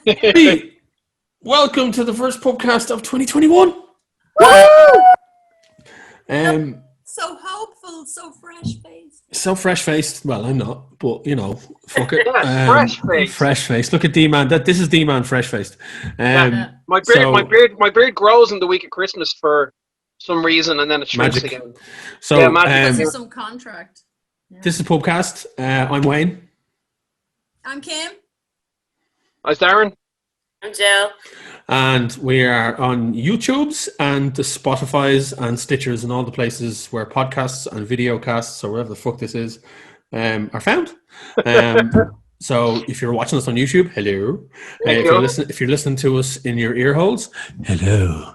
Hey, welcome to the first Pubcast of 2021. Woo! Um, So hopeful, so fresh-faced. so fresh-faced. Well, I'm not, but fuck it. Yeah, fresh-faced. Fresh-faced. Look at D-Man. This is D-Man fresh-faced. My so beard grows in the week of Christmas for some reason, and then it shrinks magic. again. So Yeah, magic. This is some contract. Yeah. this is Pubcast. I'm Wayne, I'm Kim. As Darren. I'm Jill. and we are on YouTube's and the Spotify's and Stitchers and all the places where podcasts and videocasts or whatever the fuck this is are found. So if you're watching us on YouTube, hello. If you're listening to us in your ear holes, hello.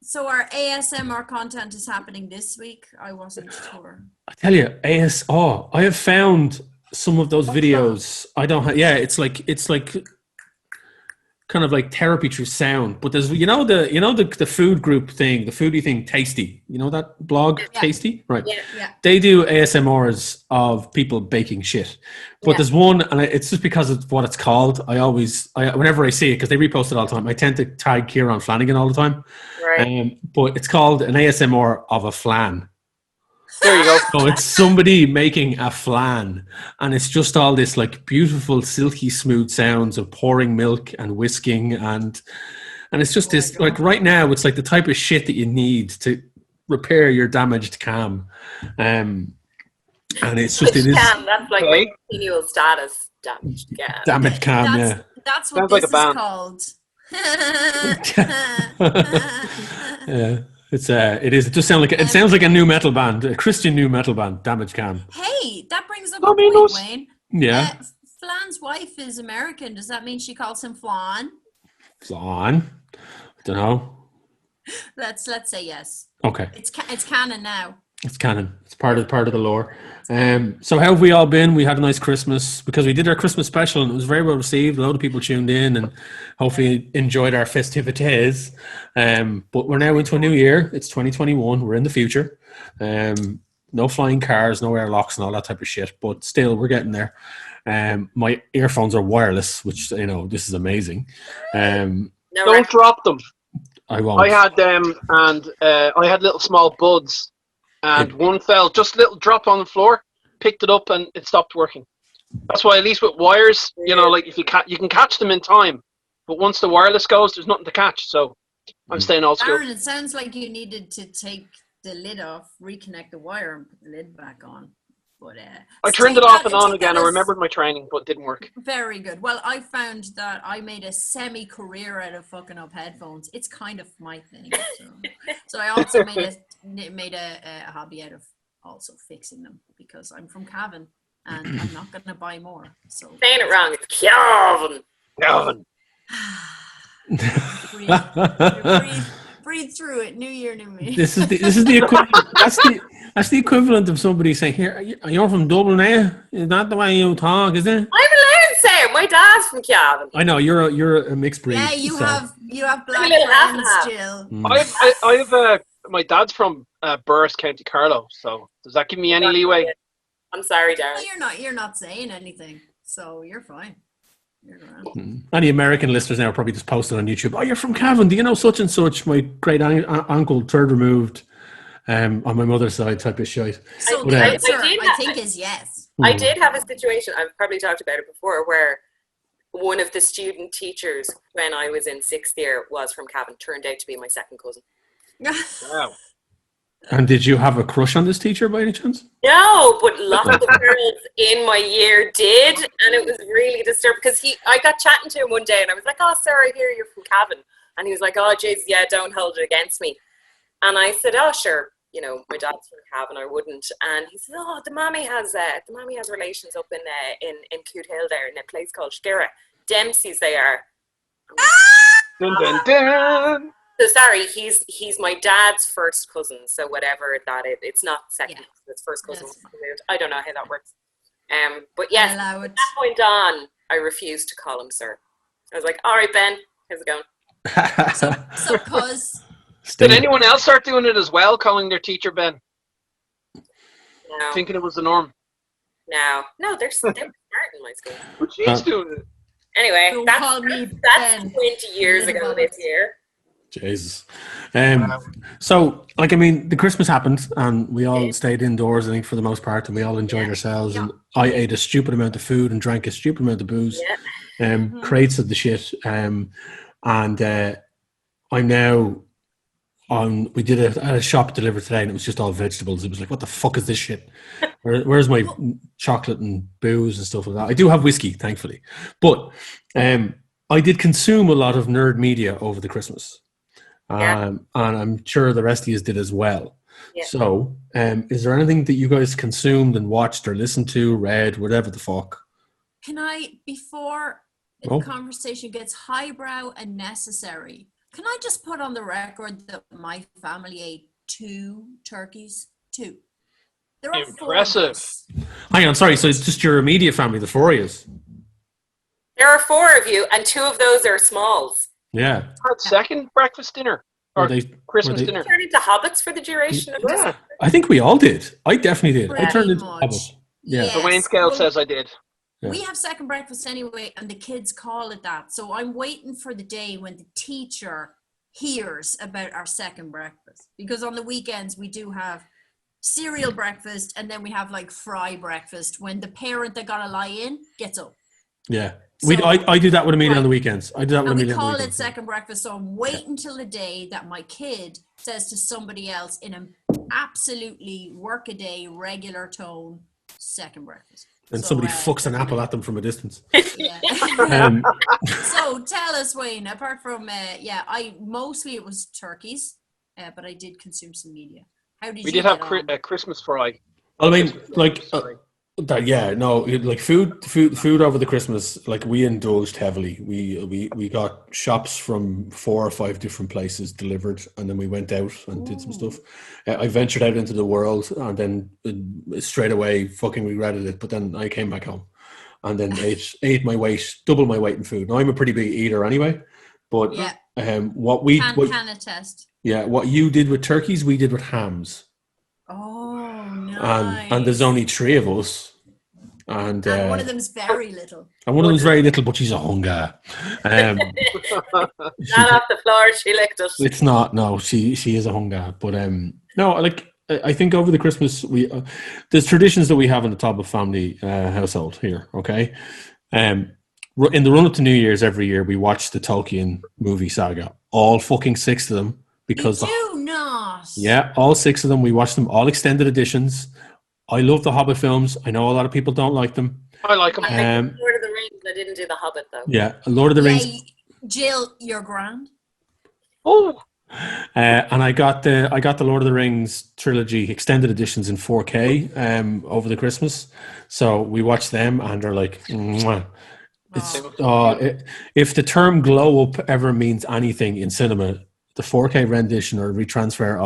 So our ASMR content is happening this week. I wasn't sure. I tell you, I have found some of those videos. I don't have. Yeah, it's like kind of like therapy through sound. But there's the food group thing, the foodie thing, Tasty. You know that blog, Yeah. Tasty, right? Yeah. They do ASMRs of people baking shit. But there's one, and it's just because of what it's called. Whenever I see it, because they repost it all the time, I tend to tag Kieran Flanagan all the time. Right. But it's called an ASMR of a flan. There you go. So it's somebody making a flan, and it's just all this like beautiful, silky smooth sounds of pouring milk and whisking, and it's just this like right now it's like the type of shit that you need to repair your damaged cam, and it's just Which cam, that's like Okay. continual status damage. Yeah. damaged cam, That's what Sounds like this a band. is called. yeah. It does sound like it sounds like a new metal band, a Christian new metal band, Damaged Cam. Hey, that brings up a Domino's. point, Wayne. Yeah, Flan's wife is American. Does that mean she calls him Flan? Flan. I don't know. Let's say yes. Okay. It's canon now. It's canon. It's part of the lore. So how have we all been? We had a nice Christmas because we did our Christmas special and it was very well received. A lot of people tuned in and hopefully enjoyed our festivities. But we're now into a new year. It's 2021. We're in the future. No flying cars, no airlocks and all that type of shit. But still, we're getting there. My earphones are wireless, which, this is amazing. No, Don't drop them. I won't. I had them, and I had little small buds, and one fell, just a little drop on the floor, picked it up, and it stopped working. That's why, at least with wires, like if you can catch them in time, but once the wireless goes, there's nothing to catch. So I'm staying old school. Darren, it sounds like you needed to take the lid off, reconnect the wire, and put the lid back on. But I turned it off and on again. I remembered my training, but it didn't work. Very good. Well, I found that I made a semi-career out of fucking up headphones. It's kind of my thing. So I also made a hobby out of also fixing them because I'm from Cavan and I'm not going to buy more. So saying it wrong. It's Calvin. Calvin. breathe through it. New year, new me. This is the equivalent. That's the equivalent of somebody saying, "Here, you're from Dublin, eh? Is that the way you talk? Is it?" I'm allowed to say it. My dad's from Calvin. I know you're a mixed breed. Yeah, you so. have black A little half and friends, half. Jill. I have my dad's from Burris, County Carlow. So does that give me any leeway? I'm sorry, Darren. Well, you're not saying anything, so you're fine. You're grand. Any American listeners now are probably just posted on YouTube. Oh, you're from Cavan. Do you know such and such? My great uncle, third removed, on my mother's side, type of shit. So But, the uh, answer, I I think, is yes. I did have a situation, I've probably talked about it before, where one of the student teachers when I was in 6th year was from Cavan, turned out to be my second cousin. Wow. And did you have a crush on this teacher by any chance? No, but lots of girls in my year did, and it was really disturbing because I got chatting to him one day and I was like, "Oh, sir, I hear you're from Cavan," and he was like, "Oh, jeez, yeah, don't hold it against me." And I said, "Oh, sure, my dad's from Cavan, I wouldn't." And he said, "Oh, the mammy has relations up in Cute Hill there in a place called Skira. Dempsey's they are." Dun, dun, dun. So sorry, he's my dad's first cousin. So whatever that is, it's not second. Yeah. It's first cousin. Yes. I don't know how that works. But yes, Allow from it. that point on, I refused to call him sir. I was like, "All right, Ben, how's it going?" So cuz Did anyone else start doing it as well, calling their teacher Ben? No, Thinking it was the norm. no, they're still smart in my school. But she's doing it. Anyway, Don't that's call me 20 Ben. years Little ago Bobby. this year. Jesus. Wow. So, like, I mean, the Christmas happened and we all stayed indoors, I think, for the most part, and we all enjoyed ourselves. And I ate a stupid amount of food and drank a stupid amount of booze, Yeah. crates of the shit. And I'm now on. We did a shop delivered today, and it was just all vegetables. It was like, what the fuck is this shit? Where's my chocolate and booze and stuff like that? I do have whiskey, thankfully, but I did consume a lot of nerd media over the Christmas. And I'm sure the rest of you did as well. Yeah. So, is there anything that you guys consumed and watched or listened to, read, whatever the fuck? Can I, before the conversation gets highbrow and necessary, can I just put on the record that my family ate 2 turkeys? 2. There are 4 of Impressive. us. Hang on, sorry. So it's just your immediate family, the 4 of you. There are 4 of you, and 2 of those are smalls. Yeah. Had second breakfast dinner or Were they- Christmas were they- dinner. Turned into hobbits for the duration of this. Yeah, I think we all did. I definitely did. I Pretty turned into a much. hobbit. Yeah. the Wayne Scale well, says I did. Yeah. We have second breakfast anyway, and the kids call it that. So I'm waiting for the day when the teacher hears about our second breakfast. Because on the weekends, we do have cereal breakfast, and then we have like fry breakfast when the parent that got a lie in gets up. Yeah. So- I do that with Amelia on the Right. weekends. I do that with And we Amelia on the call it weekends. second breakfast. So I'm waiting till the day that my kid says to somebody else in an absolutely workaday, regular tone, second breakfast. And So, somebody fucks an apple at them from a distance. Yeah. Um, So tell us, Wayne, apart from, I mostly it was turkeys, but I did consume some media. How did We you did have get on? a Christmas fry. I mean, like, Sorry. like food over the Christmas. Like, we indulged heavily. We got shops from 4 or 5 different places delivered, and then we went out and did some stuff. I ventured out into the world, and then straight away fucking regretted it. But then I came back home, and then ate my weight, double my weight in food. Now I'm a pretty big eater anyway, but Yeah. what Can attest. what you did with turkeys, we did with hams. Oh, nice. And there's only 3 of us, and one of them's very little. one of them's very little, but she's a hunger. Not off the floor, she licked it. It's not. No, she is a hunger. But no, like, I think over the Christmas there's traditions that we have in the Talbot family household here. Okay, in the run up to New Year's every year we watch the Tolkien movie saga, all fucking 6 of them. Because You do not. yeah, all 6 of them. We watched them, all extended editions. I love the Hobbit films. I know a lot of people don't like them. I like them. I like Lord of the Rings. I didn't do the Hobbit though. Yeah, Lord of the Rings. Jill, you're grand. Oh, And I got the Lord of the Rings trilogy extended editions in 4K over the Christmas. So we watched them, and they're like, mwah. If the term glow up ever means anything in cinema, the 4K rendition or retransfer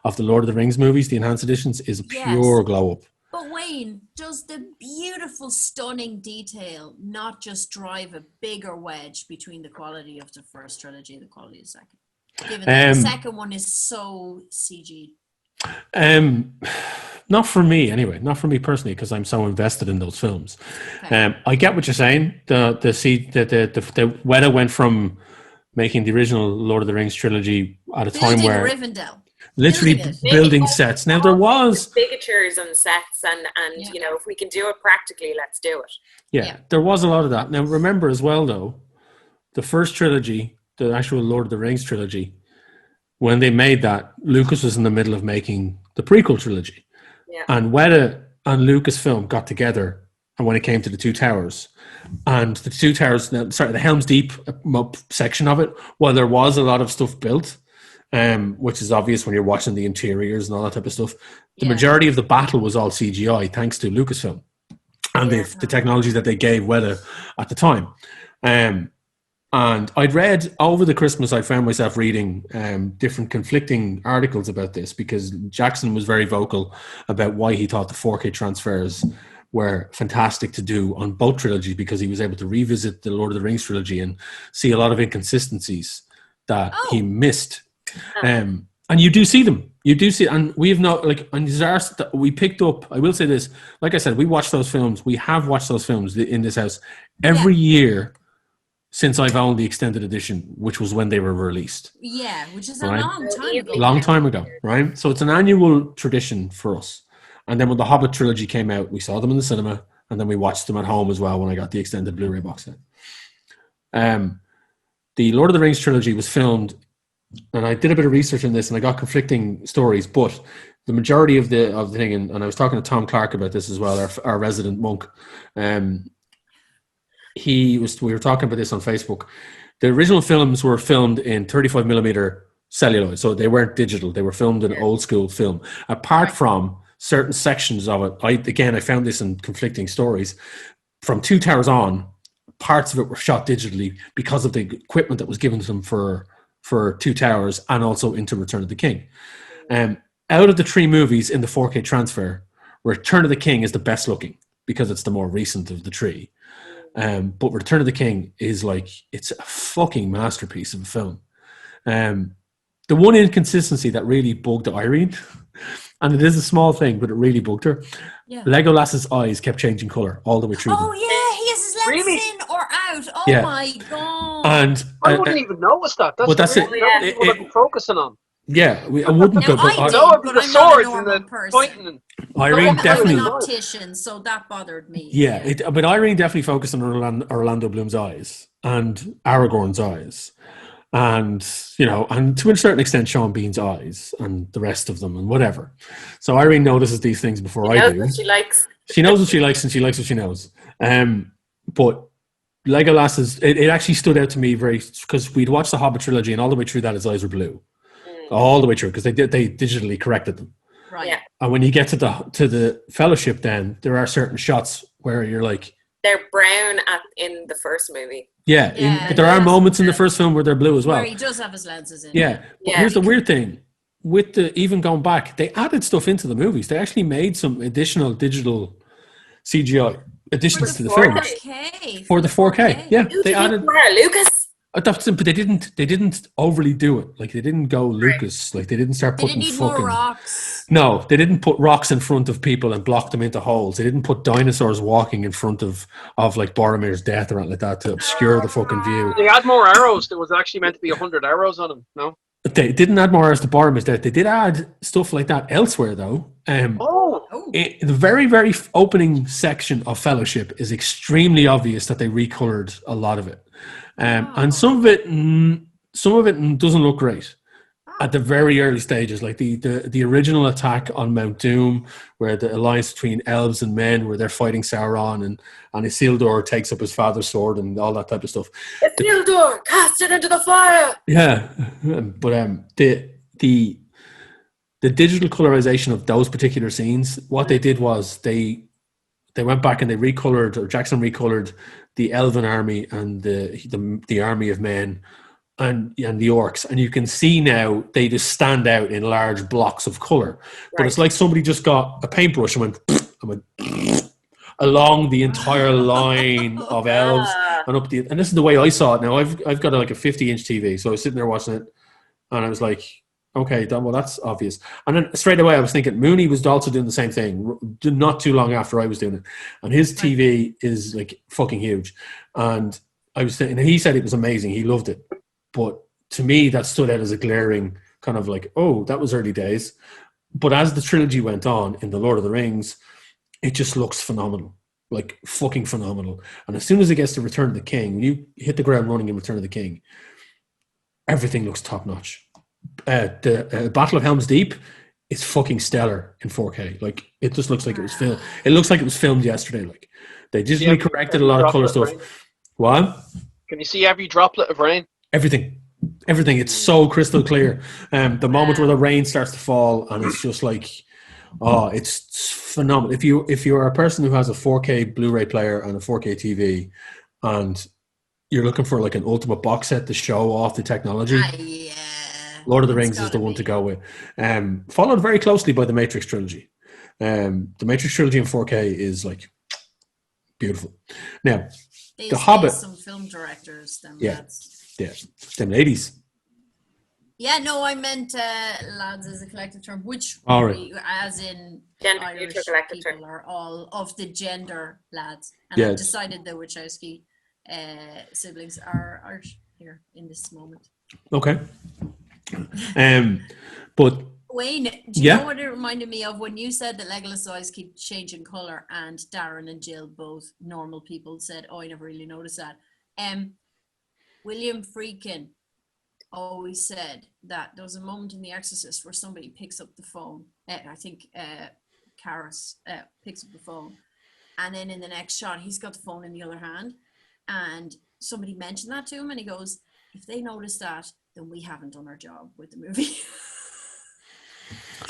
of the Lord of the Rings movies, the enhanced editions, is a pure glow up. But Wayne, does the beautiful, stunning detail not just drive a bigger wedge between the quality of the first trilogy and the quality of the second? Given that the second one is so CG. Not for me anyway. Not for me personally, because I'm so invested in those films. Okay. I get what you're saying. The Weta went from making the original Lord of the Rings trilogy at a time Building where Rivendell. literally Building it. building sets. Now there was Ligatures and sets and you know, if we can do it practically, let's do it. Yeah, there was a lot of that. Now remember as well though, the first trilogy, the actual Lord of the Rings trilogy, when they made that, Lucas was in the middle of making the prequel trilogy. Yeah. And Weta and Lucasfilm got together, and when it came to the Two Towers, and the Two Towers, the Helm's Deep section of it, while there was a lot of stuff built, which is obvious when you're watching the interiors and all that type of stuff, the majority of the battle was all CGI, thanks to Lucasfilm and the technology that they gave Weta at the time. And I'd read over the Christmas, I found myself reading different conflicting articles about this, because Jackson was very vocal about why he thought the 4K transfers were fantastic to do on both trilogies, because he was able to revisit the Lord of the Rings trilogy and see a lot of inconsistencies that he missed. And you do see them. You do see, and we've not like, and we picked up. I will say this, like I said, we watched those films. We have watched those films in this house every year since I've owned the extended edition, which was when they were released. Yeah, which is Right. a long time ago. Long time ago, right? So it's an annual tradition for us. And then when the Hobbit trilogy came out, we saw them in the cinema, and then we watched them at home as well when I got the extended Blu-ray box set. The Lord of the Rings trilogy was filmed, and I did a bit of research on this, and I got conflicting stories, but the majority of the thing, and I was talking to Tom Clark about this as well, our resident monk. We were talking about this on Facebook. The original films were filmed in 35 millimeter celluloid, so they weren't digital. They were filmed in old school film. Apart from certain sections of it, I found this in conflicting stories. From Two Towers on, parts of it were shot digitally because of the equipment that was given to them for Two Towers and also into Return of the King. Out of the three movies in the 4K transfer, Return of the King is the best looking because it's the more recent of the three. But Return of the King is like, it's a fucking masterpiece of a film. The one inconsistency that really bugged Irene, and it is a small thing, but it really bugged her. Yeah. Legolas's eyes kept changing color all the way through. Oh yeah, he has his lenses Really? in or out. Oh Yeah. my god. And I wouldn't even notice that. That's but that's what it. people are focusing on. yeah, I wouldn't. Now, But I No, did, but the I'm not a swords and normal the person. pointing. And, Irene I'm an definitely. optician, so that bothered me. Yeah, but Irene definitely focused on Orlando Bloom's eyes and Aragorn's eyes, and and to a certain extent Sean Bean's eyes and the rest of them and whatever. So Irene notices these things before I do. What she likes. She knows what she likes and she likes what she knows. But Legolas it actually stood out to me because we'd watched the Hobbit trilogy and all the way through that his eyes were blue, all the way through because they digitally corrected them. Right. Yeah. And when you get to the Fellowship, then there are certain shots where you're like, They're brown in the first movie. but there are moments in the first film where they're blue as well. Where he does have his lenses in. Yeah, but here's the weird thing: with even going back, they added stuff into the movies. They actually made some additional digital CGI additions to the films 4K. for the 4K. Yeah, they added. Lucas. But they didn't overly do it. Like they didn't go Lucas. Like they didn't start They putting didn't need fucking more rocks. No, they didn't put rocks in front of people and block them into holes. They didn't put dinosaurs walking in front of like Boromir's death or anything like that to obscure the fucking view. they had more arrows. There was actually meant to be 100 arrows on them. No. They didn't add more as to Boromir's death. They did add stuff like that elsewhere, though. The very, very opening section of Fellowship is extremely obvious that they recolored a lot of it, and some of it doesn't look great at the very early stages, like the original attack on Mount Doom, where the alliance between elves and men, where they're fighting Sauron, and Isildur takes up his father's sword and all that type of stuff. Isildur, cast it into the fire. Yeah, but the digital colorization of those particular scenes, what they did was they went back and they recolored, or Jackson recolored the Elven army and the army of men and the orcs, and you can see now they just stand out in large blocks of color. But it's like somebody just got a paintbrush and went along the entire line of elves and up and this is the way I saw it. Now I've got like a 50-inch TV, so I was sitting there watching it, and I was like, okay, well, that's obvious. And then straight away I was thinking Mooney was also doing the same thing not too long after I was doing it, and his TV is like fucking huge, and I was thinking, and he said it was amazing, he loved it, but to me that stood out as a glaring kind of like, oh, that was early days. But as the trilogy went on in the Lord of the Rings, it just looks phenomenal, like fucking phenomenal. And as soon as it gets to Return of the King, when you hit the ground running in Return of the King, everything looks top notch. The Battle of Helm's Deep is fucking stellar in 4K. Like it just looks like it was filmed. It looks like it was filmed yesterday. Like they digitally corrected a lot of color stuff. What? Can you see every droplet of rain? Everything. It's so crystal clear. The moment where the rain starts to fall, and it's just like, oh, it's phenomenal. If you're a person who has a 4K Blu-ray player and a 4K TV, and you're looking for like an ultimate box set to show off the technology, Lord of the Rings is the one to go with. Followed very closely by the Matrix trilogy. The Matrix trilogy in 4K is like beautiful. Now, the Hobbit. Some film directors, them them ladies. Yeah, no, I meant lads as a collective term, which All right. as in Gender Irish neutral collective people term. are all of the gender lads. And Yeah. I've decided the Wachowski siblings are here in this moment. Okay. But Wayne, do you Yeah. know what it reminded me of when you said that Legolas' eyes keep changing colour and Darren and Jill, both normal people, said, oh, I never really noticed that. William Friedkin always said that there was a moment in The Exorcist where somebody picks up the phone. I think Karis picks up the phone. And then in the next shot, he's got the phone in the other hand. And somebody mentioned that to him and he goes, if they notice that, then we haven't done our job with the movie.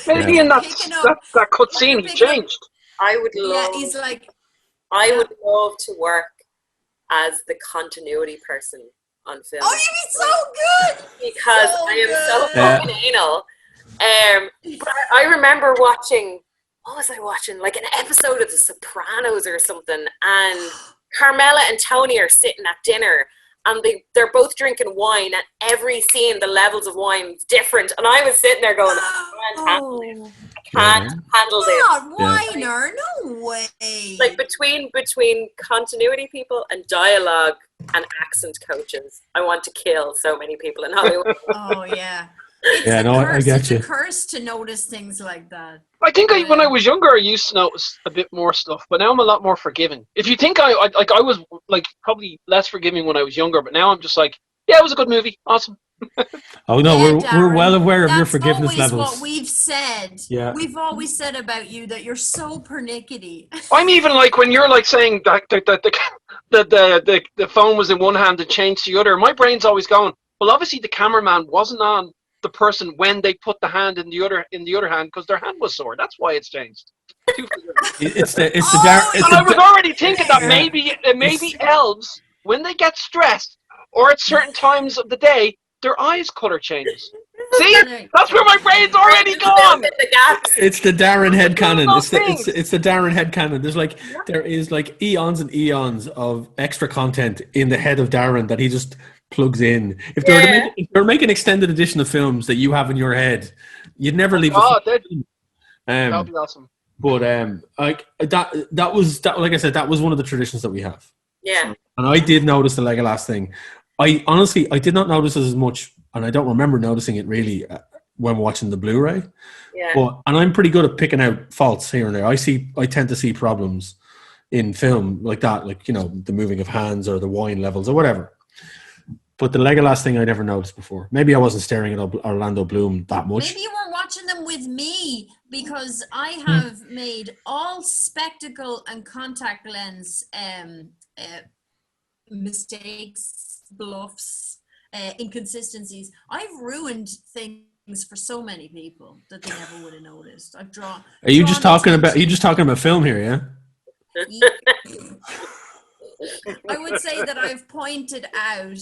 Maybe in that cut scene he changed. I would love. Yeah, he's like. I would love to work as the continuity person on film. Oh, you'd be so good. Because So I am good. so fucking anal. But I remember watching. What was I watching? Like an episode of The Sopranos or something, and Carmela and Tony are sitting at dinner. And they're both drinking wine, and every scene, the levels of wine is different. And I was sitting there going, I can't handle this. God, Weiner, no way. Like between continuity people and dialogue and accent coaches, I want to kill so many people in Hollywood. Oh, yeah. It's Yeah, no, I get it's you. a curse to notice things like that. I think when I was younger, I used to notice a bit more stuff, but now I'm a lot more forgiving. If you think I was like probably less forgiving when I was younger, but now I'm just like, yeah, it was a good movie, awesome. Oh no, Yeah, we're Darren, well aware of your that's forgiveness always levels. what we've said. Yeah. We've always said about you that you're so pernickety. I'm even like when you're like saying that the phone was in one hand and changed to the other. My brain's always going, well, obviously the cameraman wasn't on the person when they put the hand in the other hand because their hand was sore. That's why it's changed. It's the Oh, Darren. And I was already thinking that Yeah. maybe elves, when they get stressed or at certain times of the day, their eyes color changes. See, that's where my brain's already gone. It's the Darren headcanon. Those It's the Darren headcanon. There is like eons and eons of extra content in the head of Darren that he just plugs in. If they were to make an extended edition of films that you have in your head, you'd never leave. That'd be awesome. But like that was like I said, that was one of the traditions that we have. Yeah. And I did notice the Legolas thing. I honestly did not notice it as much, and I don't remember noticing it really when watching the Blu-ray. Yeah. And I'm pretty good at picking out faults here and there. I tend to see problems in film like that, like, you know, the moving of hands or the wine levels or whatever. But the Legolas thing I never noticed before. Maybe I wasn't staring at Orlando Bloom that much. Maybe you weren't watching them with me because I have made all spectacle and contact lens mistakes, bluffs, inconsistencies. I've ruined things for so many people that they never would have noticed. I've drawn. Are you just talking about film here, yeah? I would say that I've pointed out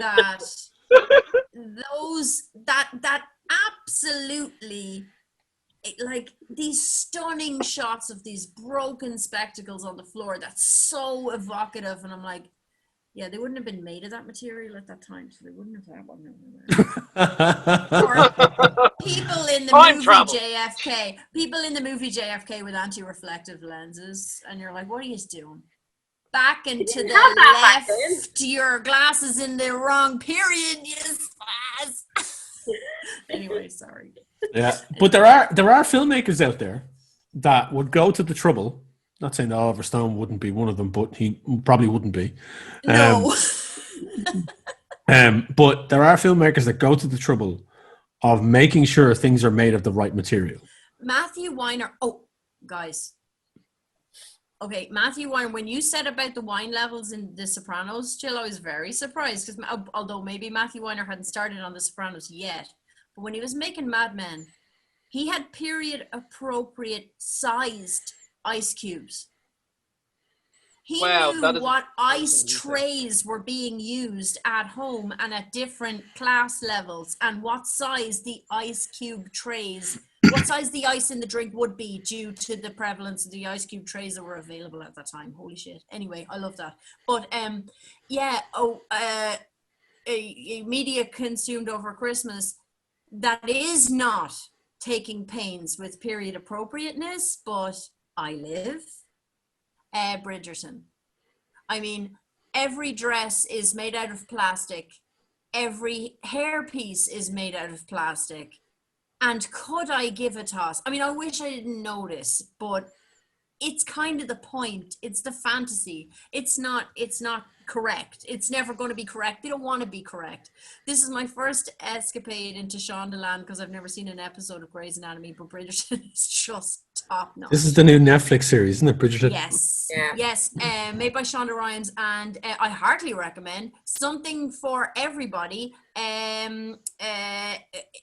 that that absolutely, like, these stunning shots of these broken spectacles on the floor, that's so evocative, and I'm like, yeah, they wouldn't have been made of that material at that time, so they wouldn't have had one. Or people in the movie JFK with anti-reflective lenses, and you're like, what are you doing? Back and to the left, your glasses in the wrong period, yes. Anyway, sorry. Yeah, but there are filmmakers out there that would go to the trouble. Not saying that Oliver Stone wouldn't be one of them, but he probably wouldn't be. No. But there are filmmakers that go to the trouble of making sure things are made of the right material. Matthew Weiner. Oh, guys. Okay, Matthew Weiner, when you said about the wine levels in The Sopranos, Jill, I was very surprised because although maybe Matthew Weiner hadn't started on The Sopranos yet, but when he was making Mad Men, he had period appropriate sized ice cubes. He knew what ice trays were being used at home and at different class levels, and what size the ice cube trays, what size the ice in the drink would be due to the prevalence of the ice cube trays that were available at that time. Holy shit. Anyway, I love that. But media consumed over Christmas that is not taking pains with period appropriateness, but I live. Bridgerton. I mean, every dress is made out of plastic. Every hairpiece is made out of plastic. And could I give a toss? I mean, I wish I didn't notice, but it's kind of the point. It's the fantasy. It's not correct. It's never going to be correct. They don't want to be correct. This is my first escapade into Shondaland because I've never seen an episode of Grey's Anatomy, but Bridgerton is just top notch. This is the new Netflix series, isn't it, Bridgerton? Yes. Yeah. Yes. Made by Shonda Rhimes, and I heartily recommend. Something for everybody.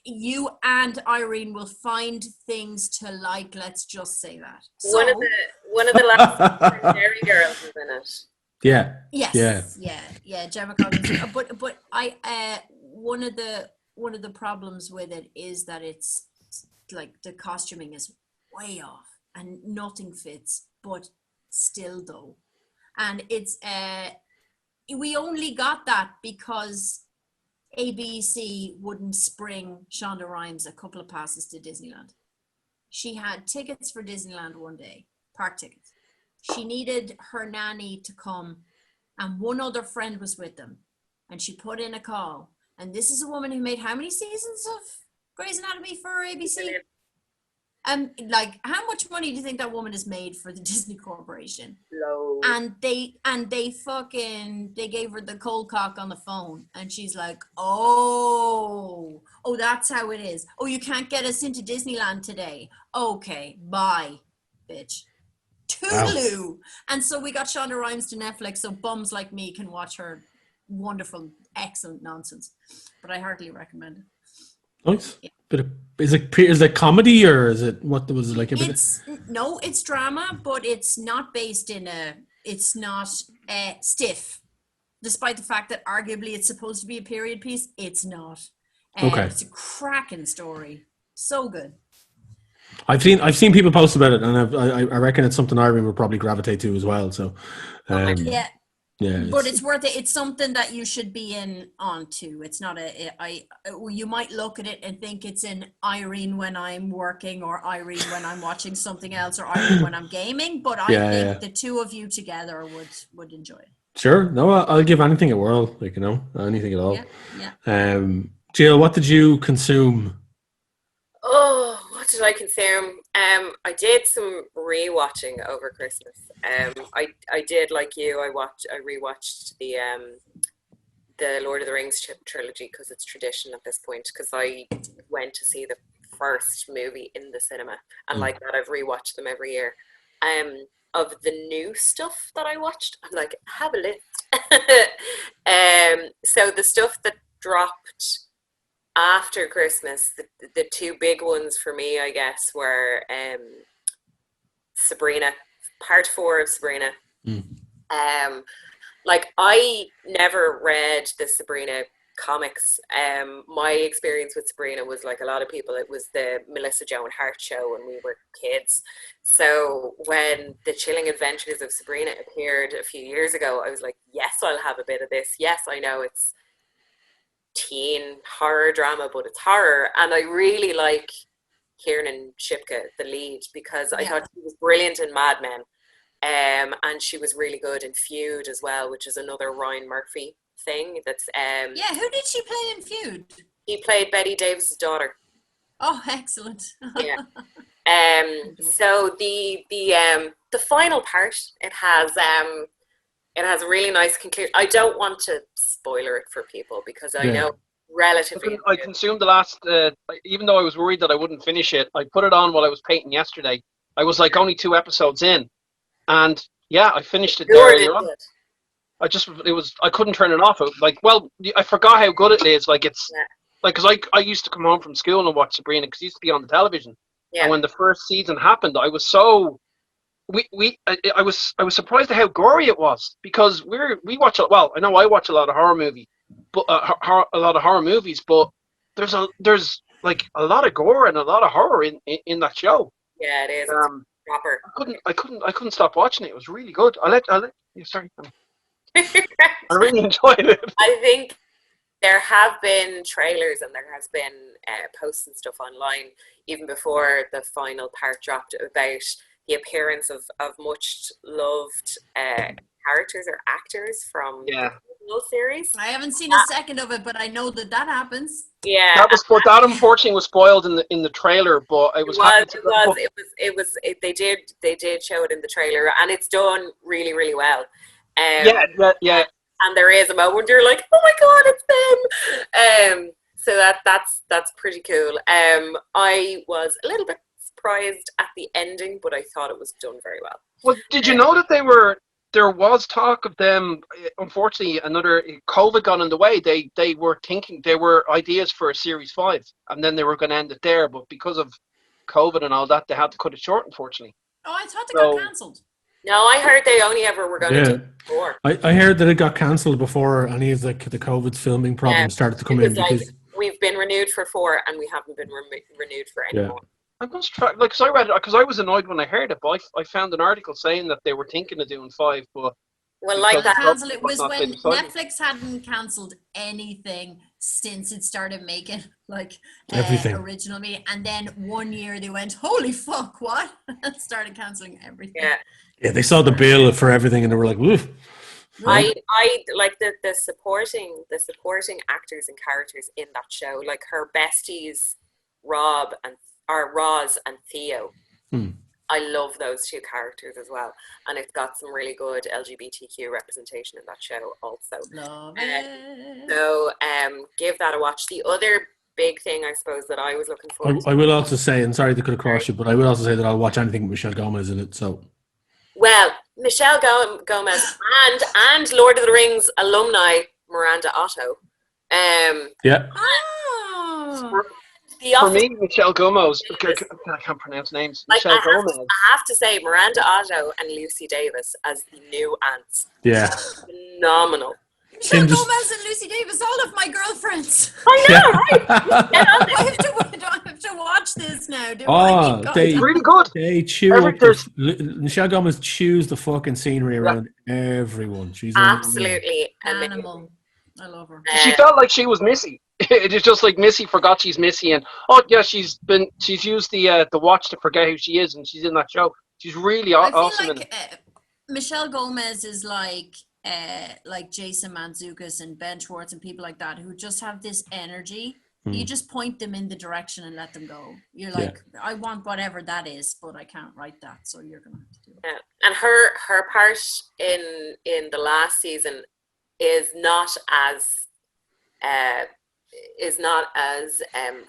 You and Irene will find things to like. Let's just say that. So, one of the last Dairy Girls is in it. Yeah. yes. Yeah. Gemma Collins. But I one of the problems with it is that it's like the costuming is way off and nothing fits, but still though. And it's we only got that because ABC wouldn't spring Shonda Rhimes a couple of passes to Disneyland. She had tickets for Disneyland one day, park tickets. She needed her nanny to come, and one other friend was with them, and she put in a call. And this is a woman who made how many seasons of Grey's Anatomy for ABC? Like, how much money do you think that woman has made for the Disney Corporation? Low. And they gave her the cold cock on the phone, and she's like, oh, that's how it is. Oh, you can't get us into Disneyland today. Okay, bye, bitch. Toodaloo. Wow. And so we got Shonda Rhimes to Netflix, so bums like me can watch her wonderful, excellent nonsense. But I heartily recommend it. Nice. Yeah. But is it comedy, or is it what was it like? No, it's drama, but it's not based in it's not stiff. Despite the fact that arguably it's supposed to be a period piece, it's not. Okay. It's a cracking story. So good. I've seen people post about it, and I reckon it's something Irene would probably gravitate to as well. So, yeah, but it's worth it. It's something that you should be in on too. It's not you might look at it and think it's in Irene when I'm working, or Irene when I'm watching something else, or Irene when I'm gaming. But I think the two of you together would enjoy it. Sure. No, I'll give anything a whirl. Like, anything at all. Yeah. Jill, what did you consume? Oh, what did I consume? I did some rewatching over Christmas. I did, like you. I rewatched the Lord of the Rings trilogy because it's tradition at this point. Because I went to see the first movie in the cinema, and like that, I've rewatched them every year. Of the new stuff that I watched, I'm like, have a list. So the stuff that dropped after Christmas, the two big ones for me, I guess, were Sabrina, part 4 of Sabrina. Like, I never read the Sabrina comics. My experience with Sabrina was like a lot of people. It was the Melissa Joan Hart show when we were kids. So when the Chilling Adventures of Sabrina appeared a few years ago, I was like, yes, I'll have a bit of this. Yes, I know it's teen horror drama, but it's horror. And I really like Kiernan Shipka, the lead, because I thought she was brilliant in Mad Men. And she was really good in Feud as well, which is another Ryan Murphy thing. That's who did she play in Feud? He played Betty Davis's daughter. Oh, excellent. Yeah. So the final part, it has a really nice conclusion. I don't want to spoiler it for people because I know relatively. I consumed the last, even though I was worried that I wouldn't finish it, I put it on while I was painting yesterday. I was like only 2 episodes in, and I finished it there. I couldn't turn it off. I forgot how good it is. Like, it's like, because I used to come home from school and watch Sabrina because it used to be on the television. Yeah. And when the first season happened, I was so. I was surprised at how gory it was, because we watch I know I watch a lot of horror movies, but there's like a lot of gore and a lot of horror in that show. Yeah, it is. Proper. I couldn't stop watching it. It was really good. I'll let you. Sorry. I really enjoyed it. I think there have been trailers and there has been posts and stuff online even before the final part dropped about the appearance of much loved characters or actors from the original series. I haven't seen a second of it, but I know that happens. Yeah, that unfortunately was spoiled in the trailer, but I was happy to. They did show it in the trailer, and it's done really, really well. Yeah. And there is a moment where you're like, oh my god, it's them. So that's pretty cool. I was a little bit surprised at the ending, but I thought it was done very well. Well, did you know that there was talk of them? Unfortunately, another COVID got in the way. They were thinking, there were ideas for a series 5, and then they were going to end it there. But because of COVID and all that, they had to cut it short. Unfortunately. Oh, I thought they got cancelled. No, I heard they only ever were going to do 4. I heard that it got cancelled before any of the COVID filming problems started to come in. Because we've been renewed for 4 and we haven't been renewed for any more. I'm going to try, because I read it, because I was annoyed when I heard it, but I found an article saying that they were thinking of doing 5, but like that. Cancel it was when Netflix hadn't cancelled anything since it started making everything originally, and then 1 year they went, holy fuck, what? And started cancelling everything. Yeah, they saw the bill for everything and they were like, woof. I like the supporting actors and characters in that show, like her besties Roz and Theo. I love those 2 characters as well, and it's got some really good LGBTQ representation in that show also. Love it. So give that a watch. The other big thing I suppose that I was looking forward to, I will also say, and sorry to cut across you, but I will also say that I'll watch anything with Michelle Gomez in it. So well, Michelle Gomez and Lord of the Rings alumni Miranda Otto. For me, Michelle Gomez, I can't pronounce names. Michelle Gomez. I have to say, Miranda Otto and Lucy Davis as the new aunts. Yeah. Phenomenal. Michelle Gomez and Lucy Davis, all of my girlfriends. I know, right? I have to watch this now. It's really good. They Michelle Gomez chews the fucking scenery around everyone. She's absolutely animal. I love her. She felt like she was Missy. It is just like Missy forgot she's Missy, and she's used the watch to forget who she is, and she's in that show. She's really awesome. I feel like Michelle Gomez is like Jason Mantzoukas and Ben Schwartz and people like that who just have this energy. You just point them in the direction and let them go. You're like, I want whatever that is, but I can't write that, so you're gonna have to do it. Yeah. And her part in the last season is not as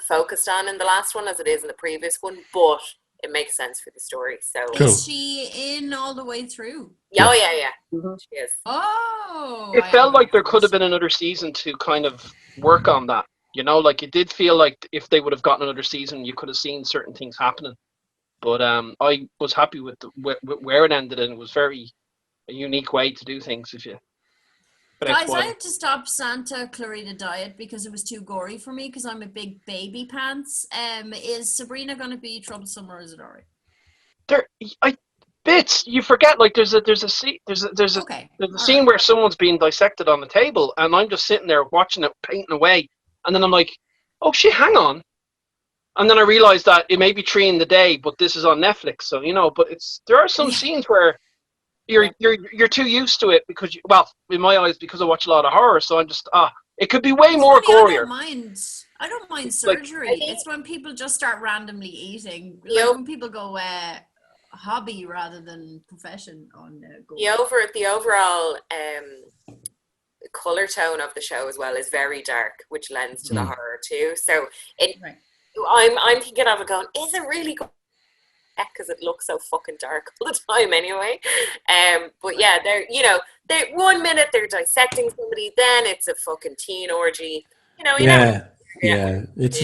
focused on in the last one as it is in the previous one, but it makes sense for the story. So cool. Is she in all the way through? Yeah. Mm-hmm. She is. Oh, it felt like there could have been another season to kind of work on that. You know, like it did feel like if they would have gotten another season, you could have seen certain things happening. But I was happy with where it ended, and it was a unique way to do things. Guys, I had to stop Santa Clarita Diet because it was too gory for me because I'm a big baby pants. Is Sabrina going to be troublesome or is it alright? Bits you forget, like there's a scene where someone's being dissected on the table, and I'm just sitting there watching it painting away, and then I'm like, oh shit, hang on. And then I realized that it may be 3 in the day, but this is on Netflix, so but there are some scenes where you're too used to it because in my eyes, because I watch a lot of horror, so I'm just it could be way more gorier. I don't mind surgery. It's when people just start randomly eating. Like when people go hobby rather than profession on the overall color tone of the show as well is very dark, which lends to the horror too. So I'm thinking of it going, is it really good? Because it looks so fucking dark all the time anyway. But yeah, they're 1 minute they're dissecting somebody, then it's a fucking teen orgy. It's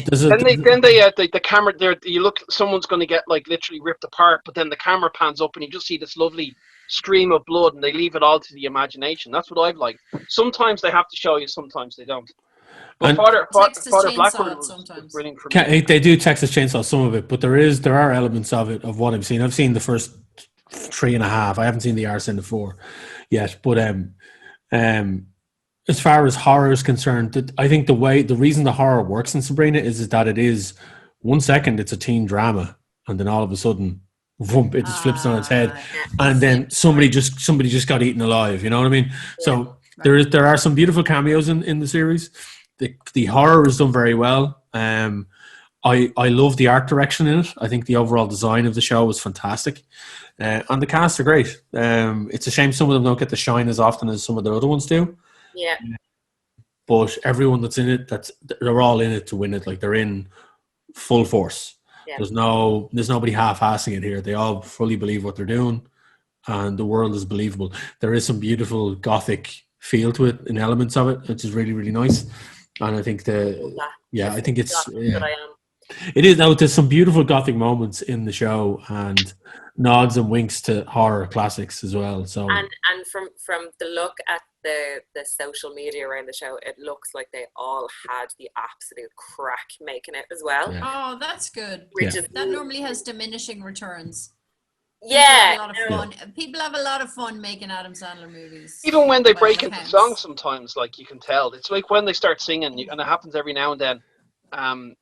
the camera there. You look, someone's going to get like literally ripped apart, but then the camera pans up and you just see this lovely stream of blood, and they leave it all to the imagination. That's what I've liked. Sometimes they have to show you, sometimes they don't. But Father Blackwood was brilliant for me. They do Texas Chainsaw some of it, but there are elements of it of what I've seen. I've seen the first 3.5. I haven't seen the Arson 4 yet, but as far as horror is concerned, I think the reason the horror works in Sabrina is that it is 1 second it's a teen drama, and then all of a sudden, whoomp, it just flips on its head, and then somebody just got eaten alive. You know what I mean? So there are some beautiful cameos in the series. The horror is done very well. I love the art direction in it. I think the overall design of the show was fantastic. And the cast are great. It's a shame some of them don't get the shine as often as some of the other ones do. Yeah. But everyone that's in it, they're all in it to win it. Like, they're in full force. Yeah. There's nobody half-assing it here. They all fully believe what they're doing, and the world is believable. There is some beautiful gothic feel to it in elements of it, which is really, really nice. And I think I think it's it is. Now, there's some beautiful gothic moments in the show, and nods and winks to horror classics as well. So and from the look at the social media around the show, it looks like they all had the absolute crack making it as well. Yeah. Oh, that's good. That normally has diminishing returns. Yeah, People have a lot of fun making Adam Sandler movies. Even when they break into songs, sometimes, like, you can tell. It's like when they start singing, and it happens every now and then.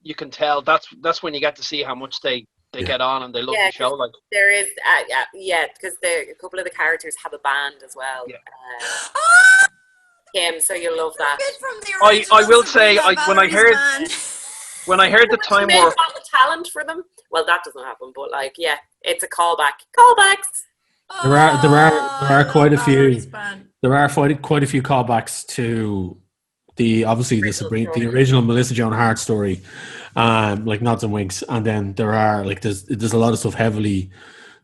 You can tell that's when you get to see how much they get on and they love the show. Like, there is, because a couple of the characters have a band as well. Yeah. Kim, so you'll love that. I will say, when I heard the Time War, got the talent for them. Well, that doesn't happen, but like, yeah, it's a callback. Callbacks. There are quite a few. There are quite a few callbacks to the original Melissa Joan Hart story, like nods and winks, and then there are there's a lot of stuff heavily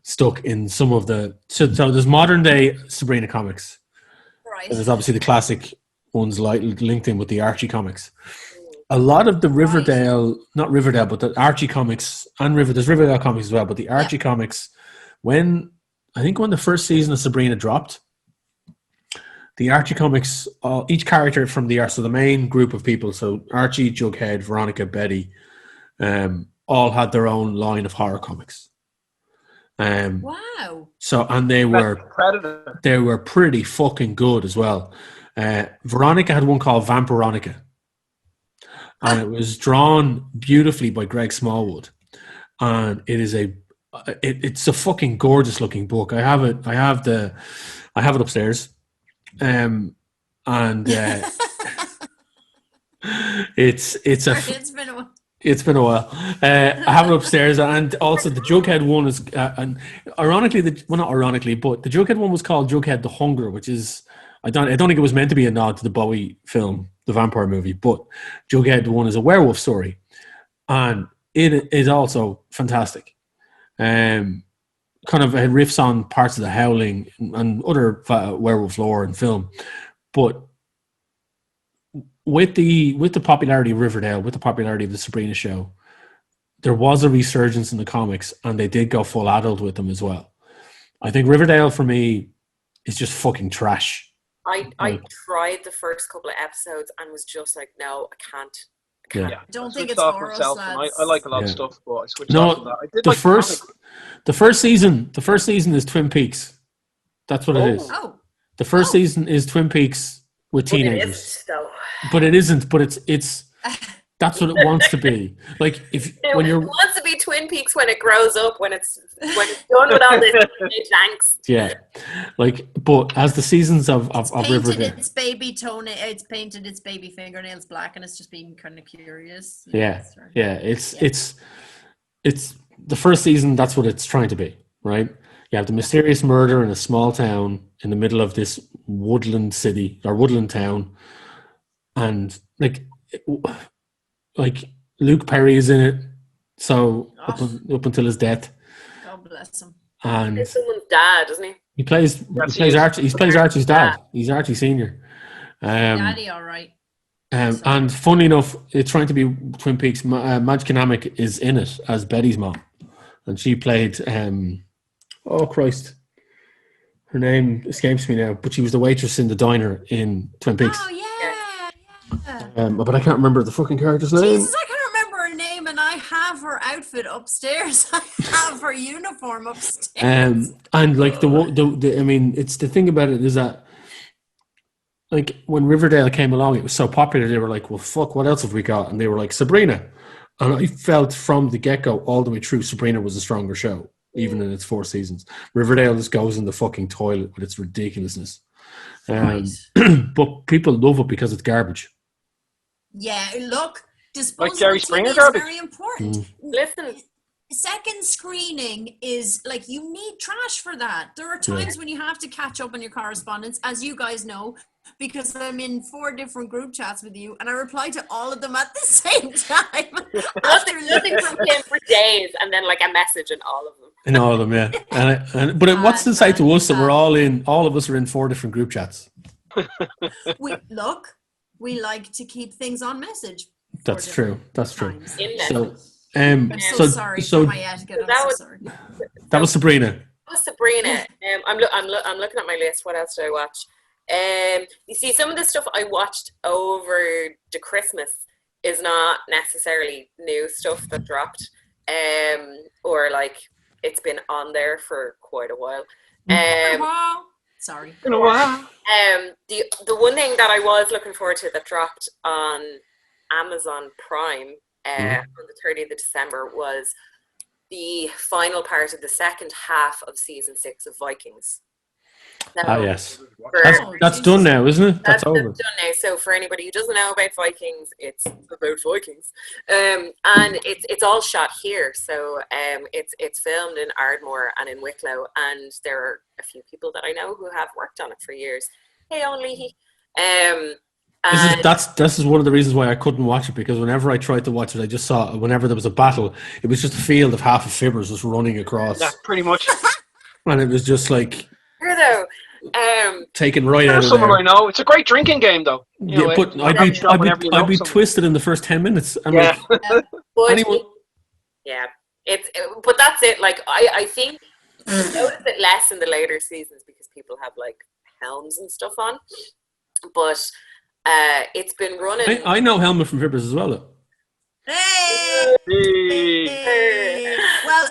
stuck in some of the so there's modern day Sabrina comics. Right. And there's obviously the classic ones linked in with the Archie comics. A lot of the not Riverdale, but the Archie comics and there's Riverdale comics as well, but the Archie comics, when the first season of Sabrina dropped, the Archie comics, each character from the main group of people, so Archie, Jughead, Veronica, Betty, all had their own line of horror comics. Wow. So, and they were pretty fucking good as well. Veronica had one called Vampironica, and it was drawn beautifully by Greg Smallwood, and it's a fucking gorgeous looking book. I have it upstairs. And it's been a while. I have it upstairs, and also the Jughead one is, and ironically, not ironically, but the Jughead one was called Jughead the Hunger, which is I don't think it was meant to be a nod to the Bowie film, the vampire movie, but Jughead one is a werewolf story, and it is also fantastic. Kind of riffs on parts of The Howling and other werewolf lore and film, but with the popularity of Riverdale, with the popularity of the Sabrina show, there was a resurgence in the comics, and they did go full adult with them as well. I think Riverdale for me is just fucking trash. I tried the first couple of episodes and was just like, no, I can't. I don't think it's for us, lads. I like a lot of stuff, but I switched off from that. I did the first season is Twin Peaks. That's what it is. Oh. The first season is Twin Peaks with teenagers. But it isn't. But it's that's what it wants to be. Like it wants to be Twin Peaks when it grows up, when it's done with all this teenage angst. Yeah, but as the seasons of Riverdale, its baby it's painted its baby fingernails black, and it's just being kind of curious. Yeah. It's the first season. That's what it's trying to be, right? You have the mysterious murder in a small town in the middle of this woodland city or woodland town, and like Luke Perry is in it, so up until his death. God bless him. And he's someone's dad, isn't he? He plays Archie. He plays Archie's dad. He's Archie Senior. Daddy, all right. And funnily enough, it's trying to be Twin Peaks. Madge Kanamic is in it as Betty's mom, and she played. Oh Christ, her name escapes me now, but she was the waitress in the diner in Twin Peaks. Oh yeah. But I can't remember the fucking character's name. Jesus, I can't remember her name, and I have her outfit upstairs. I have her uniform upstairs. And like I mean, it's the thing about it is that, like when Riverdale came along, it was so popular. They were like, "Well, fuck, what else have we got?" And they were like, "Sabrina." And I felt from the get go, all the way through, Sabrina was a stronger show, even in its 4 seasons. Riverdale just goes in the fucking toilet with its ridiculousness. Right. But people love it because it's garbage. Yeah, look, Like disposable Jerry TV Springer is garbage. very important. Listen, Second screening is like, you need trash for that. There are times when you have to catch up on your correspondence, as you guys know, because I'm in 4 different group chats with you, and I reply to all of them at the same time. nothing from him for days, and then like a message in all of them. In all of them, yeah. But what's to say to us that we're all of us are in 4 different group chats? We like to keep things on message. That's true. That's true. Times. In So, message. I'm so sorry for my etiquette. I'm so sorry. That was Sabrina. Oh, Sabrina. I'm looking at my list. What else did I watch? You see, some of the stuff I watched over the Christmas is not necessarily new stuff that dropped, or like it's been on there for quite a while. Sorry. In a while. The one thing that I was looking forward to that dropped on Amazon Prime on the 30th of December was the final part of the second half of season 6 of Vikings. Now, Yes. That's done now, isn't it? That's over. Done now. So for anybody who doesn't know about Vikings, it's about Vikings, and it's all shot here. So it's filmed in Ardmore and in Wicklow, and there are a few people that I know who have worked on it for years. Hey, only This is one of the reasons why I couldn't watch it, because whenever I tried to watch it, I just saw whenever there was a battle, it was just a field of half of fibbers just running across. Yeah, pretty much. And it was just like taken right out of someone there. I know. It's a great drinking game, though. Yeah, but I'd be twisted in the first 10 minutes. I'm yeah. like, but that's it. Like I think you notice it less in the later seasons because people have like helms and stuff on, but it's been running. I know Helmet from Fibbers as well. Hey! Well,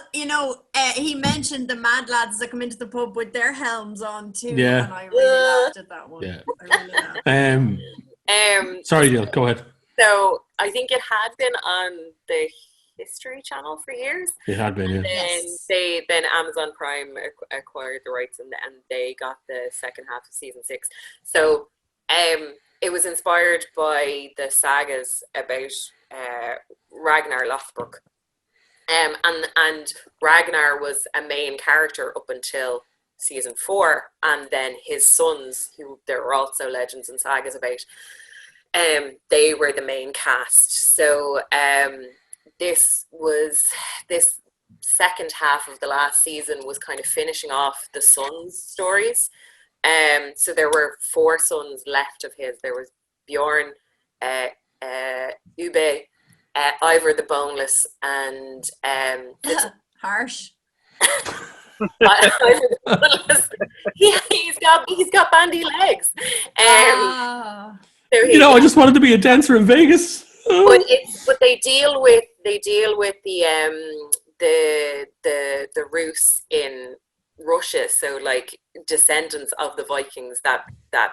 he mentioned the mad lads that come into the pub with their helms on too, Yeah. and I really laughed at that one. Yeah. I really laughed. Sorry, Jill, go ahead. So I think it had been on the History Channel for years. It had been, yeah. And then Amazon Prime acquired the rights, and they got the second half of season 6. So it was inspired by the sagas about Ragnar Lothbrok. And Ragnar was a main character up until season 4, and then his sons, who there were also legends and sagas about, they were the main cast. So this second half of the last season was kind of finishing off the sons' stories. So there were 4 sons left of his. There was Bjorn, Ube, Ivor the Boneless, and harsh. Ivor the Boneless. He's got bandy legs. So I just wanted to be a dancer in Vegas. But they deal with the Rus in Russia, so like descendants of the Vikings that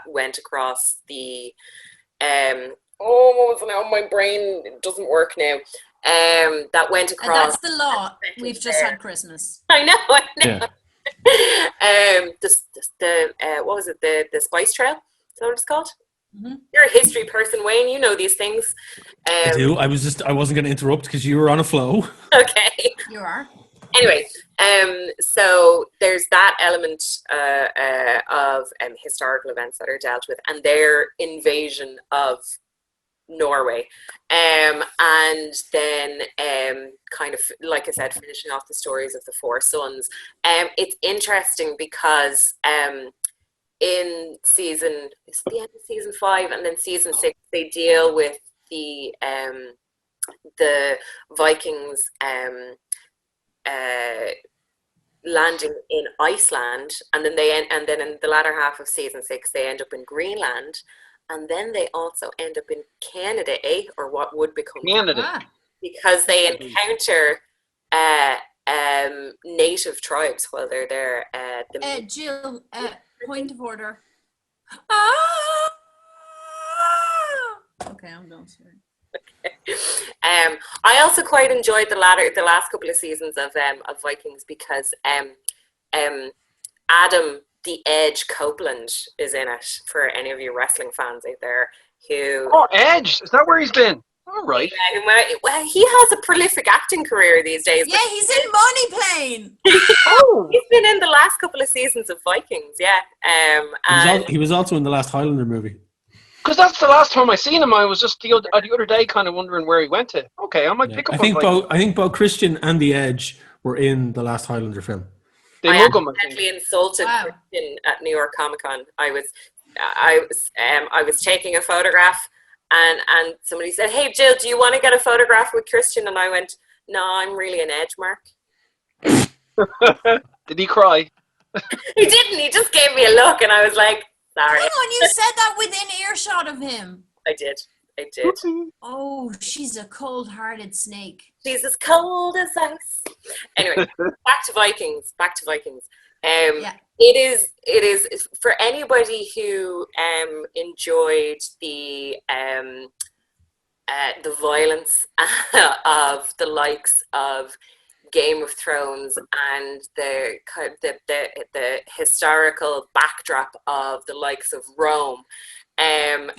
went across the my brain doesn't work now. That went across. That's the law. We've just had Christmas. I know. Yeah. What was it? The Spice Trail? Is that what it's called? Mm-hmm. You're a history person, Wayne. You know these things. I do. I wasn't going to interrupt because you were on a flow. Okay. You are. Anyway, so there's that element of historical events that are dealt with, and their invasion of Norway, and then kind of, like I said, finishing off the stories of the 4 sons. It's interesting because in it's the end of season 5 and then season 6, they deal with the Vikings landing in Iceland, and then then in the latter half of season 6 they end up in Greenland, and then they also end up in Canada, or what would become Canada, because they encounter native tribes while they're there. Jill, point of order. Okay, I'm going to. I also quite enjoyed the last couple of seasons of Vikings because Adam the Edge Copeland is in it. For any of you wrestling fans out there, who Oh, Edge, is that where he's been? All right. Well, he has a prolific acting career these days. Yeah, he's in Money Plane. Oh, He's been in the last couple of seasons of Vikings, yeah. He was also in the last Highlander movie. because that's the last time I seen him. I was just the other day kind of wondering where he went to. Okay, I might pick up. I think both Christian and the Edge were in the last Highlander film. They I mug him. I accidentally think. insulted Wow. Christian at New York Comic Con. I was taking a photograph, and somebody said, "Hey Jill, do you want to get a photograph with Christian?" And I went, "No, I'm really an Edge mark." Did he cry? He didn't. He just gave me a look, and I was like, "Sorry." Hang on, you said that within earshot of him. I did. Oh, she's a cold-hearted snake. She's as cold as ice. Anyway, back to Vikings. Yeah. It is for anybody who enjoyed the violence of the likes of Game of Thrones and the historical backdrop of the likes of Rome. And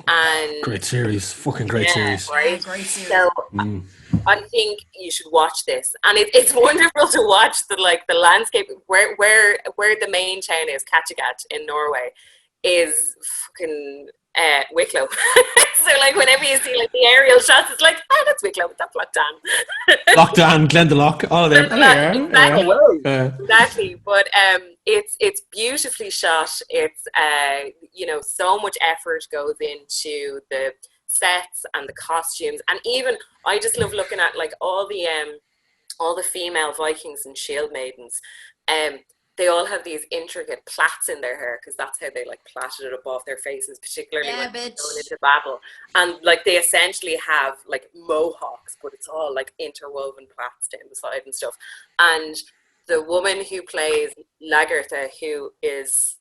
Great series, fucking great series. right? Yeah, great series. So I think you should watch this, and it's wonderful to watch the landscape where the main town is, Kattegat in Norway, is fucking Wicklow. So like whenever you see like the aerial shots, it's like, oh, that's Wicklow, that's Lockdown. Lockdown, Glendalough, all of them. Exactly. Wow. Exactly, but it's beautifully shot. It's so much effort goes into the sets and the costumes, and even I just love looking at like all the female Vikings and shield maidens. They all have these intricate plaits in their hair because that's how they like plaited it above their faces, particularly when they're going into battle. And like they essentially have like mohawks, but it's all like interwoven plaits down the side and stuff. And the woman who plays Lagertha, who is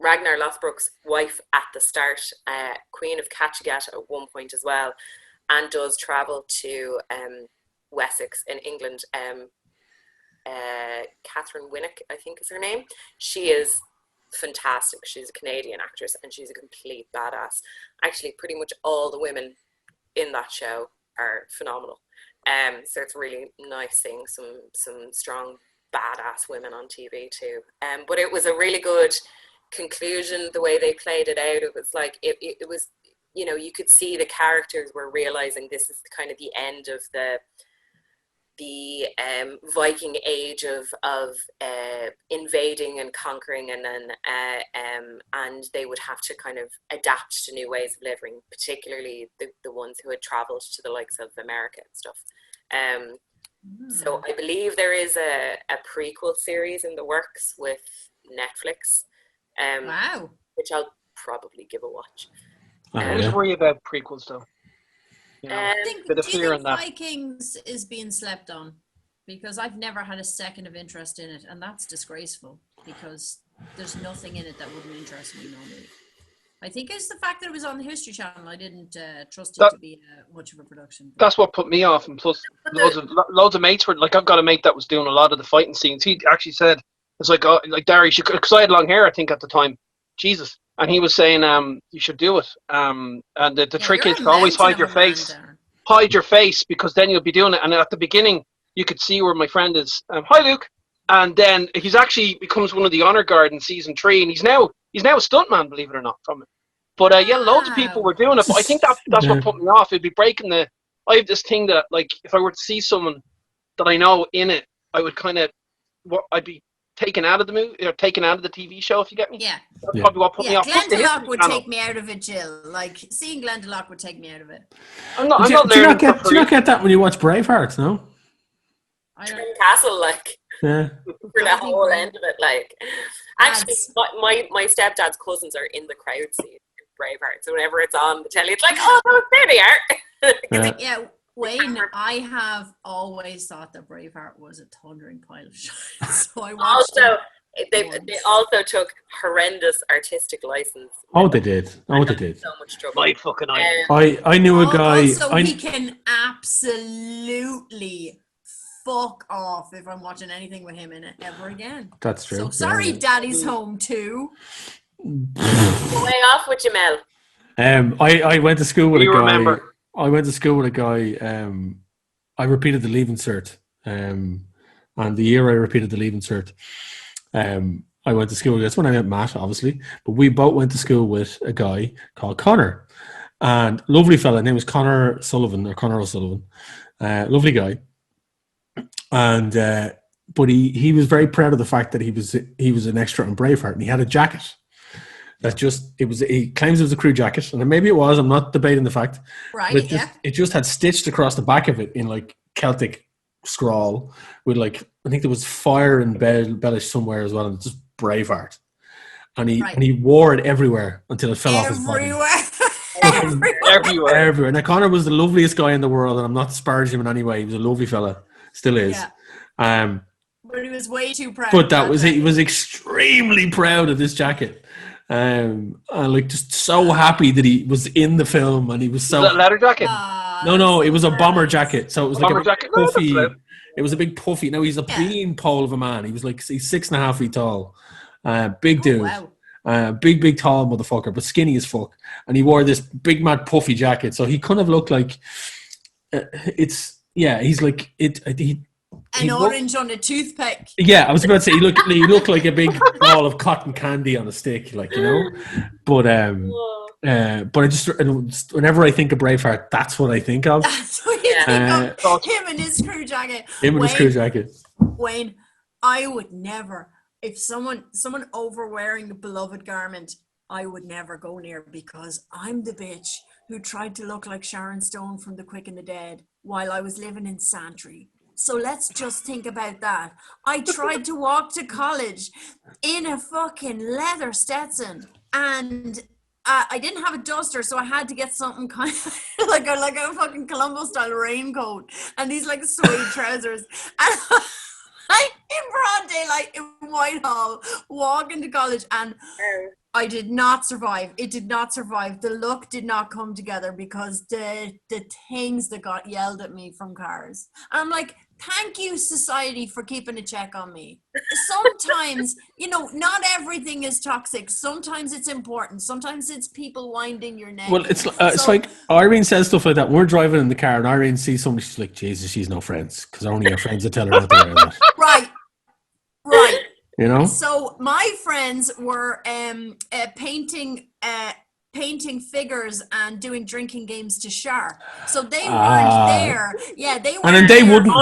Ragnar Lothbrok's wife at the start, Queen of Kattegat at one point as well, and does travel to Wessex in England. Catherine Winnick, I think is her name. She is fantastic. She's a Canadian actress and she's a complete badass. Actually, pretty much all the women in that show are phenomenal. So it's really nice seeing some strong badass women on TV too. But it was a really good conclusion the way they played it out. It was like it was, you could see the characters were realizing this is kind of the end of the Viking age of invading and conquering, and then and they would have to kind of adapt to new ways of living, particularly the ones who had traveled to the likes of America and stuff. So I believe there is a prequel series in the works with Netflix, Wow. which I'll probably give a watch. I always worry about prequels though. I Bit think, of do you fear think in that. Vikings is being slept on? Because I've never had a second of interest in it, and that's disgraceful because there's nothing in it that wouldn't interest me normally. I think it's the fact that it was on the History Channel. I didn't trust it to be much of a production. That's what put me off, and plus loads of mates were like, I've got a mate that was doing a lot of the fighting scenes. He actually said, it's like, oh, like Darius, because I had long hair, I think at the time, Jesus, and he was saying, you should do it. And the trick is to always hide your face. Hide your face, because then you'll be doing it. And at the beginning, you could see where my friend is. Hi, Luke. And then he's actually becomes one of the honor guard in season 3, and he's now a stuntman, believe it or not, from it. But loads of people were doing it. But I think that's what put me off. It'd be breaking the. I have this thing that, like, if I were to see someone that I know in it, I would kind of, I'd be taken out of the movie or taken out of the TV show. If you get me. Yeah. That's probably what put me off. Plus the Glendalough History would Channel. take me out of it, Jill. Like seeing Glendalough would take me out of it. I'm not Do you learning not for get that when you watch Braveheart? No. I don't. Trim Castle, like. Yeah. For the whole end of it, like, actually, my stepdad's cousins are in the crowd scene in Braveheart, so whenever it's on the telly, it's like, oh, there they are. Yeah, Wayne, I have always thought that Braveheart was a thundering pile of shit. So I watched Also, it. They also took horrendous artistic license. Oh, they did. Oh, they did. So much trouble. My fucking eye. I knew a guy. Also, he can absolutely fuck off if I'm watching anything with him in it ever again. That's true. So sorry, Yeah. Daddy's home too. Way off with Jamel. I went to school with a You guy. remember. I went to school with a guy. I repeated the leaving cert. And the year I repeated the leaving cert, I went to school. That's when I met Matt, obviously. But we both went to school with a guy called Connor, and lovely fella. His name was Connor Sullivan or Connor O'Sullivan. Lovely guy, and but he was very proud of the fact that he was an extra on Braveheart, and he had a jacket. He claims it was a crew jacket, and maybe it was. I'm not debating the fact. Right? But it just had stitched across the back of it in like Celtic scrawl with like, I think there was fire embellished somewhere as well, and just Braveheart. And he wore it everywhere until it fell off his body. Everywhere. Now Connor was the loveliest guy in the world, and I'm not disparaging him in any way. He was a lovely fella, still is. Yeah. But he was way too proud. But he was extremely proud of this jacket. And like just so happy that he was in the film, and he was so. Was that a leather jacket? No, it was a bomber jacket. So it was like a jacket. puffy. No, it was a big puffy. Now he's a bean pole of a man. He's 6.5 feet tall, big dude, big tall motherfucker, but skinny as fuck. And he wore this big mad puffy jacket, so he kind of looked like he's like it. An orange on a toothpick. Yeah, I was about to say he looked like a big ball of cotton candy on a stick, like, you know. But I just whenever I think of Braveheart, that's what I think of. That's what you think of. Him and his crew jacket. Wayne, I would never, if someone over wearing a beloved garment, I would never go near, because I'm the bitch who tried to look like Sharon Stone from The Quick and the Dead while I was living in Santry. So let's just think about that. I tried to walk to college in a fucking leather Stetson, and I didn't have a duster, so I had to get something kind of like a fucking Columbo style raincoat and these like suede trousers. And I, in broad daylight in Whitehall, walking to college, and I did not survive. It did not survive. The look did not come together because the things that got yelled at me from cars. And I'm like, thank you, society, for keeping a check on me. Sometimes, not everything is toxic. Sometimes it's important. Sometimes it's people winding your neck. Well, it's like Irene says stuff like that. We're driving in the car and Irene sees somebody, she's like, Jesus, she's no friends, because only her friends that tell her not to wear that. Right. You know? So my friends were painting figures and doing drinking games to Shar. So they weren't there. Yeah, they weren't. And then they wouldn't.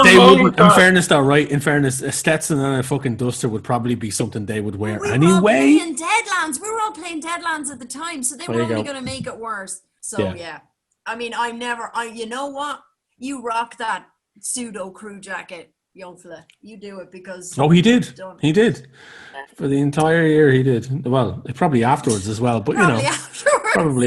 God. In fairness, though, right? In fairness, a Stetson and a fucking duster would probably be something they would wear anyway. We were all playing Deadlands at the time, so they were only going to make it worse. So yeah. I mean, you know what? You rock that pseudo crew jacket, young fella. You do it because. Oh, he did. He did. For the entire year, he did. Well, probably afterwards as well, but probably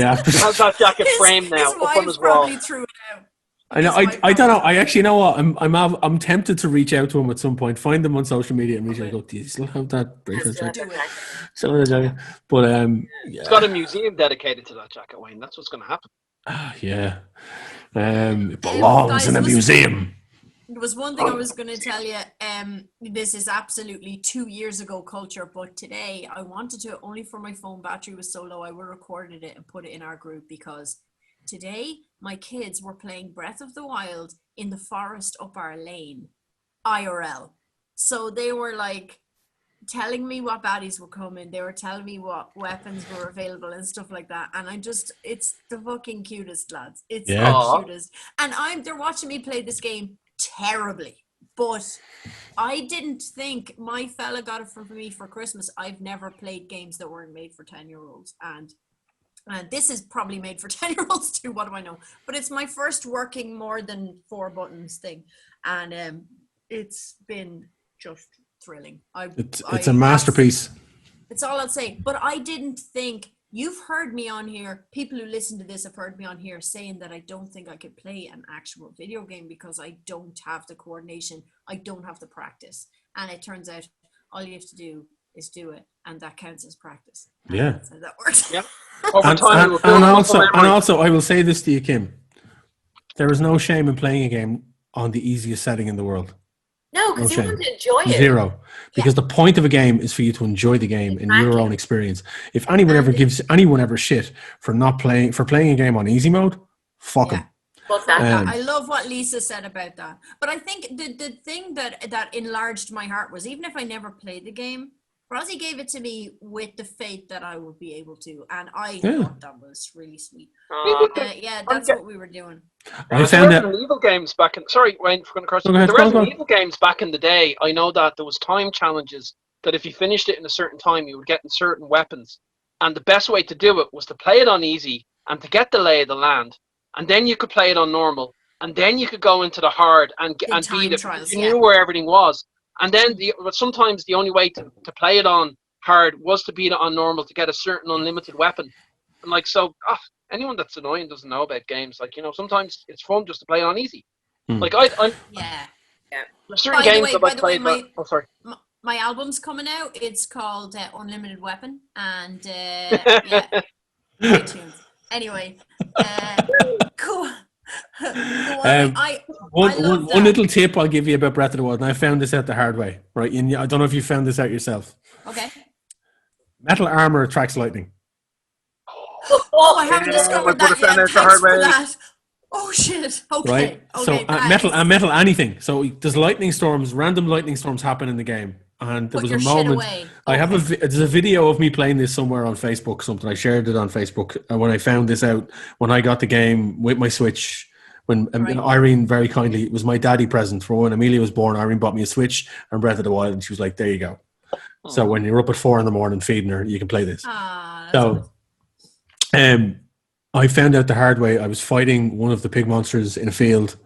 afterwards. How's that jacket framed now? His up on his wife wall. probably threw it out. I know. I don't know. I actually know what. I'm tempted to reach out to him at some point, find him on social media, and reach out and go, do you still have that bracelet jacket? Still have the jacket. But It's got a museum dedicated to that jacket, Wayne. That's what's going to happen. Yeah. It belongs in a museum. There was one thing I was going to tell you. This is absolutely 2 years ago culture, but today I wanted to, only for my phone battery was so low, I recorded it and put it in our group, because today my kids were playing Breath of the Wild in the forest up our lane, IRL. So they were like telling me what baddies were coming. They were telling me what weapons were available and stuff like that. And it's the fucking cutest, lads. It's the cutest. And they're watching me play this game terribly, but I didn't think, my fella got it for me for Christmas. I've never played games that weren't made for 10-year-olds, and this is probably made for 10-year-olds too, what do I know, but it's my first working more than 4 buttons thing, and it's been just thrilling. It's a masterpiece. It's all I'll say. But I didn't think, you've heard me on here, people who listen to this have heard me on here saying that I don't think I could play an actual video game because I don't have the coordination, I don't have the practice. And it turns out all you have to do is do it, and that counts as practice. Yeah. That's how that works. Yeah. Over And, time, it and, will build and muscle also, memory. I will say this to you, Kim. There is no shame in playing a game on the easiest setting in the world. No, because No you shame. want to enjoy it. Zero. Because the point of a game is for you to enjoy the game in your own experience. If anyone ever gives anyone ever shit for playing a game on easy mode, fuck them. Fuck that. I love what Lisa said about that. But I think the thing that enlarged my heart was, even if I never played the game, Rosie gave it to me with the faith that I would be able to, and I thought that was really sweet. That's what we were doing. I found that Resident Evil games back in. Sorry, Wayne, for going across. Go ahead, The go on, Resident go on. Evil games back in the day, I know that there was time challenges that if you finished it in a certain time, you would get certain weapons, and the best way to do it was to play it on easy and to get the lay of the land, and then you could play it on normal, and then you could go into the hard and beat it. Trials, you knew where everything was, and then sometimes the only way to play it on hard was to beat it on normal to get a certain unlimited weapon. And like, so anyone that's annoying doesn't know about games. Like, sometimes it's fun just to play it on easy. Like there's certain games that I played. Sorry. My album's coming out. It's called Unlimited Weapon, and iTunes. Anyway, cool. One little tip I'll give you about Breath of the Wild, and I found this out the hard way, right? And I don't know if you found this out yourself. Okay. Metal armor attracts lightning. Oh, I haven't discovered that yet. Thanks for that. Oh shit. Okay. Right. Okay, so metal anything. So there's lightning storms, random lightning storms happen in the game. And there was a moment. I have there's a video of me playing this somewhere on Facebook. Something I shared it on Facebook when I found this out. When I got the game with my Switch, when Irene very kindly, it was my daddy present for when Amelia was born. Irene bought me a Switch and Breath of the Wild, and she was like, "There you go." So when you're up at 4 a.m. feeding her, you can play this. So, I found out the hard way. I was fighting one of the pig monsters in a field,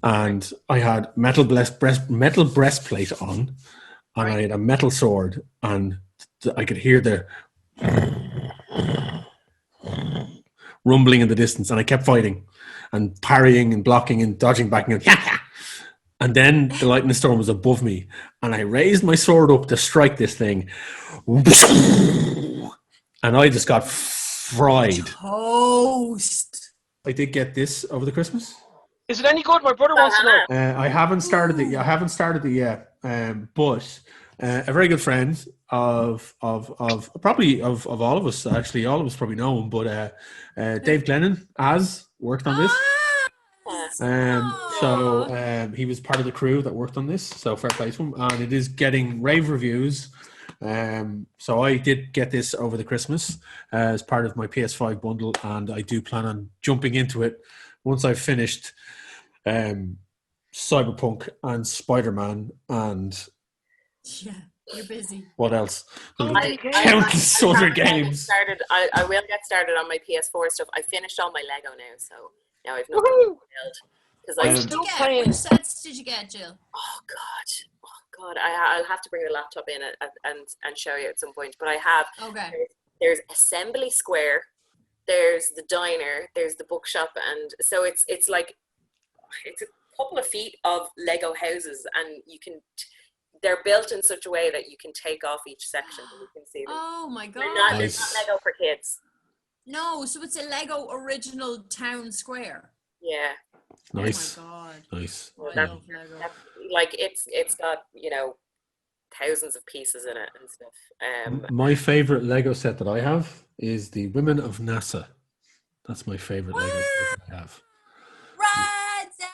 and I had metal breastplate on. And I had a metal sword, and I could hear the rumbling in the distance, and I kept fighting and parrying and blocking and dodging back and then the lightning storm was above me, and I raised my sword up to strike this thing, and I just got fried. Toast. I did get this over the Christmas. Is it any good? My brother wants to know. I haven't started it yet. But a very good friend of probably of all of us, actually, all of us probably know him. But Dave Glennon has worked on this. So he was part of the crew that worked on this. So fair play to him, and it is getting rave reviews. So I did get this over the Christmas as part of my PS5 bundle, and I do plan on jumping into it once I've finished Cyberpunk and Spider-Man and you're busy. What else? Countless other games. I will get started on my PS4 stuff. I finished all my Lego now, so now I've nothing to build. Because which sets did you get, Jill? Oh God! I'll have to bring the laptop in and show you at some point. But I have. Okay. There's Assembly Square. There's the diner. There's the bookshop, and so it's like it's a couple of feet of Lego houses, and you can. They're built in such a way that you can take off each section and you can see them. Oh my god! It's not Lego for kids. No, so it's a Lego original town square. Yeah. Nice. Oh my god. Nice. I love Lego. Like it's got thousands of pieces in it and stuff. My favorite Lego set that I have is the Women of NASA. That's my favorite Lego set that I have. Right, Sally.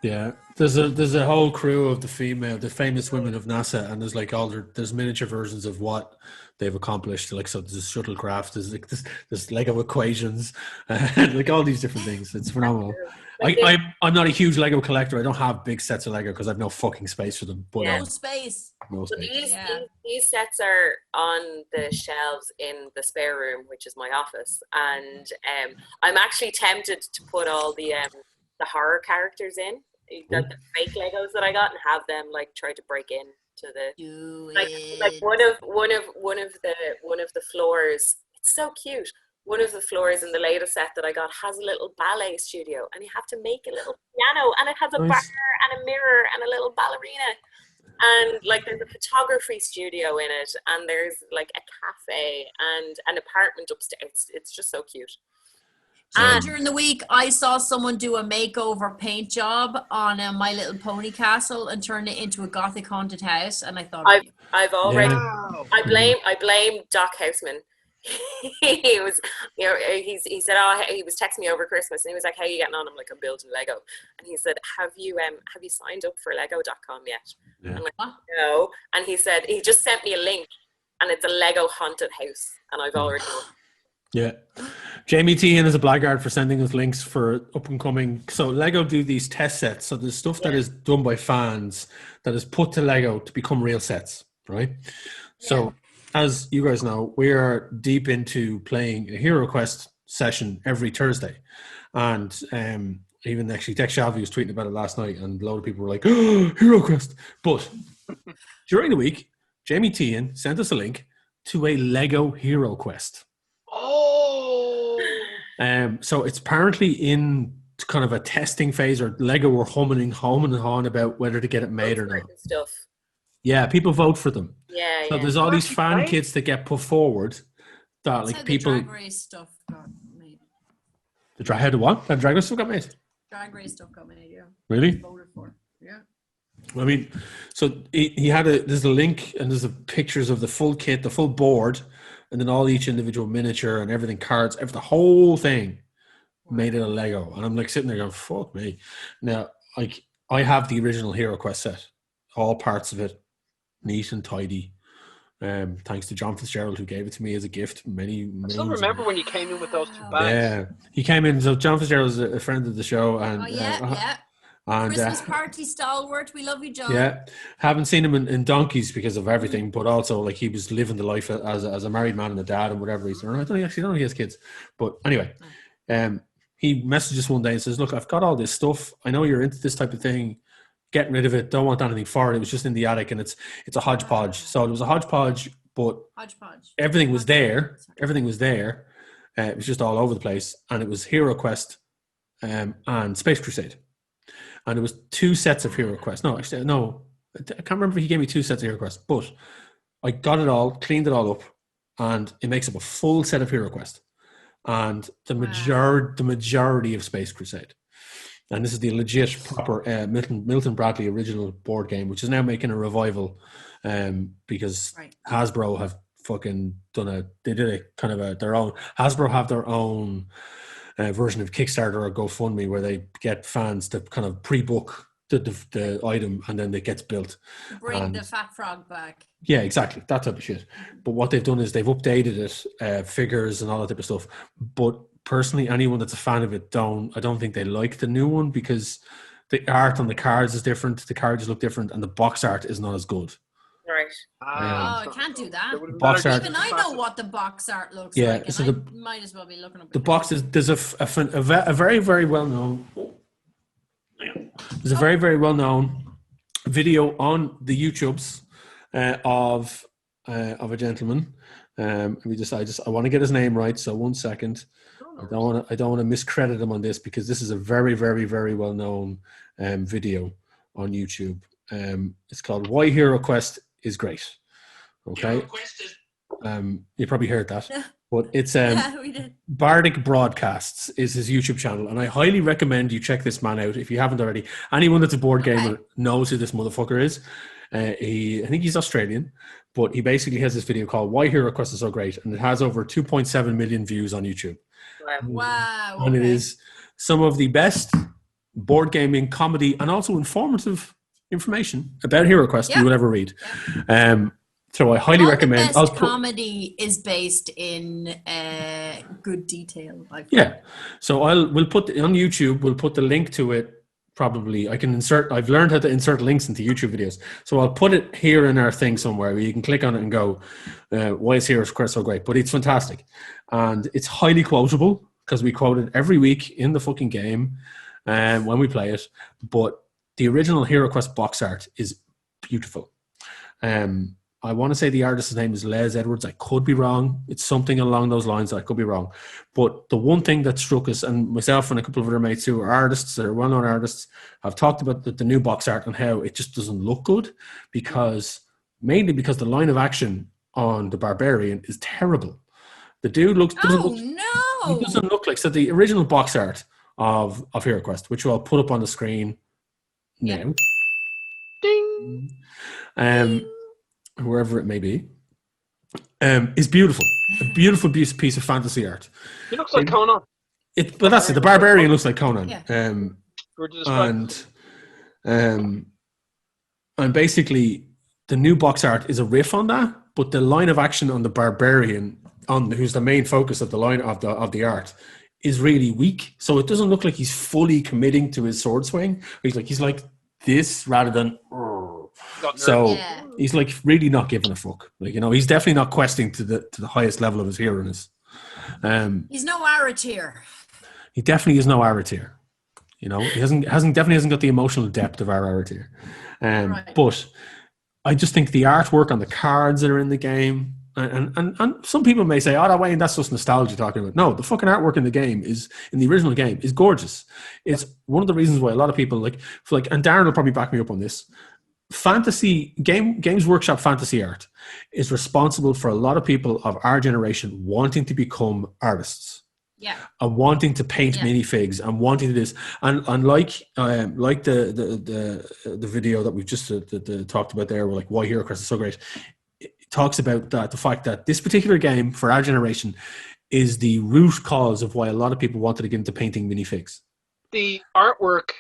Yeah, there's a whole crew of the famous women of NASA, and there's like there's miniature versions of what they've accomplished. Like, so there's shuttlecraft, there's Lego equations, like all these different things. It's phenomenal. I'm not a huge Lego collector. I don't have big sets of Lego because I have no fucking space for them. But no space. No space. These sets are on the shelves in the spare room, which is my office, and I'm actually tempted to put all the horror characters in the fake Legos that I got and have them like try to break in to the like one of the floors. It's so cute. One of the floors in the latest set that I got has a little ballet studio, and you have to make a little piano, and it has a bar and a mirror and a little ballerina. And like there's a photography studio in it, and there's like a cafe and an apartment upstairs. It's just so cute. And during the week, I saw someone do a makeover paint job on My Little Pony castle and turn it into a gothic haunted house. And I thought, I've already. Wow. I blame Doc Houseman. He was, you know, he said, oh, he was texting me over Christmas, and he was like, how are you getting on? I'm like, I'm building Lego. And he said, have you signed up for Lego.com yet? Yeah. I'm like, no. And he said, he just sent me a link, and it's a Lego haunted house, and I've already Yeah. Jamie T. is a blackguard for sending us links for up and coming. So Lego do these test sets. So there's stuff that is done by fans that is put to Lego to become real sets, right? Yeah. So as you guys know, we are deep into playing a Hero Quest session every Thursday. And even actually Dex Shalvey was tweeting about it last night, and a lot of people were like, oh, Hero Quest. But during the week, Jamie T. sent us a link to a Lego Hero Quest. So it's apparently in kind of a testing phase, or Lego were humming and hawing about whether to get it made or not. Stuff. Yeah, people vote for them. Yeah, so there's all these fan kits that get put forward that like people. The Drag Race stuff got made. How the what? That Drag Race stuff got made? Drag Race stuff got made, yeah. Really? Voted for. Yeah. I mean, so he had there's a link and there's pictures of the full kit, the full board, and then all each individual miniature and everything, cards, the whole thing made it a Lego. And I'm like sitting there going, fuck me. Now, like, I have the original Hero Quest set, all parts of it, neat and tidy. Thanks to John Fitzgerald, who gave it to me as a gift. I still remember when you came in with those two bags. Yeah, he came in. So John Fitzgerald is a friend of the show, and And, Christmas party stalwart. We love you, John. Yeah, haven't seen him in donkeys because of everything, but also like he was living the life as a married man and a dad and whatever he's doing. I don't know if he has kids, but anyway, he messaged us one day and says, "Look, I've got all this stuff. I know you're into this type of thing. Getting rid of it. Don't want anything for it. It was just in the attic, and it's a hodgepodge. So it was a hodgepodge, but everything was there. Everything was there. It was just all over the place, and it was Hero Quest and Space Crusade." And there was 2 sets of Hero Quest. No, actually, no. I can't remember if he gave me 2 sets of Hero Quest, but I got it all, cleaned it all up, and it makes up a full set of Hero Quest. And the majority of Space Crusade. And this is the legit, proper Milton Bradley original board game, which is now making a revival because Hasbro have fucking they did a kind of their own. Hasbro have their own version of Kickstarter or GoFundMe where they get fans to kind of pre-book the item, and then it gets built. Bring the Fat Frog back. Yeah, exactly. That type of shit. But what they've done is they've updated it, figures and all that type of stuff. But personally, anyone that's a fan of it, I don't think they like the new one because the art on the cards is different, the cards look different, and the box art is not as good. Right. I can't do that. Box art. Even I know what the box art looks like. And so I might as well be looking up. The box is there's a very, very well known. There's a very, very well known video on the YouTubes of a gentleman. I want to get his name right. So 1 second. I don't want to miscredit him on this because this is a very, very, very well known video on YouTube. It's called "Why Hero Quest is Great." Okay, you probably heard that, but it's we did. Bardic Broadcasts is his YouTube channel, and I highly recommend you check this man out if you haven't already. Anyone that's a board gamer knows who this motherfucker is. I think he's Australian, but he basically has this video called "Why Hero Quest is So Great," and it has over 2.7 million views on YouTube. Wow! And it is some of the best board gaming, comedy, and also informative information about Hero Quest you will ever read. So I highly recommend. The best comedy is based in good detail. So we'll put on YouTube. We'll put the link to it. Probably I can insert. I've learned how to insert links into YouTube videos, so I'll put it here in our thing somewhere where you can click on it and go, "Why is Hero Quest so great?" But it's fantastic, and it's highly quotable because we quote it every week in the fucking game, when we play it. But the original Hero Quest box art is beautiful. I want to say the artist's name is Les Edwards. I could be wrong. It's something along those lines. I could be wrong. But the one thing that struck us, and myself and a couple of other mates who are artists, that are well-known artists, have talked about the new box art and how it just doesn't look good mainly because the line of action on the Barbarian is terrible. The dude doesn't look like, so the original box art of Hero Quest, which I'll put up on the screen now. Ding. Wherever it may be, is beautiful. A beautiful piece of fantasy art. He looks like Conan. But that's it. The Barbarian looks like Conan. Yeah. And basically, the new box art is a riff on that, but the line of action on the Barbarian, who's the main focus of the line of the art, is really weak. So it doesn't look like he's fully committing to his sword swing. He's like this rather than. So he's like really not giving a fuck. Like, you know, he's definitely not questing to the highest level of his hero-ness. He's no Aratir. He definitely is no Aratir. You know, he definitely hasn't got the emotional depth of our Aratir. Right. But I just think the artwork on the cards that are in the game, and some people may say, "Oh, Wayne, that's just nostalgia talking about." No, the fucking artwork in the original game is gorgeous. It's one of the reasons why a lot of people like, and Darren will probably back me up on this. Games Workshop fantasy art is responsible for a lot of people of our generation wanting to become artists. Yeah. And wanting to paint minifigs and wanting to do this, and like the video that we've just talked about there, like why Hero Quest is so great. It talks about the fact that this particular game for our generation is the root cause of why a lot of people wanted to get into painting minifigs. The artwork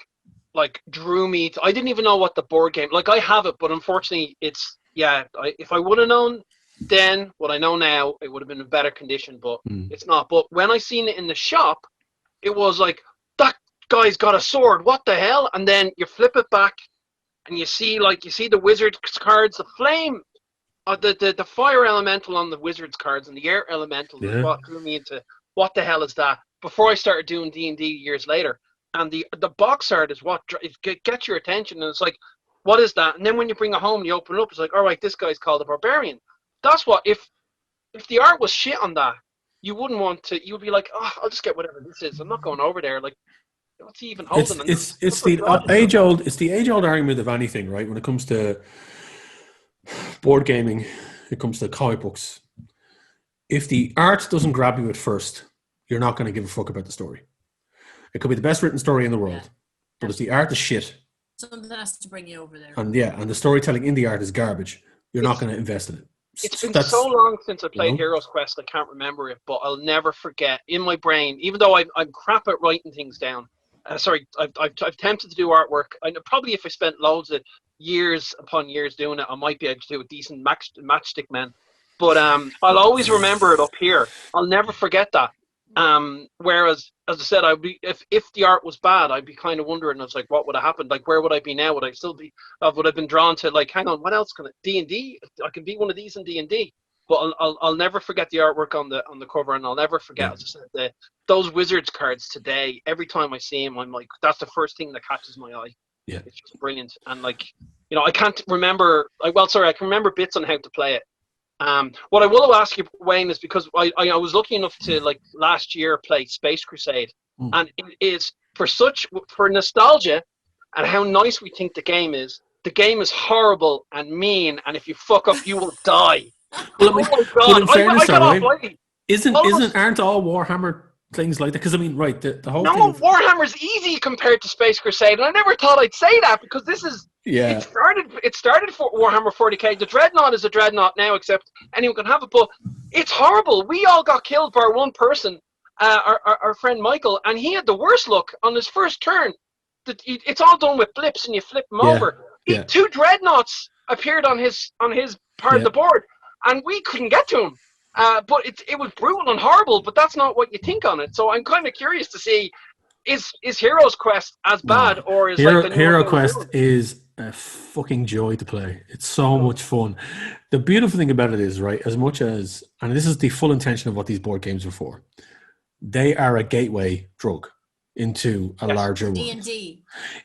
like drew me I didn't even know what the board game, like I have it, but unfortunately it's if I would have known then what I know now, it would have been in better condition, but it's not. But when I seen it in the shop, it was like, that guy's got a sword, what the hell? And then you flip it back and you see the wizard cards, the flame, the fire elemental on the wizard's cards and the air elemental is what drew me into what the hell is that before I started doing D&D years later. And the box art is what gets your attention, and it's like, what is that? And then when you bring it home and you open it up, it's like, all right, this guy's called the Barbarian. That's what, if the art was shit on that, you wouldn't want to, you would be like, oh, I'll just get whatever this is. I'm not going over there. Like, what's he even holding? It's the age-old argument of anything, right? When it comes to board gaming, it comes to comic books. If the art doesn't grab you at first, you're not going to give a fuck about the story. It could be the best written story in the world, but if the art is shit, something has to bring you over there. And the storytelling in the art is garbage, you're not going to invest in it. It's been so long since I played Heroes Quest, I can't remember it, but I'll never forget in my brain, even though I'm crap at writing things down. I've tempted to do artwork. Probably if I spent loads of years upon years doing it, I might be able to do a decent matchstick man. But I'll always remember it up here. I'll never forget that. Whereas, as I said, I'd be if the art was bad, I'd be kind of wondering. I was like, what would have happened? Like, where would I be now? Would I still be? Would I have been drawn to, like, hang on, what else can D&D? I can be one of these in D&D. But I'll never forget the artwork on the cover, and I'll never forget, as I said, those Wizards cards today. Every time I see them, I'm like, that's the first thing that catches my eye. Yeah, it's just brilliant. And like, I can't remember. I can remember bits on how to play it. What I will ask you, Wayne, is because I was lucky enough to, like, last year play Space Crusade, and it is for nostalgia and how nice we think the game is. The game is horrible and mean, and if you fuck up, you will die. Well, but in fairness, aren't all Warhammer things like that? Because I mean, right, the whole thing. Warhammer's easy compared to Space Crusade, and I never thought I'd say that because this is. Yeah. It started for Warhammer 40k. The Dreadnought is a Dreadnought now, except anyone can have it. But it's horrible. We all got killed by one person, our friend Michael, and he had the worst luck on his first turn. It's all done with blips, and you flip them over. Two Dreadnoughts appeared on his part of the board, and we couldn't get to him. But it was brutal and horrible. But that's not what you think on it. So I'm kind of curious to see. Is Heroes Quest as bad, or is Hero Quest is a fucking joy to play. It's so much fun. The beautiful thing about it is, right, as much as, and this is the full intention of what these board games are for, they are a gateway drug into a larger world. D&D.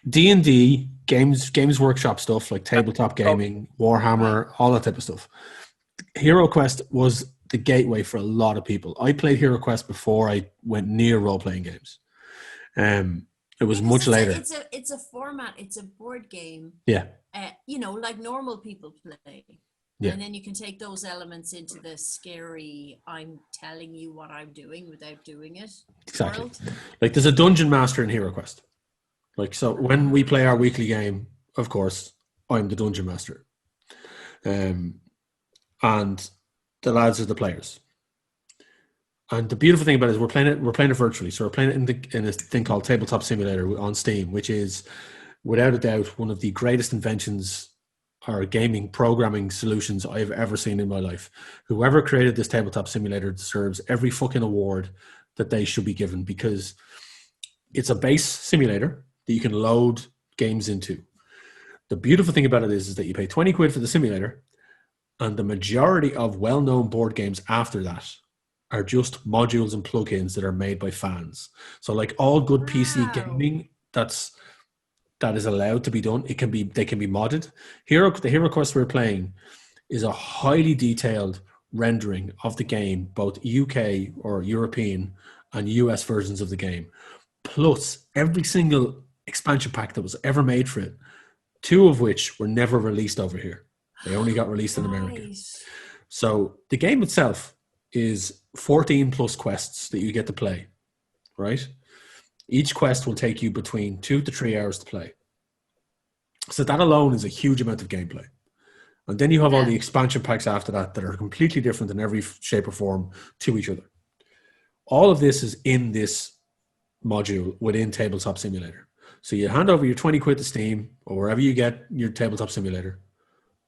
D&D, Games Workshop stuff like tabletop gaming, Warhammer, all that type of stuff. Hero Quest was the gateway for a lot of people. I played Hero Quest before I went near role-playing games. It was much later. It's a format. It's a board game. Yeah. Like normal people play. Yeah. And then you can take those elements into the scary, I'm telling you what I'm doing without doing it. Exactly. World. Like there's a dungeon master in Hero Quest. Like, so when we play our weekly game, of course, I'm the dungeon master. And the lads are the players. And the beautiful thing about it is we're playing it virtually. So we're playing it in a thing called Tabletop Simulator on Steam, which is without a doubt one of the greatest inventions or gaming programming solutions I've ever seen in my life. Whoever created this Tabletop Simulator deserves every fucking award that they should be given, because it's a base simulator that you can load games into. The beautiful thing about it is that you pay 20 quid for the simulator, and the majority of well-known board games after that are just modules and plugins that are made by fans. So like all good PC gaming that is allowed to be done, they can be modded. The Hero Quest we're playing is a highly detailed rendering of the game, both UK or European and US versions of the game, plus every single expansion pack that was ever made for it, 2 of which were never released over here. They only got released in America. Nice. So the game itself is 14 plus quests that you get to play, right? Each quest will take you between 2 to 3 hours to play. So that alone is a huge amount of gameplay. And then you have all the expansion packs after that are completely different in every shape or form to each other. All of this is in this module within Tabletop Simulator. So you hand over your 20 quid to Steam or wherever you get your Tabletop Simulator,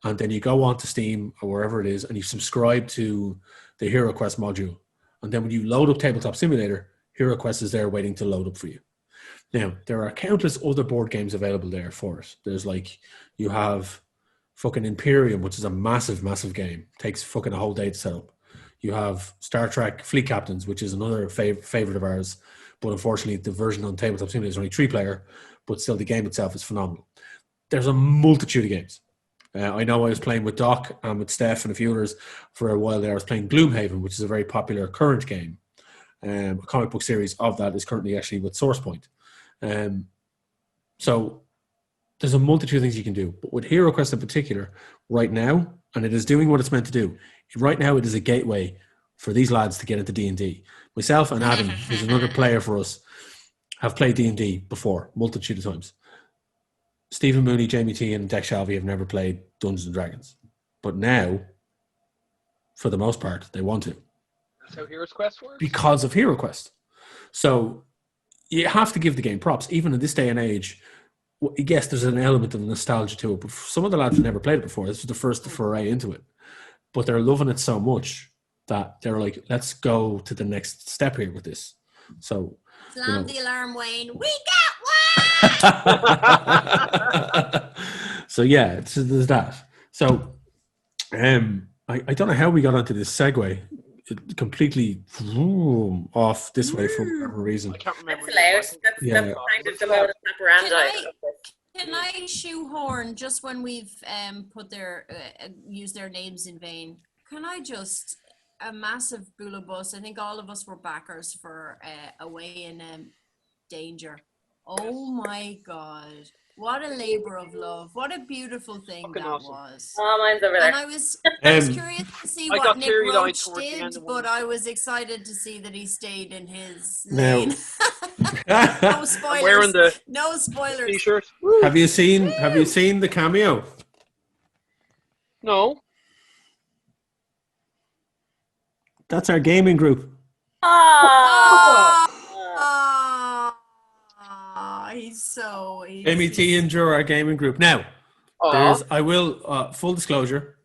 and then you go on to Steam or wherever it is, and you subscribe to the Hero Quest module. And then when you load up Tabletop Simulator, Hero Quest is there waiting to load up for you. Now, there are countless other board games available there for it. There's like, you have fucking Imperium, which is a massive, massive game. Takes fucking a whole day to set up. You have Star Trek Fleet Captains, which is another favorite of ours. But unfortunately, the version on Tabletop Simulator is only 3-player, but still the game itself is phenomenal. There's a multitude of games. I know I was playing with Doc and with Steph and a few others for a while there. I was playing Gloomhaven, which is a very popular current game. A comic book series of that is currently actually with SourcePoint. So there's a multitude of things you can do. But with Hero Quest in particular, right now, and it is doing what it's meant to do, right now it is a gateway for these lads to get into D&D. Myself and Adam, who's another player for us, have played D&D before, multitude of times. Stephen Mooney, Jamie T, and Deck Shalvey have never played Dungeons and Dragons. But now, for the most part, they want to. That's how Hero's Quest works? Because of Hero Quest. So you have to give the game props. Even in this day and age, yes, there's an element of nostalgia to it, but some of the lads have never played it before. This was the first foray into it. But they're loving it so much that they're like, let's go to the next step here with this. So Slam the alarm, Wayne. We got one! So yeah, there's that. So I don't know how we got onto this segue. It completely off this way for whatever reason. I can't remember. That's allowed. That's kind of the modus operandi. Can I shoehorn just when we've put their used their names in vain? Can I just a massive bula bus? I think all of us were backers for Away in Danger. Oh my God! What a labor of love! What a beautiful thing Fucking that awesome. was. Oh, mine's over there. And I was curious to see I what got Nick teary-eyed Roach towards the did, end of but one. I was excited to see that he stayed in his Now- lane. No spoilers. I'm wearing the No spoilers. t-shirt. Have you seen the cameo? No. That's our gaming group. Oh. He's so. Amy T and Drew, our gaming group. Now, I will, full disclosure,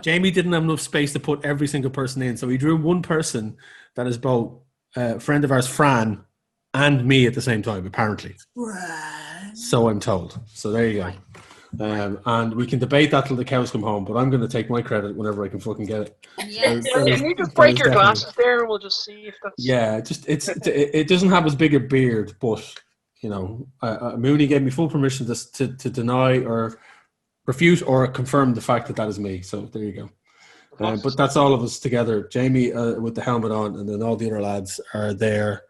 Jamie didn't have enough space to put every single person in, so he drew one person that is both a friend of ours, Fran, and me at the same time, apparently. So I'm told. So there you go. And we can debate that till the cows come home, but I'm going to take my credit whenever I can fucking get it. Yes. That is- Can you just that break is your definitely- glasses there and we'll just see if that's... Yeah, it doesn't have as big a beard, but Mooney gave me full permission to deny or refute or confirm the fact that that is me. So there you go. But that's all of us together. Jamie with the helmet on, and then all the other lads are there.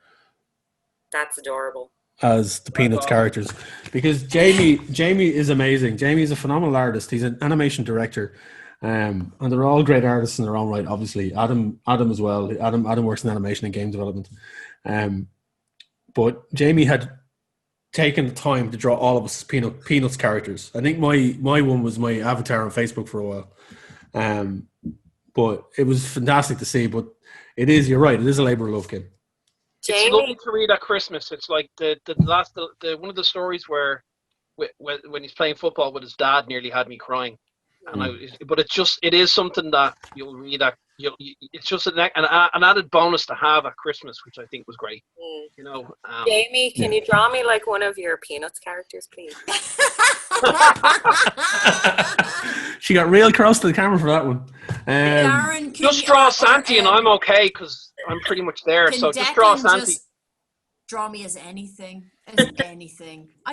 That's adorable. As the Peanuts characters, because Jamie is amazing. Jamie is a phenomenal artist. He's an animation director, and they're all great artists in their own right. Obviously, Adam as well. Adam works in animation and game development, but Jamie had taken the time to draw all of us Peanuts characters. I think my one was my avatar on Facebook for a while, but it was fantastic to see. But you're right. It is a labor of love, kid. It's lovely to read at Christmas. It's like the one of the stories where when he's playing football with his dad nearly had me crying, but it is something that you'll read at. It's just an added bonus to have at Christmas, which I think was great. Jamie, can you draw me like one of your Peanuts characters, please? She got real close to the camera for that one. Darren, just draw Santi, and I'm okay because I'm pretty much there. So just draw Santi. Just draw me as anything. I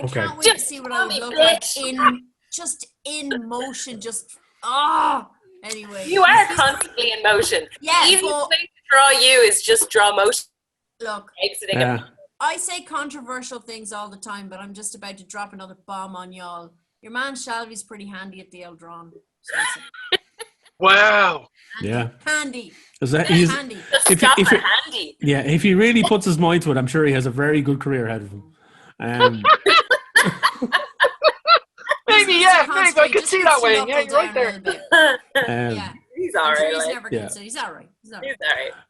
can't wait to see what I would look like in motion. Anyway. You are constantly in motion. Yeah. Even the way to draw you is just draw motion. Look, I say controversial things all the time, but I'm just about to drop another bomb on y'all. Your man Shelby's pretty handy at the old drawn. Wow. Yeah. Handy. Handy. Yeah, if he really puts his mind to it, I'm sure he has a very good career ahead of him. Maybe I could see that way. Yeah, you're right there. He's all right. He's all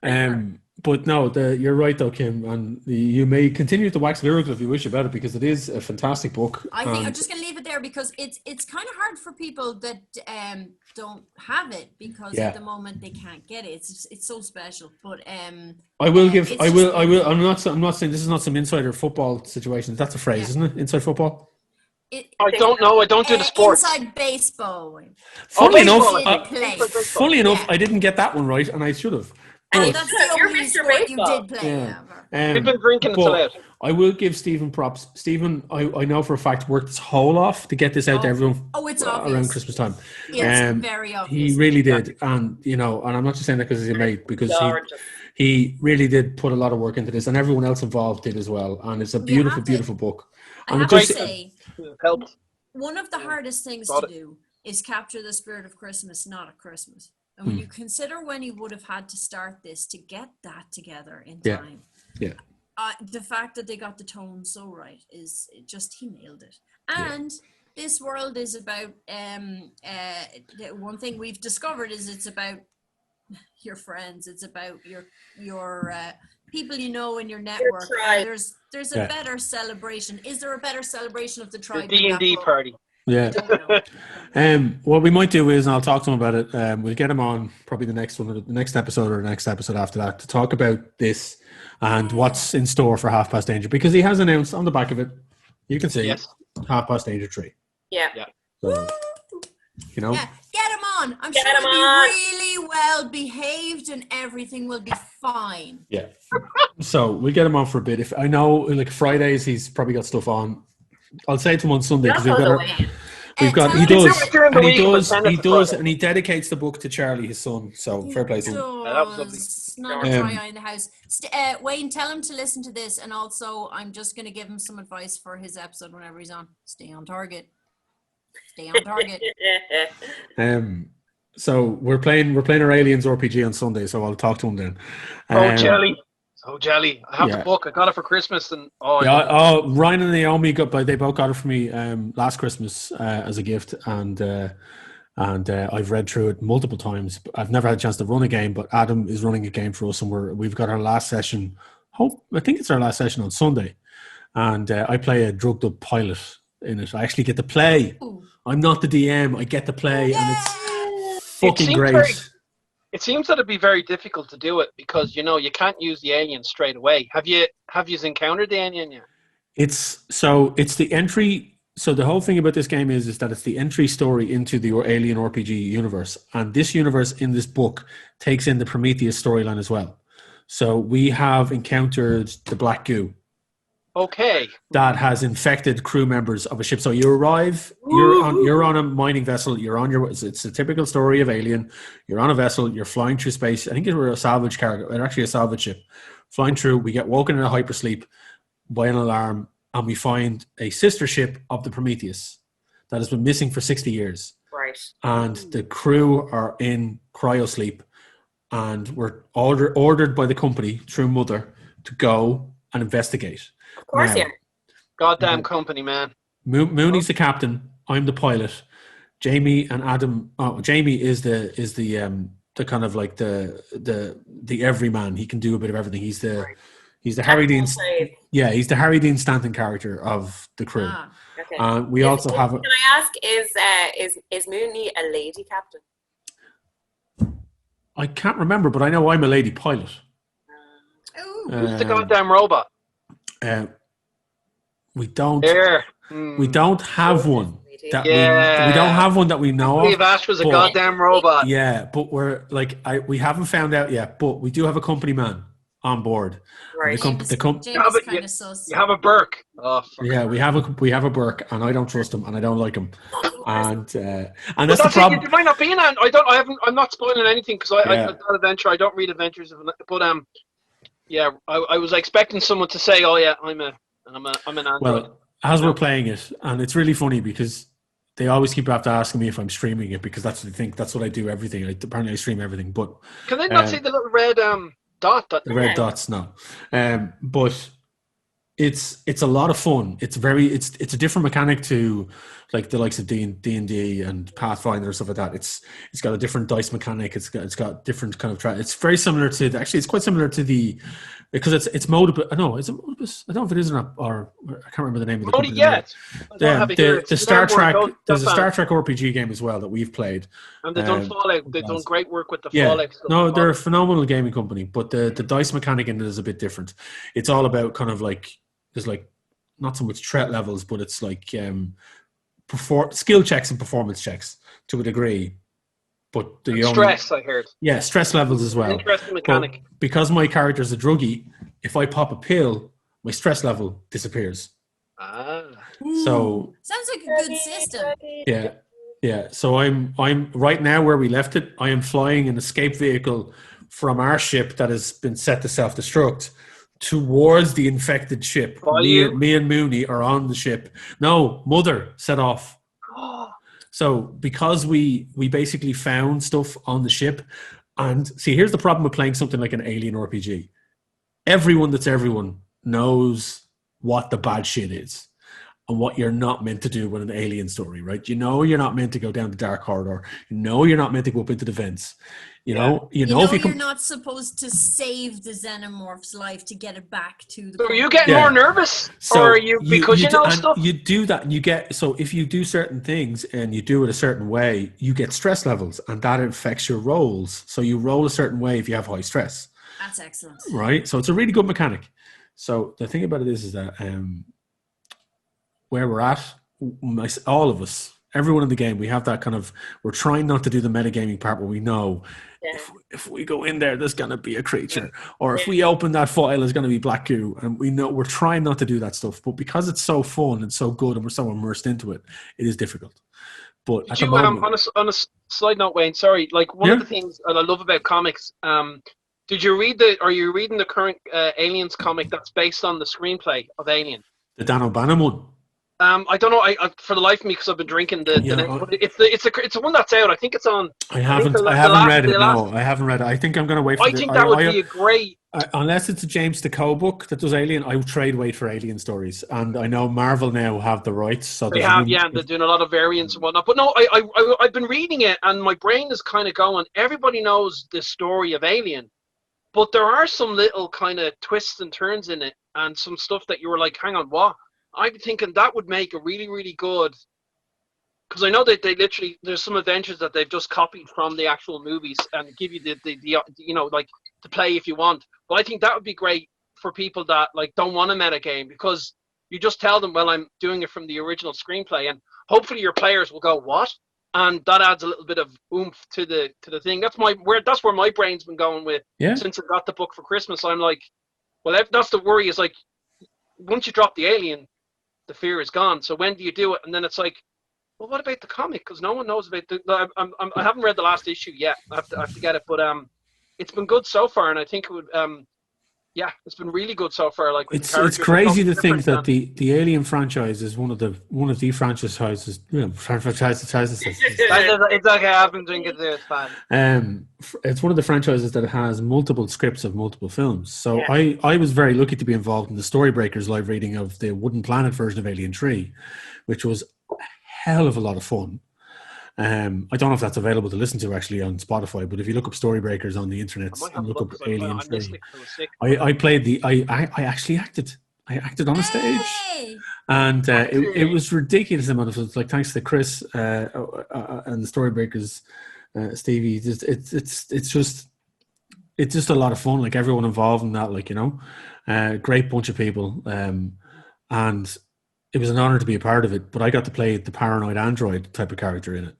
right. But no, you're right though, Kim, and you may continue to wax lyrical if you wish about it, because it is a fantastic book. I think I'm just going to leave it there because it's kind of hard for people that don't have it because at the moment they can't get it. It's so special. But I'm not saying this is not some insider football situation. That's a phrase, isn't it? Inside football. I don't know. I don't do the sports. Inside baseball. Funnily enough, I didn't get that one right, and I should have. That's the only sport you did play. Yeah. We've been drinking until late. I will give Stephen props. Stephen, I know for a fact, worked his whole off to get this out to everyone. It's obvious. Around Christmas time. It's very obvious. He really did, and and I'm not just saying that because he's a mate, because he really did put a lot of work into this, and everyone else involved did as well. And it's a beautiful, beautiful book. I have to say, one of the hardest things to do is capture the spirit of Christmas, not at Christmas. And when you consider when he would have had to start this to get that together in time, the fact that they got the tone so right is he nailed it. And this world is about one thing we've discovered is it's about your friends. It's about your people you know in your network. There's a better celebration. Is there a better celebration of the tribe? The D&D party. Yeah. What we might do is, and I'll talk to him about it. We'll get him on probably the next episode or the next episode after that to talk about this and what's in store for Half Past Danger, because he has announced on the back of it, you can see Half Past Danger 3. Yeah. So, get him on. I'm sure he'll be really well behaved and everything will be fine. Yeah. So we'll get him on for a bit. If I know, like Fridays, he's probably got stuff on. I'll say to him on Sunday because he does, and he dedicates the book to Charlie, his son. So fair play to him. That was lovely. Not a dry eye in the house. Wayne, tell him to listen to this, and also I'm just going to give him some advice for his episode whenever he's on. Stay on target. So we're playing our Aliens RPG on Sunday, so I'll talk to him then. Jelly. I have the book. I got it for Christmas, and Ryan and Naomi they both got it for me last Christmas as a gift, and I've read through it multiple times. I've never had a chance to run a game, but Adam is running a game for us, and we've got our last session. I think it's our last session on Sunday, and I play a drugged up pilot in it. I actually get to play. Ooh. I'm not the DM. I get to play, and it's fucking great. It seems that it'd be very difficult to do it because you can't use the alien straight away. Have you encountered the alien yet? It's the entry. So the whole thing about this game is that it's the entry story into the Alien RPG universe, and this universe in this book takes in the Prometheus storyline as well. So we have encountered the Black Goo. Okay. that has infected crew members of a ship. So you arrive, you're on a mining vessel. It's a typical story of Alien. You're on a vessel. You're flying through space. I think we're a salvage cargo. We're actually a salvage ship, flying through. We get woken in a hypersleep by an alarm, and we find a sister ship of the Prometheus that has been missing for 60 years. Right. And the crew are in cryosleep, and we're ordered by the company through Mother to go and investigate. Of course, Now, yeah. Goddamn company, man. Mooney's the captain. I'm the pilot. Jamie and Adam. Oh, Jamie is the kind of like the everyman. He can do a bit of everything. He's the Harry Dean. Yeah, he's the Harry Dean Stanton character of the crew. Okay. We also have. Can I ask, is Mooney a lady captain? I can't remember, but I know I'm a lady pilot. Who's the goddamn robot? We don't. There. We don't have one. We don't have one that we know Steve of. Ash was a goddamn robot. Yeah, but we haven't found out yet. But we do have a company man on board. Right. James You kind have a Burke. Oh, fuck. Yeah, we have a Burke, and I don't trust him, and I don't like him, and that's But the problem. It might not be in. I'm not spoiling anything because I got Adventure. I don't read Adventures, but yeah, I was expecting someone to say, "Oh yeah, I'm an android." Well, as we're playing it, and it's really funny because they always keep after asking me if I'm streaming it because that's what they think. That's what I do. Everything. Apparently, I stream everything. But can they not see the little red dot? The red dots, no. But it's a lot of fun. It's a different mechanic to like the likes of D&D and Pathfinder and stuff like that. It's got a different dice mechanic. It's got different kind of it's very similar to it's quite similar to the because it's Modibus. No, is it Modibus? I don't know if it is or not. Or I can't remember the name of the company. The Star Trek. There's a Star Trek RPG game as well that we've played. And they've done Fallout. They've done great work with the yeah. Fallout stuff. No, they're a phenomenal gaming company, but the dice mechanic in it is a bit different. It's all about kind of like there's like not so much threat levels, but it's like skill checks and performance checks to a degree. But stress, I heard. Yeah, stress levels as well. Interesting mechanic. But because my character's a druggie, if I pop a pill, my stress level disappears. So sounds like a good system. Yeah. So I'm right now where we left it. I am flying an escape vehicle from our ship that has been set to self-destruct towards the infected ship. Me and Mooney are on the ship. No, Mother set off. So because we basically found stuff on the ship, and see, here's the problem with playing something like an Alien RPG. Everyone knows what the bad shit is and what you're not meant to do with an alien story, right? You know you're not meant to go down the dark corridor. You know you're not meant to go up into the vents. You know if you're not supposed to save the xenomorph's life to get it back to the. So are you getting more nervous, or are you because you know stuff? You do that, and you get so if you do certain things and you do it a certain way, you get stress levels, and that affects your rolls. So you roll a certain way if you have high stress. That's excellent. Right, so it's a really good mechanic. So the thing about it is that where we're at, all of us, everyone in the game, we have that kind of, we're trying not to do the metagaming part where we know if we go in there, there's going to be a creature, or if we open that file, there's going to be black goo, and we know we're trying not to do that stuff. But because it's so fun and so good, and we're so immersed into it, it is difficult. But at the moment, on a side note, Wayne, sorry, like one of the things that I love about comics, are you reading the current Aliens comic that's based on the screenplay of Alien? The Dan O'Bannon one. I don't know. I for the life of me, because I've been drinking it's the one that's out. I think it's on. I haven't read it. No, I haven't read it. I think I'm going to wait for. I think that would be a great. Unless it's a James DeCo book that does Alien, I would wait for Alien stories, and I know Marvel now have the rights, so they have. Yeah, they're doing a lot of variants and whatnot. But no, I've been reading it, and my brain is kind of going. Everybody knows the story of Alien, but there are some little kind of twists and turns in it, and some stuff that you were like, "Hang on, what?" I'm thinking that would make a really, really good, because I know that they literally, there's some adventures that they've just copied from the actual movies and give you the like to play if you want. But I think that would be great for people that like don't want a meta game, because you just tell them, well, I'm doing it from the original screenplay, and hopefully your players will go, what? And that adds a little bit of oomph to the thing. That's where my brain's been going with since I got the book for Christmas. I'm like, well, that's the worry, is like, once you drop the alien, the fear is gone. So when do you do it? And then it's like, well, what about the comic? Because no one knows about I haven't read the last issue yet. I have to get it, but it's been good so far, and I think it would yeah, it's been really good so far. Like with the It's characters, crazy to it's think that different the Alien franchise is one of the franchises. Franchises. it's okay. I've been drinking this. It's fine. It's one of the franchises that has multiple scripts of multiple films. So Yeah. I was very lucky to be involved in the Storybreakers live reading of the Wooden Planet version of Alien 3, which was a hell of a lot of fun. I don't know if that's available to listen to actually on Spotify, but if you look up Storybreakers on the internet I might have and a look look, up 'cause I Alien missed 3, it 'cause I was sick. I played I actually acted. I acted on a stage. Hey! And it was ridiculous amount of it. Like thanks to Chris and the Storybreakers, Stevie. It's just a lot of fun. Like everyone involved in that, like great bunch of people, and it was an honor to be a part of it. But I got to play the paranoid android type of character in it,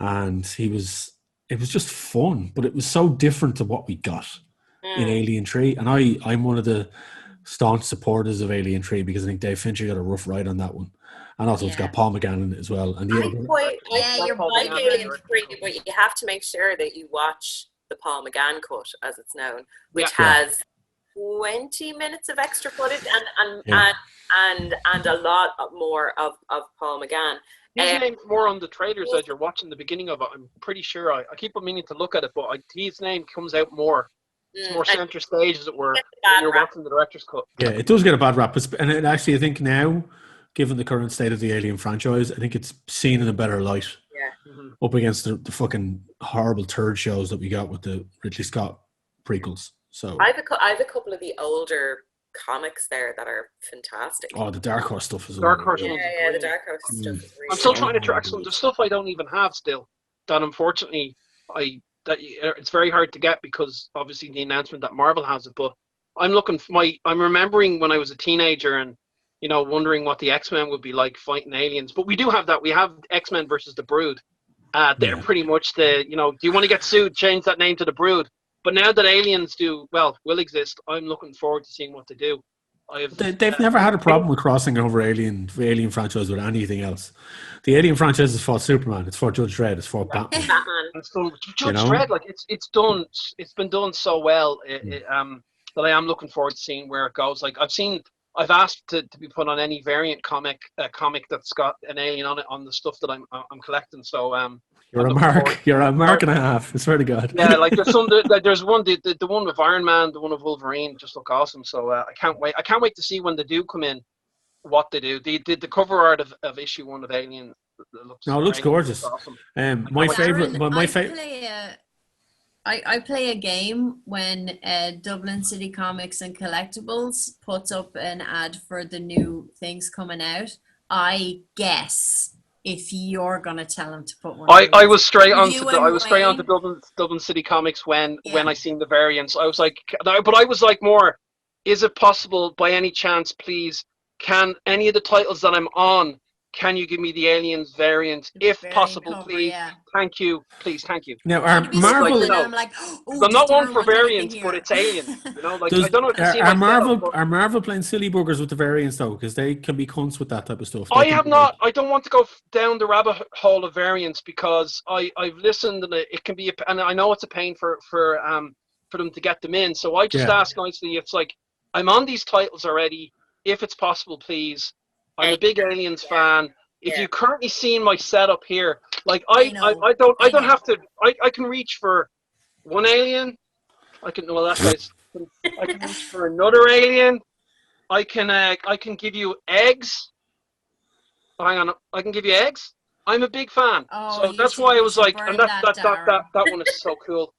and it was just fun. But it was so different to what we got in Alien 3, and I'm one of the staunch supporters of Alien 3 because I think Dave Fincher got a rough ride on that one. And also it's got Paul McGann in it as well. And Yeah, you're you're like right. Alien 3, but you have to make sure that you watch the Paul McGann cut, as it's known, which has 20 minutes of extra footage and a lot more of Paul MGann. His name's more on the trailers as you're watching the beginning of it. I'm pretty sure. I keep meaning to look at it, but his name comes out more. It's more center stage, as it were, when you're watching the director's cut. Yeah, it does get a bad rap. And it actually, I think now, given the current state of the Alien franchise, I think it's seen in a better light. Yeah. Up against the fucking horrible turd shows that we got with the Ridley Scott prequels. So I have a couple of the older comics there that are fantastic. Oh, the Dark Horse stuff is Dark Horse. Yeah, the Dark Horse stuff is really I'm still trying to track some of the stuff I don't even have still. That unfortunately it's very hard to get because obviously the announcement that Marvel has it. But I'm remembering when I was a teenager and wondering what the X-Men would be like fighting aliens. But we do have that. We have X-Men versus the Brood. They're pretty much do you want to get sued? Change that name to the Brood. But now that aliens will exist, I'm looking forward to seeing what they do. They've never had a problem with crossing over Alien franchise with anything else. The Alien franchise has fought Superman, it's fought Judge Dredd, it's fought Batman. It's done, Judge Dredd, like it's been done so well. That I am looking forward to seeing where it goes. Like I've asked to be put on any variant comic that's got an alien on it on the stuff that I'm collecting. So you're a mark and a half. I swear to God. Yeah, like there's one the one with Iron Man, the one with Wolverine, just look awesome. So I can't wait. I can't wait to see when they do come in, what they do. The cover art of issue 1 of Alien looks gorgeous. Awesome. My favorite. I play a game when Dublin City Comics and Collectibles puts up an ad for the new things coming out. I guess if you're gonna tell him to put one. I was straight on to Dublin City Comics when I seen the variants. I was like, but I was like more, is it possible by any chance, please, can any of the titles that I'm on, can you give me the Aliens variant, if possible, cover, please? Thank you, please, thank you. Now, are Marvel? I'm like, I'm not one for variants, but it's Alien. I don't know. Are Marvel playing silly buggers with the variants though? Because they can be cunts with that type of stuff. I have not. I don't want to go down the rabbit hole of variants because I've listened and it can be, and I know it's a pain for them to get them in. So I just ask nicely. It's like I'm on these titles already. If it's possible, please. I'm a big Aliens fan. If you currently seen my setup here, like I don't have to. I can reach for one alien. I can reach for another alien. I can give you eggs. Hang on, I can give you eggs. I'm a big fan, so that's why I was like, and that one is so cool.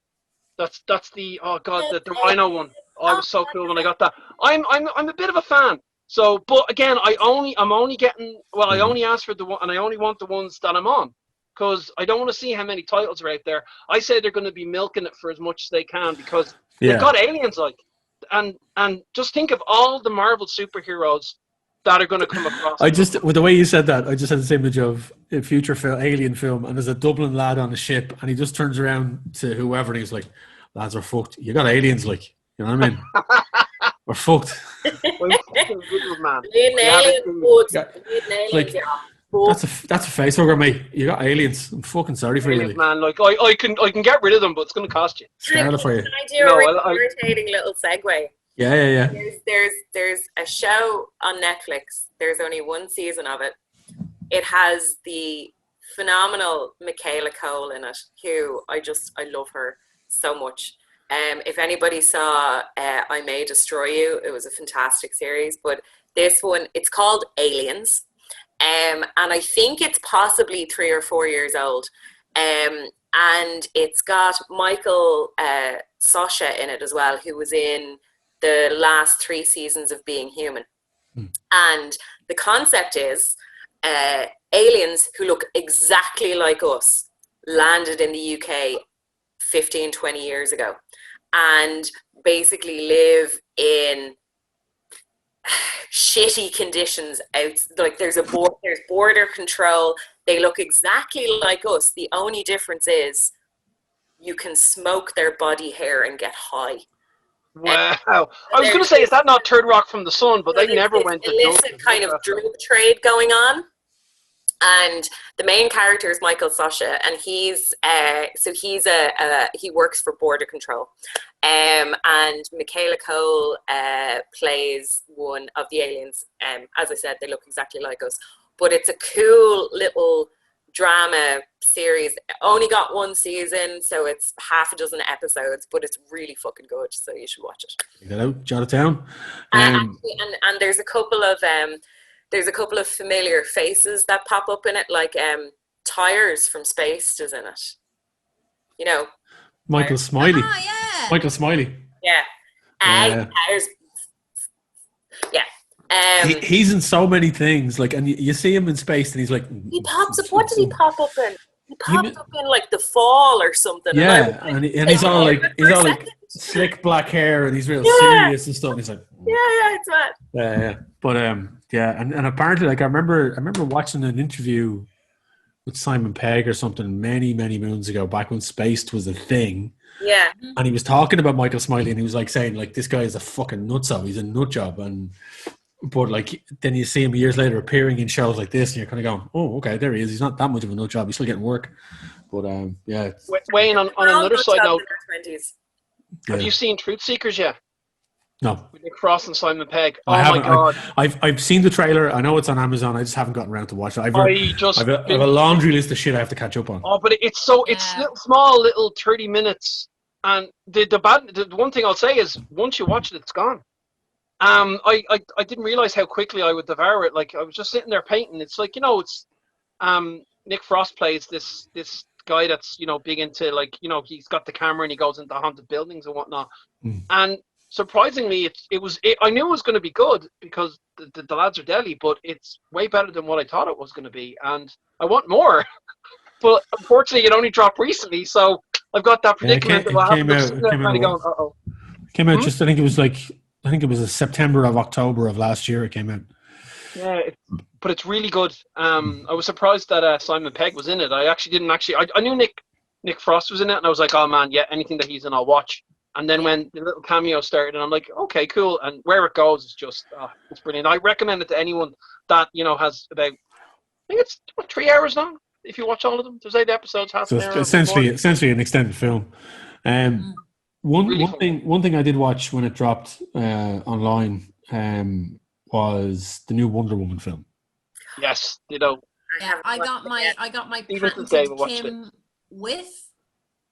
That's the the Rhino one. Oh, it was so cool when I got that. I'm a bit of a fan. So, but again, I only asked for the one, and I only want the ones that I'm on, because I don't want to see how many titles are out there. I say they're going to be milking it for as much as they can because they've got aliens, and just think of all the Marvel superheroes that are going to come across. With the way you said that, I just had this image of a future alien film, and there's a Dublin lad on a ship, and he just turns around to whoever, and he's like, "Lads are fucked. You got aliens, like, you know what I mean?" We're fucked. I'm fucking good with man. Being I have it aliens, too. good. Yeah. Being aliens, Like, yeah. That's a face hugger, mate. You got aliens. I'm fucking sorry for you. Aliens, Like, man. Like I can get rid of them, but it's going to cost you. scarlet for you. Can I do No, a really I- irritating little segue? Yeah. There's a show on Netflix. There's only one season of it. It has the phenomenal Michaela Cole in it, who I love her so much. If anybody saw I May Destroy You, it was a fantastic series. But this one, it's called Aliens. And I think it's possibly 3 or 4 years old. And it's got Michael Sasha in it as well, who was in the last 3 seasons of Being Human. And the concept is aliens who look exactly like us landed in the UK 15, 20 years ago and basically live in shitty conditions out. Like there's border control. They look exactly like us. The only difference is you can smoke their body hair and get high. Wow. I was going to say, is that not Third Rock from the Sun? But they never went to illicit kind of drug trade going on. And the main character is Michael Sasha, and he works for border control. And Michaela Cole plays one of the aliens. As I said, they look exactly like us, but it's a cool little drama series. Only got 1 season, so it's half a dozen episodes, but it's really fucking good. So you should watch it. Check that out. Jot it down. And there's a couple of familiar faces that pop up in it, like Tyres from Spaced is in it. You know, Michael Smiley. Yeah. Michael Smiley. Yeah. Tyres. Yeah. He's in so many things, like, and you see him in Space, and he's like, he pops up. What did he pop up in? He popped up in like The Fall or something. Yeah, and he's all like slick black hair, and he's real serious and stuff. And he's like, yeah, it's mad. Yeah. But and apparently, like, I remember watching an interview with Simon Pegg or something many moons ago, back when Spaced was a thing. Yeah. And he was talking about Michael Smiley, and he was like saying, like, this guy is a fucking nutso. He's a nut job. But like, then you see him years later appearing in shows like this, and you're kind of going, oh, okay, there he is. He's not that much of a nut job. He's still getting work. But yeah. Wayne, on another side note, have Yeah. you seen Truth Seekers yet? No. With Nick Frost and Simon Pegg. Oh I my haven't. god! I've seen the trailer. I know it's on Amazon. I just haven't gotten around to watch it. I've a laundry list of shit I have to catch up on. Oh, but it's little 30 minutes. And the one thing I'll say is, once you watch it, it's gone. I didn't realize how quickly I would devour it. Like, I was just sitting there painting. It's like, it's Nick Frost plays this guy that's, big into, like, he's got the camera and he goes into haunted buildings and whatnot. And surprisingly, I knew it was going to be good because the lads are deadly, but it's way better than what I thought it was going to be, and I want more. But unfortunately, it only dropped recently, so I've got that predicament. Came out just, I think it was September of October of last year. It came out. Yeah, but it's really good. I was surprised that Simon Pegg was in it. I knew Nick Frost was in it, and I was like, oh man, yeah, anything that he's in, I'll watch. And then when the little cameo started, and I'm like, okay, cool. And where it goes is just, it's brilliant. I recommend it to anyone that, has about, I think it's 3 hours long, if you watch all of them. There's 8 episodes, half an hour. Essentially an extended film. Really one thing I did watch when it dropped online was the new Wonder Woman film. Yes, Yeah, I got my patented Kim with.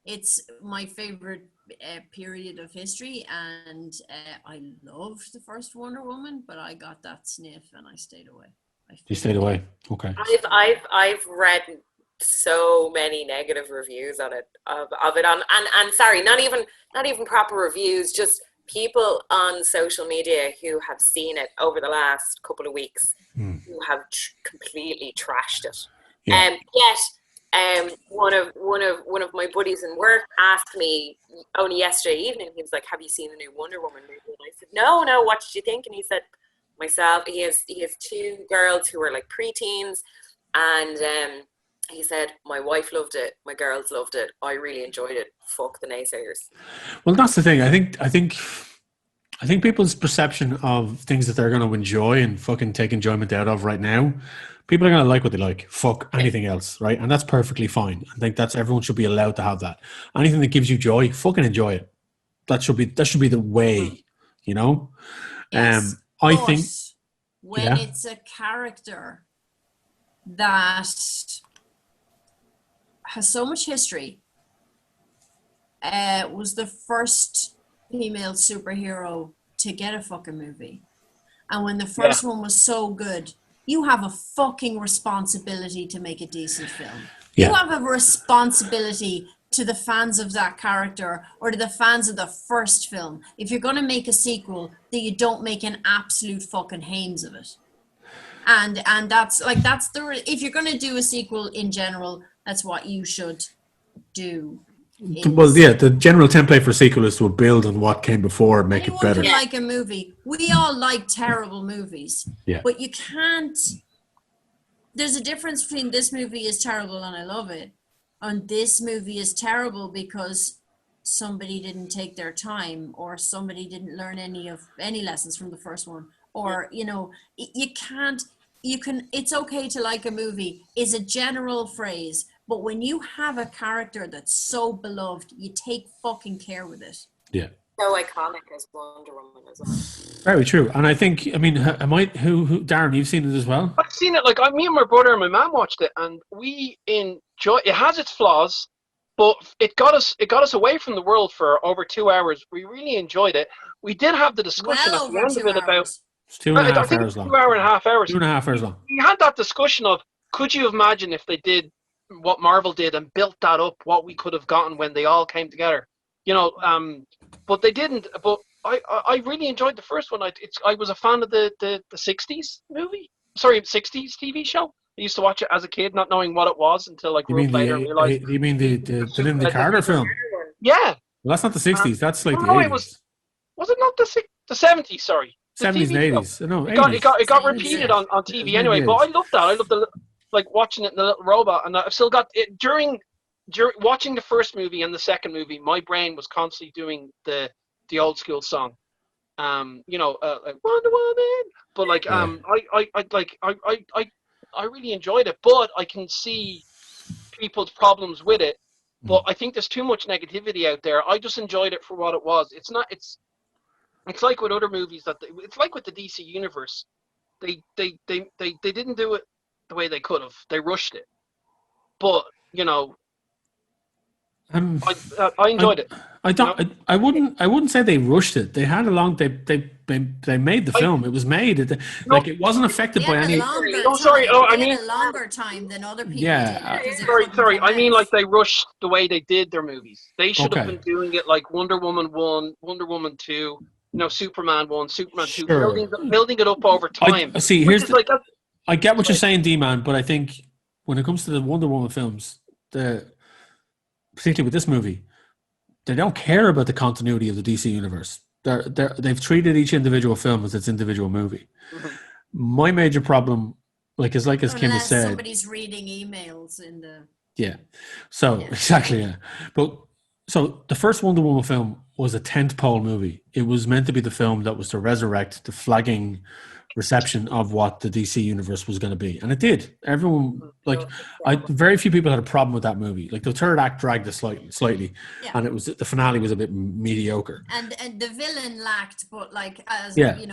It's my favorite period of history, and I loved the first Wonder Woman, but I got that sniff and I stayed away. You stayed away. Okay. I've read so many negative reviews on it of it and sorry, not even proper reviews, just people on social media who have seen it over the last couple of weeks who have completely trashed it. Yeah. Yet one of my buddies in work asked me only yesterday evening, he was like, have you seen the new Wonder Woman movie? And I said, no, what did you think? And he said, he has 2 girls who are like preteens, and he said, my wife loved it, my girls loved it, I really enjoyed it, fuck the naysayers. Well, that's the thing. I think I think people's perception of things that they're going to enjoy and fucking take enjoyment out of right now, people are going to like what they like. Fuck anything else, right? And that's perfectly fine. I think that's everyone should be allowed to have that. Anything that gives you joy, fucking enjoy it. That should be the way, you know. Yes, I but think when it's a character that has so much history, was the first female superhero to get a fucking movie, and when the first one was so good, you have a fucking responsibility to make a decent film. Yeah. You have a responsibility to the fans of that character or to the fans of the first film. If you're going to make a sequel, that you don't make an absolute fucking hames of it. And that's if you're going to do a sequel in general, that's what you should do. Well, yeah, the general template for sequel is to build on what came before and make Anyone it better. can like a movie. We all like terrible movies. Yeah. But you can't. There's a difference between this movie is terrible and I love it, and this movie is terrible because somebody didn't take their time or somebody didn't learn any lessons from the first one, or you can't. You can. It's okay to like a movie is a general phrase, but when you have a character that's so beloved, you take fucking care with it. Yeah. So iconic as Wonder Woman as well. Very true. And I think, I mean, Darren, you've seen it as well? I've seen it. Like, me and my brother and my mum watched it, and we enjoy. It has its flaws, but it got us away from the world for over 2 hours. We really enjoyed it. We did have the discussion Well at the over end of 2 it about. It's 2.5 I think hours it's long. 2.5 hours. 2.5 hours long. We had that discussion of, could you imagine if they did what Marvel did and built that up, what we could have gotten when they all came together? But they didn't. But I really enjoyed the first one. I was a fan of the 60s movie. Sorry, 60s TV show. I used to watch it as a kid, not knowing what it was until I You grew mean up later and realized. the Linda Carter film? Yeah. Well, that's not the 60s. That's like the No, 80s. it was it not the 70s? Sorry, the 70s TV and show. 80s. No, It got 80s. repeated on It TV was anyway. maybe But I 80s. loved that. I loved like watching it in the little robot, and I've still got it during watching the first movie and the second movie. My brain was constantly doing the old school song, like Wonder Woman. But like, I really enjoyed it. But I can see people's problems with it. But I think there's too much negativity out there. I just enjoyed it for what it was. It's not. It's like with other movies it's like with the DC universe. They didn't do it the way they could have. They rushed it. But I enjoyed it. I don't. I wouldn't say they rushed it. They had a long. They made the film. It was made. It wasn't affected They by had any. a longer time than other people Yeah, did. because it Sorry. couldn't I mean, come like they rushed the way they did their movies. They should have Okay. been doing it like Wonder Woman 1, Wonder Woman 2, Superman 1, Superman 2, Sure. building it up over time. I see. Which Here's is like that. I get what you're saying, D-Man, but I think when it comes to the Wonder Woman films, particularly with this movie, they don't care about the continuity of the DC universe. They've treated each individual film as its individual movie. Mhm. My major problem, as Kim has unless said, somebody's reading emails in the. yeah. So exactly, yeah. But so the first Wonder Woman film was a tentpole movie. It was meant to be the film that was to resurrect the flagging reception of what the DC universe was going to be, and it did. Everyone very few people had a problem with that movie. Like the third act dragged it slightly, Yeah. and the finale was a bit mediocre. And the villain lacked, but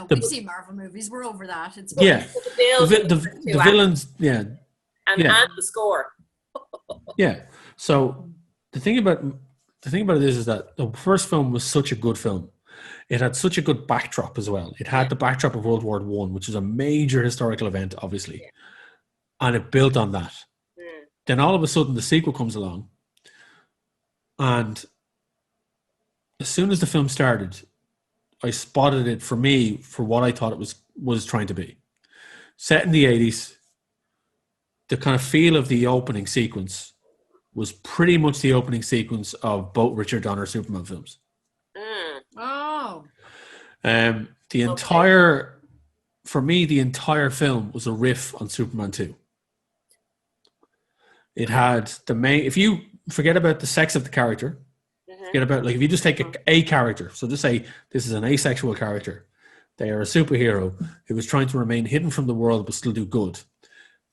we've seen Marvel movies. We're over that. It's Yeah, the villains. Yeah, and the score. yeah. So the thing about it is that the first film was such a good film. It had such a good backdrop as well. It had the backdrop of World War I, which is a major historical event, obviously. And it built on that. Then all of a sudden, the sequel comes along. And as soon as the film started, I spotted it for me for what I thought it was trying to be. Set in the 80s, the kind of feel of the opening sequence was pretty much the opening sequence of both Richard Donner Superman films. Oh. The entire film was a riff on Superman 2. It had if you forget about the sex of the character, Get about, like, if you just take a character, so just say this is an asexual character. They are a superhero who is trying to remain hidden from the world but still do good.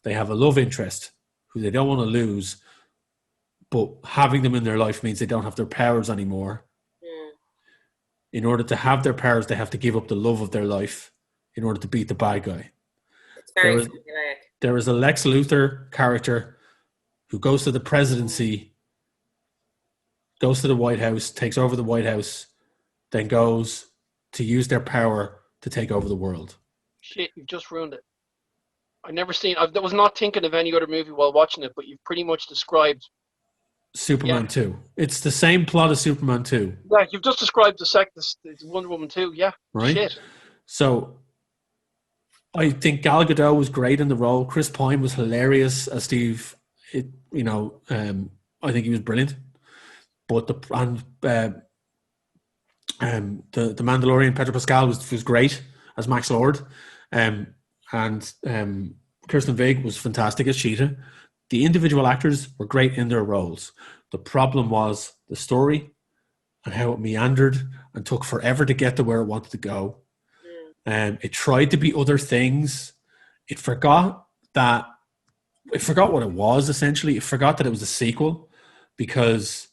They have a love interest who they don't want to lose, but having them in their life means they don't have their powers anymore. In order to have their powers, they have to give up the love of their life in order to beat the bad guy. It's very formulaic. There is a Lex Luthor character who goes to the presidency, goes to the White House, takes over the White House, then goes to use their power to take over the world. Shit, you've just ruined it. I was not thinking of any other movie while watching it, but you've pretty much described Superman 2. It's the same plot as Superman 2. Yeah, you've just described the Wonder Woman 2. Yeah, right. Shit. So I think Gal Gadot was great in the role. Chris Pine was hilarious as Steve. I think he was brilliant. But the Mandalorian Pedro Pascal was great as Max Lord, and Kirsten Wiig was fantastic as Cheetah. The individual actors were great in their roles. The problem was the story and how it meandered and took forever to get to where it wanted to go. It tried to be other things. It forgot what it was, essentially. It forgot that it was a sequel because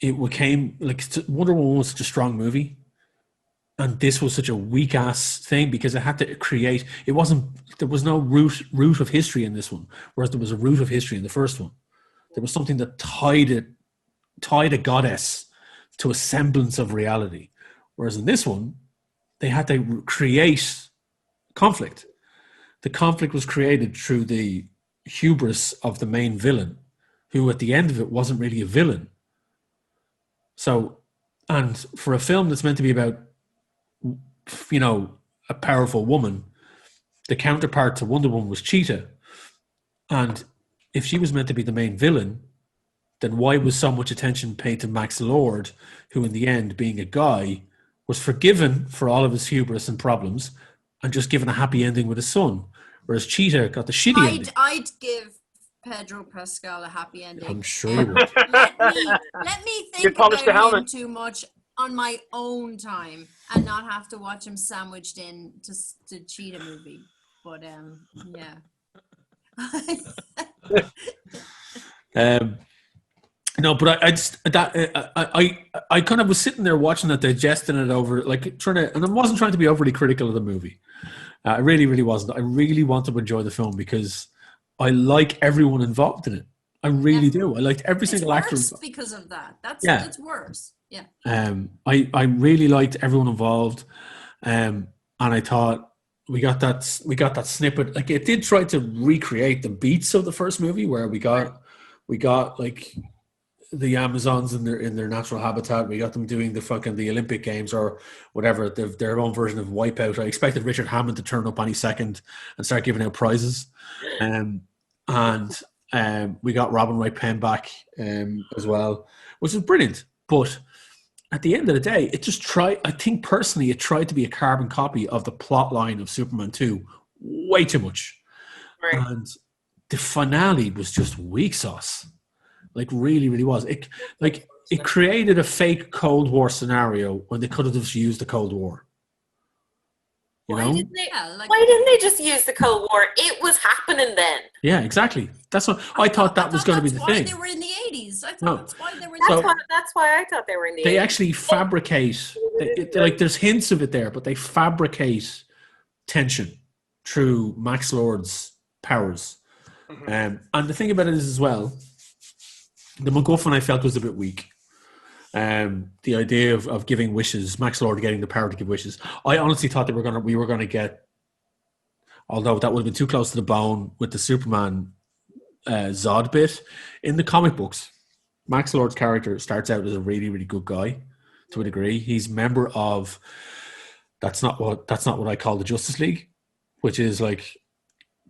it became like Wonder Woman was such a strong movie. And this was such a weak ass thing because it had to create. There was no root of history in this one, whereas there was a root of history in the first one. There was something that tied a goddess to a semblance of reality. Whereas in this one, they had to create conflict. The conflict was created through the hubris of the main villain, who at the end of it wasn't really a villain. So, and for a film that's meant to be about, a powerful woman, the counterpart to Wonder Woman was Cheetah. And if she was meant to be the main villain, then why was so much attention paid to Max Lord, who in the end, being a guy, was forgiven for all of his hubris and problems and just given a happy ending with his son? Whereas Cheetah got the shitty ending. I'd give Pedro Pascal a happy ending. I'm sure you would. Let me think about him too much on my own time and not have to watch him sandwiched in to Cheetah movie. But yeah. No, but I kind of was sitting there watching it, digesting it over, like and I wasn't trying to be overly critical of the movie. I really, really wasn't. I really wanted to enjoy the film because I like everyone involved in it. I really do. I liked every single actor. Because of that. It's worse. Yeah. I really liked everyone involved, and I thought we got that snippet. Like, it did try to recreate the beats of the first movie, where we got like the Amazons in their natural habitat. We got them doing the Olympic Games or whatever, their own version of Wipeout. I expected Richard Hammond to turn up any second and start giving out prizes, and we got Robin Wright Penn back as well, which was brilliant. But at the end of the day, I think personally, it tried to be a carbon copy of the plot line of Superman 2 way too much. Right. And the finale was just weak sauce. Like, really, really was. It created a fake Cold War scenario when they could have just used the Cold War. Why didn't they just use the Cold War? It was happening then. Yeah, exactly. That's what I thought. That was going to be the thing. They were in the 80s. I thought that's why they were. That's why I thought they were in the 80s. They actually fabricate. There's hints of it there, but they fabricate tension through Max Lord's powers. And the thing about it is as well, the MacGuffin I felt was a bit weak. The idea of giving wishes, Max Lord getting the power to give wishes. I honestly thought we were gonna get, although that would have been too close to the bone with the Superman Zod bit. In the comic books, Max Lord's character starts out as a really, really good guy to a degree. He's a member of that's not what I call the Justice League, which is like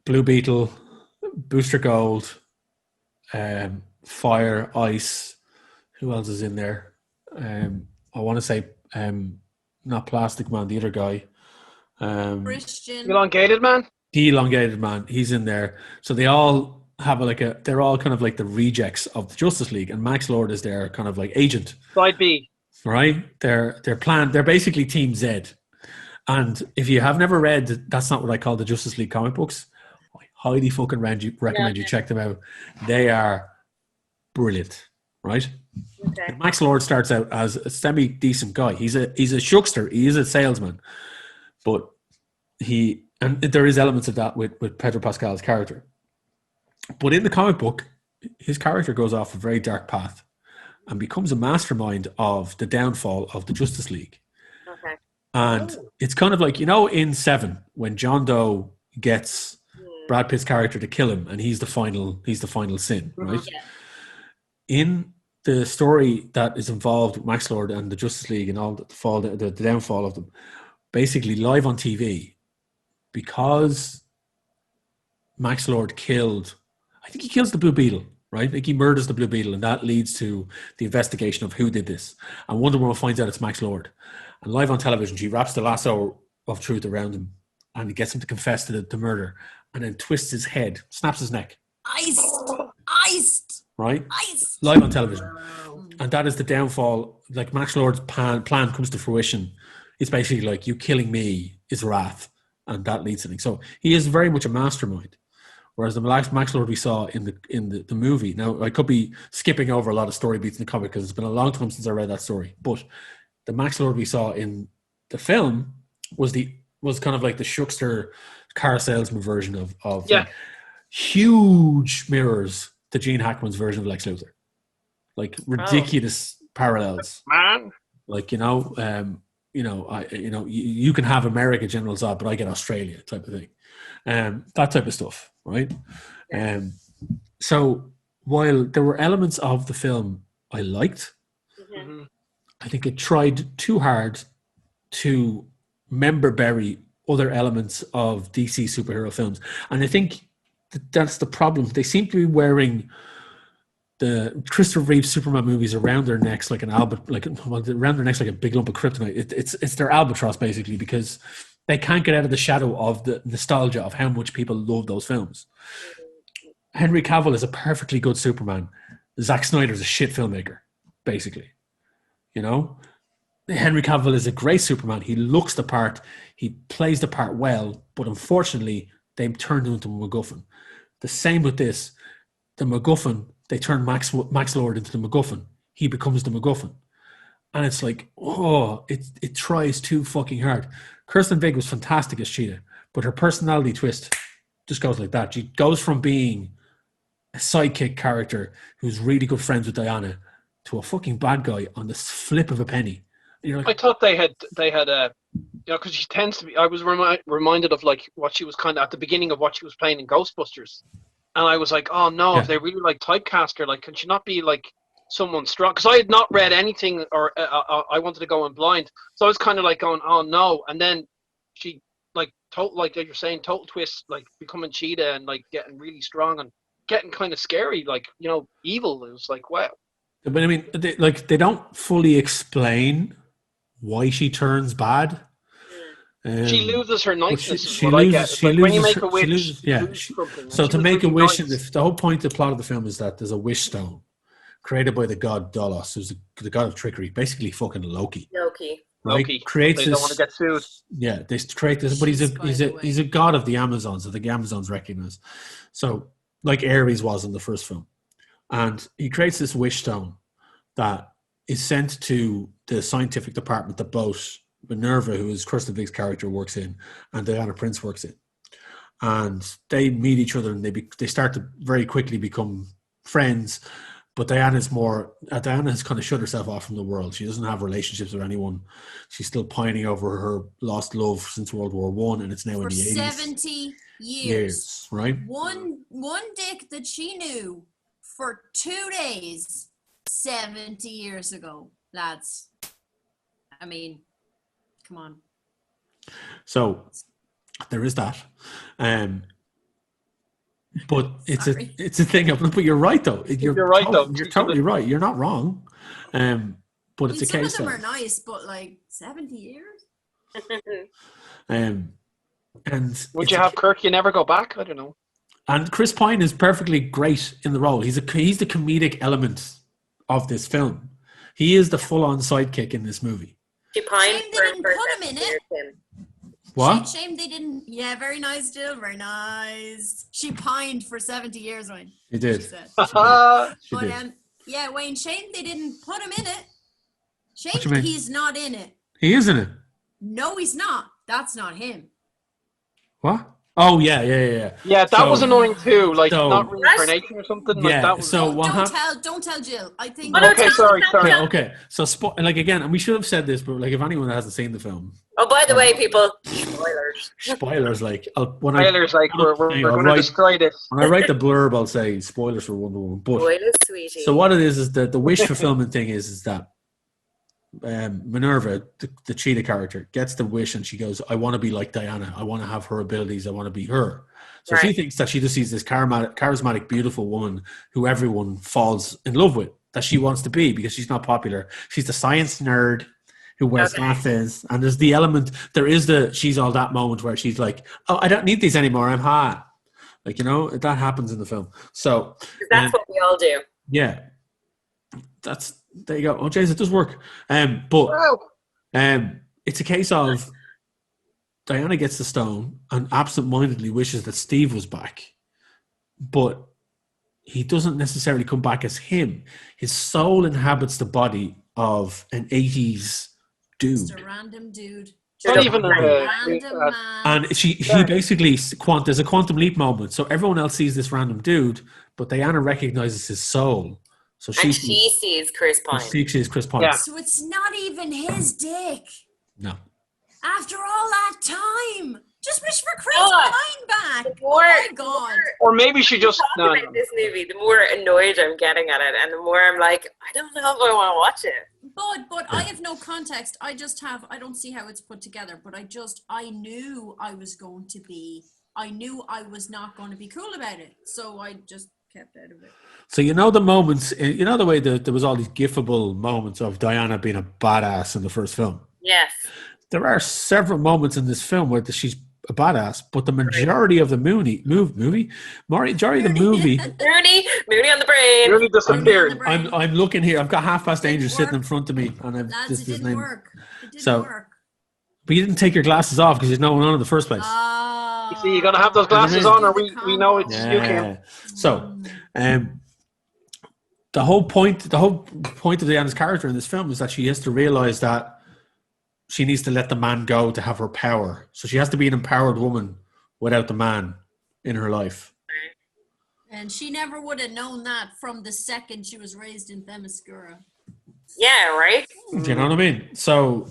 Blue Beetle, Booster Gold, Fire, Ice. Who else is in there? I want to say not Plastic Man, the other guy. Christian. Elongated Man? The Elongated Man. He's in there. So they all have they're all kind of like the rejects of the Justice League, and Max Lord is their kind of like agent, Side B. right? They're basically Team Z. And if you have never read, that's not what I call the Justice League comic books, I highly fucking recommend you check them out. They are brilliant, right? Okay. Max Lord starts out as a semi-decent guy. He's a shuckster. He is a salesman, but there is elements of that with Pedro Pascal's character. But in the comic book, his character goes off a very dark path and becomes a mastermind of the downfall of the Justice League. Okay. And it's kind of like, in Seven, when John Doe gets Brad Pitt's character to kill him, and he's the final sin, right? Yeah. In the story that is involved with Max Lord and the Justice League and all the downfall of them, basically live on TV, because Max Lord kills the Blue Beetle, right? Like he murders the Blue Beetle, and that leads to the investigation of who did this. And Wonder Woman finds out it's Max Lord. And live on television, she wraps the lasso of truth around him and gets him to confess to the murder, and then twists his head, snaps his neck. Iced. Right? Iced. Live on television. And that is the downfall. Like Max Lord's plan comes to fruition. It's basically like, you killing me is wrath. And that leads to things. So he is very much a mastermind. Whereas the Max Lord we saw in the movie, now I could be skipping over a lot of story beats in the comic because it's been a long time since I read that story. But the Max Lord we saw in the film was kind of like the shuckster car salesman version of like huge mirrors to Gene Hackman's version of Lex Luthor, like ridiculous parallels. Man, like you can have America General Zod, but I get Australia type of thing, that type of stuff, right? So while there were elements of the film I liked, I think it tried too hard to member-bury other elements of DC superhero films. And I think that's the problem. They seem to be wearing the Christopher Reeve Superman movies around their necks like around their necks like a big lump of kryptonite. It's their albatross, basically, because they can't get out of the shadow of the nostalgia of how much people love those films. Henry Cavill is a perfectly good Superman. Zack Snyder's a shit filmmaker, basically. Henry Cavill is a great Superman. He looks the part. He plays the part well, but unfortunately, they turned him into a MacGuffin. The same with this. The MacGuffin, they turn Max Lord into the MacGuffin. He becomes the MacGuffin. And it's like, it tries too fucking hard. Kirsten Wiig was fantastic as Cheetah, but her personality twist just goes like that. She goes from being a sidekick character who's really good friends with Diana to a fucking bad guy on the flip of a penny. Like, I thought they had because she tends to be. I was reminded of like what she was kind of at the beginning of what she was playing in Ghostbusters, and I was like, oh no, if they really like typecast her, like, can she not be like someone strong? Because I had not read anything, or I wanted to go in blind, so I was kind of like going, oh no, and then she like you're saying, total twist, like becoming Cheetah and like getting really strong and getting kind of scary, like evil. It was like, wow. But I mean, they don't fully explain why she turns bad. She loses her niceness. When you make a wish, so to make a wish, the whole point, the plot of the film is that there's a wish stone created by the god Dolos, who's the god of trickery, basically fucking Loki. Right? Loki Creates they this. Don't want to get sued. Yeah, they create this, but he's a god of the Amazons, that the Amazons recognize. So, like Ares was in the first film. And he creates this wish stone that is sent to the scientific department that both Minerva, who is Kirsten Wiig's character, works in, and Diana Prince works in. And they meet each other, and they start to very quickly become friends. But Diana has kind of shut herself off from the world. She doesn't have relationships with anyone. She's still pining over her lost love since World War One, and it's now in the 80s. 70 years. Right? One dick that she knew for 2 days 70 years ago, lads. I mean, come on. So there is that. But it's a thing. But you're right though. You're right though. You're totally right. You're not wrong. But it's a case. Some of them are nice, but like 70 years. And would you have Kirk? You never go back. I don't know. And Chris Pine is perfectly great in the role. He's the comedic element of this film. He is the full-on sidekick in this movie. She pined Shame they didn't put him in it. What? Shame they didn't. Yeah, very nice, Jill. Very nice. She pined for 70 years, Wayne. He did. She said. She But did. yeah, Wayne, shame they didn't put him in it. What you Shame mean? he's not in it. He is in it. No, he's not. That's not him. What? Oh, yeah. Yeah, that So- was annoying too. Like So- not reincarnation or something. Like Yeah, that was. so what happened? Don't tell Jill. I think. Oh, no, Okay, tell- sorry. Okay. So, like again, and we should have said this, but like if anyone hasn't seen the film, Oh, by the way, people, spoilers. spoilers. Like when Tyler's like, we're I'll going to write- destroy this. when I write the blurb, I'll say spoilers for Wonder Woman. But Spoilers, sweetie. so what it is that the wish fulfillment thing is that Minerva, the cheetah character, gets the wish and she goes, I want to be like Diana. I want to have her abilities. I want to be her. So she Right. thinks that she just sees this charismatic, beautiful woman who everyone falls in love with, that she wants to be because she's not popular. She's the science nerd who wears Okay. glasses. And there's the element, she's all that moment where she's like, oh, I don't need these anymore. I'm hot. Like, that happens in the film. So 'Cause that's what we all do. yeah, there you go. Oh, James, it does work. But Wow. it's a case of Diana gets the stone and absent-mindedly wishes that Steve was back, but he doesn't necessarily come back as him. His soul inhabits the body of an 80s dude. Just a random dude. Not Just even a a- random a- man. And he basically, there's a quantum leap moment. So everyone else sees this random dude, but Diana recognizes his soul. So And she sees Chris Pine. she sees Chris Pine. Yeah. So it's not even his dick. No. After all that time, just wish for Chris God. Pine back. The Oh more, my God. Or maybe she just. talk No, about this movie, the more annoyed I'm getting at it, and the more I'm like, I don't know if I want to watch it. But I have no context. I don't see how it's put together, but I knew I was not going to be cool about it. So I just kept out of it. So the moments, the way that there was all these gifable moments of Diana being a badass in the first film. Yes. There are several moments in this film where she's a badass, but the majority of the majority of the movie, Mooney on the brain. really disappeared. I'm looking here. I've got Half Past Didn't Danger sitting work. in front of me, and Lads, it didn't work. It didn't So- work. But you didn't take your glasses off because there's no one on in the first place. Oh. You see, you're gonna have those glasses on, or we know it's you, Kim. Yeah. So, the whole point of Diana's character in this film is that she has to realize that she needs to let the man go to have her power. So she has to be an empowered woman without the man in her life. And she never would have known that from the second she was raised in Themyscira. Yeah, right? Do you know what I mean? So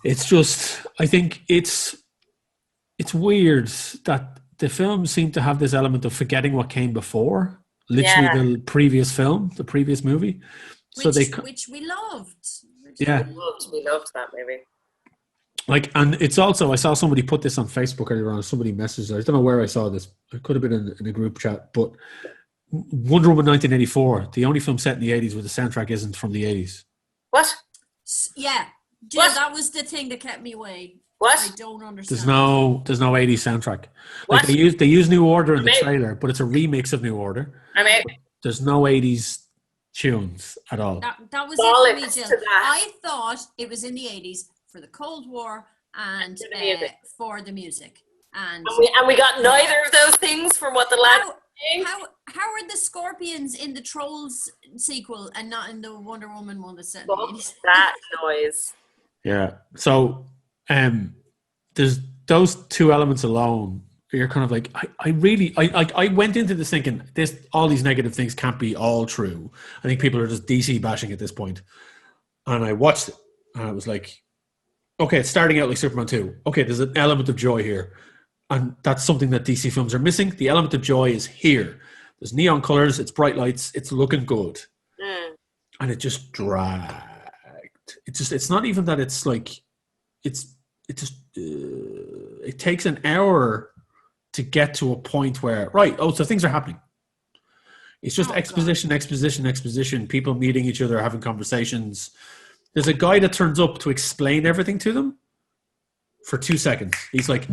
it's just, I think it's weird that the film seemed to have this element of forgetting what came before, literally the previous film, the previous movie. Which we loved. Yeah. We loved that movie. And it's also, I saw somebody put this on Facebook earlier on. Somebody messaged. I don't know where I saw this. It could have been in a group chat. But Wonder Woman 1984, the only film set in the 80s where the soundtrack isn't from the 80s. What? Yeah. Jill, What? that was the thing that kept me away. What? I don't understand. There's no 80s soundtrack. What? Like they use New Order in the I'm out. trailer, but it's a remix of New Order. I'm out. There's no 80s tunes at all. That was it for me, Bollocks Jill. to that. I thought it was in the 80s for the Cold War and For the music. for the music. And And we got neither of those things from what the lad how, saying. how are the Scorpions in the Trolls sequel and not in the Wonder Woman one that's set in the 80s? That noise. Yeah. So there's those two elements alone. You're kind of like, I went into this thinking all these negative things can't be all true. I think people are just DC bashing at this point. And I watched it and I was like, okay, it's starting out like Superman 2. Okay, there's an element of joy here. And that's something that DC films are missing. The element of joy is here. There's neon colors, it's bright lights, it's looking good. And it just dragged. It's not even that it's like, it takes an hour to get to a point where, so things are happening. It's just exposition, people meeting each other, having conversations. There's a guy that turns up to explain everything to them for 2 seconds. He's like,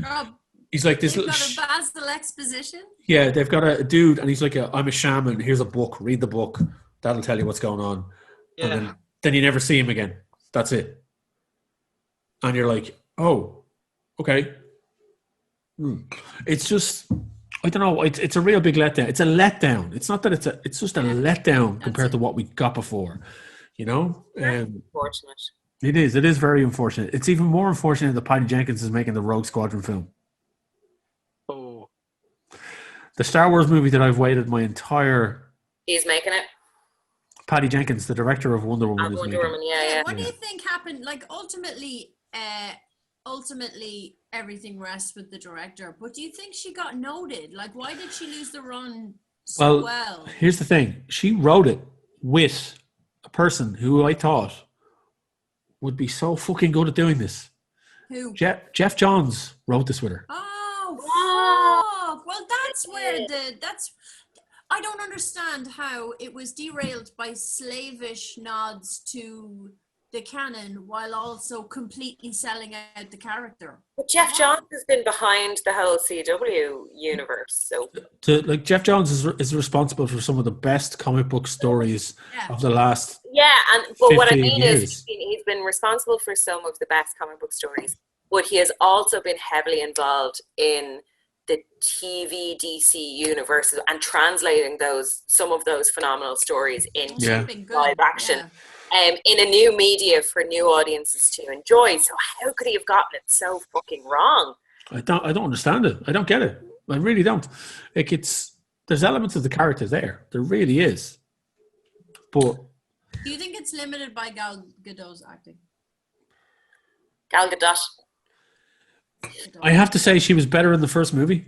He's like this They've little. got a Basil exposition. Yeah, they've got a dude, and he's like, I'm a shaman. Here's a book. Read the book. That'll tell you what's going on. Yeah. And then you never see him again. That's it. And you're like, oh, okay. It's just, I don't know. It's a real big letdown. It's a letdown. It's not that it's just a letdown compared to what we got before. You know, Unfortunate. it is. It is very unfortunate. It's even more unfortunate that Patty Jenkins is making the Rogue Squadron film. Oh. The Star Wars movie that I've waited my entire. He's making it. Patty Jenkins, the director of Wonder Woman, is Wonder making. Woman, yeah. What do you think happened? Like ultimately everything rests with the director. But do you think she got noted? Like, why did she lose the run so well? Here's the thing. She wrote it with a person who I thought would be so fucking good at doing this. Who? Jeff Johns wrote this with her. Oh, fuck. Well, that's where I don't understand how it was derailed by slavish nods to the canon while also completely selling out the character. But Jeff Johns has been behind the whole CW universe, so Jeff Johns is responsible for some of the best comic book stories of the last. Yeah, but what I 15 mean years. is he's been responsible for some of the best comic book stories, but he has also been heavily involved in the TV DC universe and translating some of those phenomenal stories into live action. In a new media for new audiences to enjoy. So how could he have gotten it so fucking wrong? I don't understand it. I don't get it. I really don't. Like there's elements of the character there. There really is. But do you think it's limited by Gal Gadot's acting? Gal Gadot. I have to say she was better in the first movie.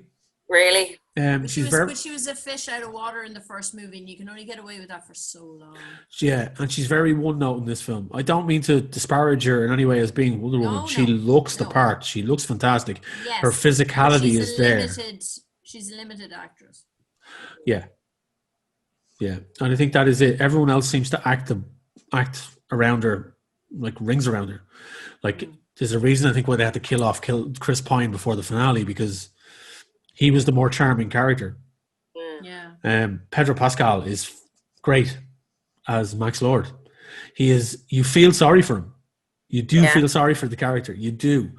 Really? But she was a fish out of water in the first movie, and you can only get away with that for so long. Yeah, and she's very one note in this film. I don't mean to disparage her in any way as being Wonder Woman. She looks the part. She looks fantastic. Yes, her physicality is there. She's a limited actress. Yeah. Yeah. And I think that is it. Everyone else seems to act around her, like rings around her. Like there's a reason I think why they had to kill Chris Pine before the finale, because he was the more charming character. Yeah. Pedro Pascal is great as Max Lord. You feel sorry for him. You do feel sorry for the character. You do.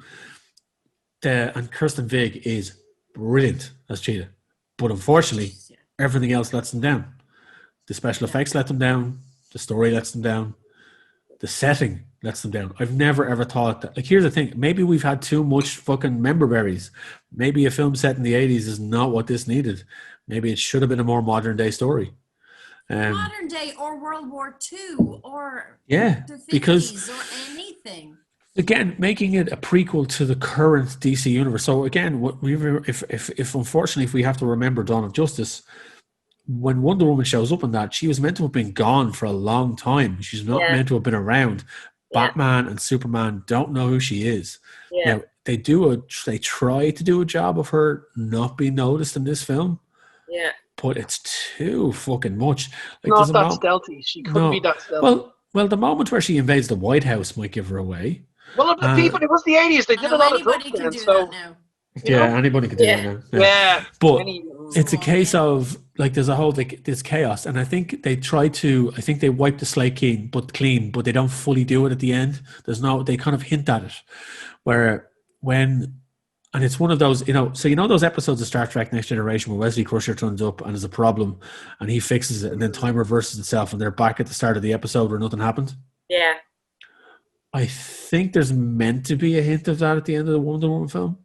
And Kirsten Vig is brilliant as Cheetah. But unfortunately, everything else lets them down. The special effects let them down. The story lets them down. The setting lets them down. I've never ever thought that. Like, here's the thing. Maybe we've had too much fucking member berries. Maybe a film set in the 80s is not what this needed. Maybe it should have been a more modern day story. Modern day or World War II or the 50s because, or anything. Again, making it a prequel to the current DC universe. So again, if unfortunately, if we have to remember Dawn of Justice, when Wonder Woman shows up in that, she was meant to have been gone for a long time. She's not meant to have been around. Batman and Superman don't know who she is. Now, they try to do a job of her not being noticed in this film. Yeah. But it's too fucking much. Like, not that stealthy. She couldn't be that stealthy. Well, the moment where she invades the White House might give her away. Well, people, it was the 80s. They did a lot of drugs then, so... Anybody can do that now. Yeah. But it's a case of, like, there's a whole, like, there's chaos. And I think they wipe the slate clean, but they don't fully do it at the end. They kind of hint at it. And it's one of those, those episodes of Star Trek Next Generation where Wesley Crusher turns up and there's a problem and he fixes it and then time reverses itself and they're back at the start of the episode where nothing happened. Yeah. I think there's meant to be a hint of that at the end of the Wonder Woman film.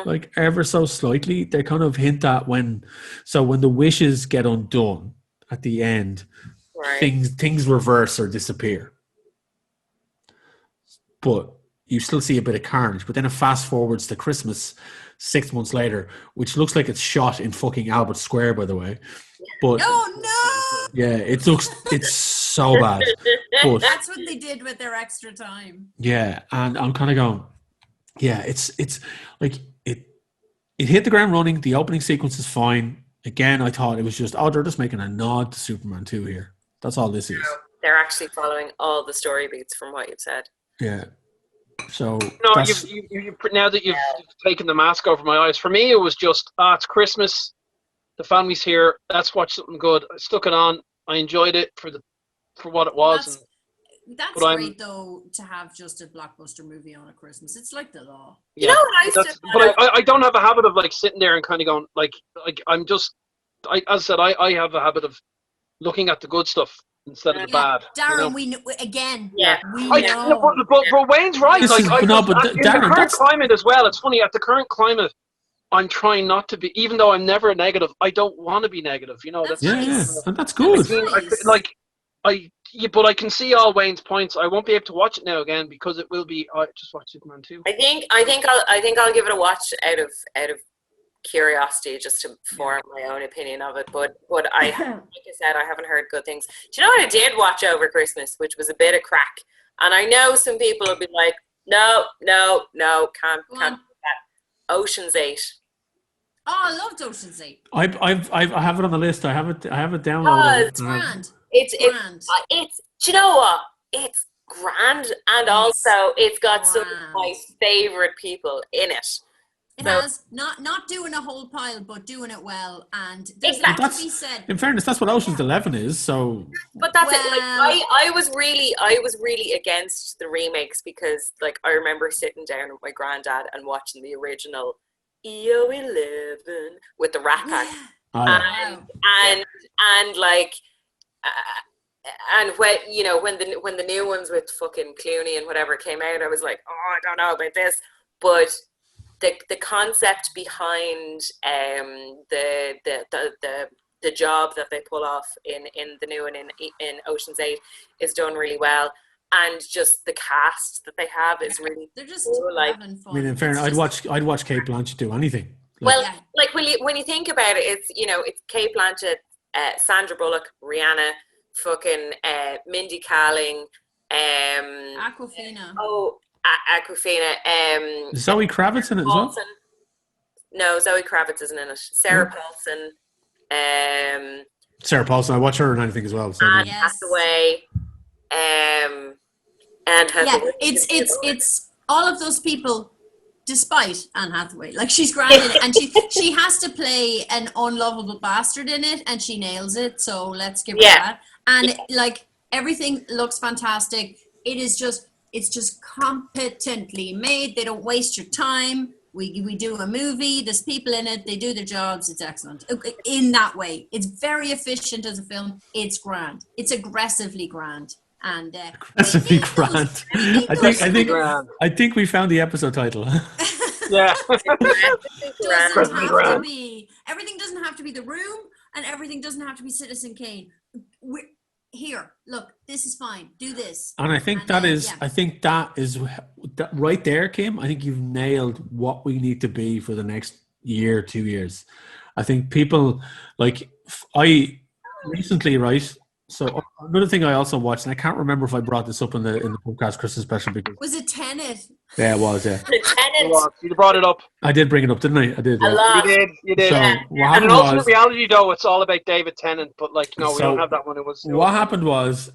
Like ever so slightly, they kind of hint at when the wishes get undone at the end, things reverse or disappear. But you still see a bit of carnage. But then it fast forwards to Christmas 6 months later, which looks like it's shot in fucking Albert Square, by the way. But yeah, it's so bad. But that's what they did with their extra time. Yeah, and I'm kind of going, it's like it hit the ground running. The opening sequence is fine. Again, I thought it was just, they're just making a nod to Superman 2 here. That's all this is. They're actually following all the story beats from what you've said. Yeah. So No, that's, you've now that you've taken the mask over my eyes. For me, it was just it's Christmas. The family's here. Let's watch something good. I stuck it on. I enjoyed it for what it was. That's but I'm- great though to have just a blockbuster movie on at Christmas. It's like the law. You know what I used to? But I don't have a habit of like sitting there and kind of going like I'm just. As I said, I have a habit of looking at the good stuff instead of the bad. Darren, we know, again. Yeah. We But know. Wayne's right. This Like, is- I but no, just- but in Darren, the current that's- climate as well. It's funny, at the current climate, I'm trying not to be, even though I'm never negative. I don't want to be negative. You know, That's yeah, nice. and that's good. but I can see all Wayne's points. I won't be able to watch it now again because it will be. I just watched Superman 2. I think I'll give it a watch out of curiosity just to form my own opinion of it. But like I said, I haven't heard good things. Do you know what I did watch over Christmas, which was a bit of crack? And I know some people will be like, no, can't do that. Ocean's 8. Oh, I loved Ocean's 8. I have it on the list. I have it downloaded. It's grand. It's grand. do you know what? It's grand, and also it's got some of my favorite people in it. It has not doing a whole pile, but doing it well, and there's Exactly. a lot to be said. In fairness, that's what Ocean's 11 is. So, But that's it. Well- Like, I was really against the remakes because, like, I remember sitting down with my granddad and watching the original EO11 with the Rat Pack, and like, and when the new ones with fucking Clooney and whatever came out, I was like, oh, I don't know about this, but the concept behind the job that they pull off in the new one in Ocean's 8 is done really well, and just the cast that they have is really They're just cool. Like, having fun. I mean, in fairness, I'd watch Kate Blanchett do anything. well, like when you think about it, it's Kate Blanchett, Sandra Bullock, Rihanna, fucking Mindy Kaling, Aquafina. Aquafina, Zoe Kravitz in it as well. Paulson. No, Zoe Kravitz isn't in it. Sarah Paulson, Sarah Paulson. I watch her in anything as well. So Anne Yes. Hathaway, and Hathaway. It's all of those people, despite Anne Hathaway. Like, she's grand in it, and she has to play an unlovable bastard in it, and she nails it. So let's give her that. And like, everything looks fantastic. It's just competently made. They don't waste your time. We do a movie. There's people in it. They do their jobs. It's excellent in that way. It's very efficient as a film. It's grand. It's aggressively grand. And aggressively grand. I think we found the episode title. Yeah. Everything doesn't have to be The Room, and everything doesn't have to be Citizen Kane. Here, look, this is fine. Do this. And I think that is right there, Kim. I think you've nailed what we need to be for the next year, 2 years. I think people, like, I recently, right? So another thing I also watched, and I can't remember if I brought this up in the Pubcast Christmas special, because Was it Tenet? yeah, it was. Yeah, You brought it up. I did bring it up, didn't I? I did. Yeah. You did. So And what in happened ultimate was, reality, though, it's all about David Tennant. But like, no, we So don't have that one. what happened was,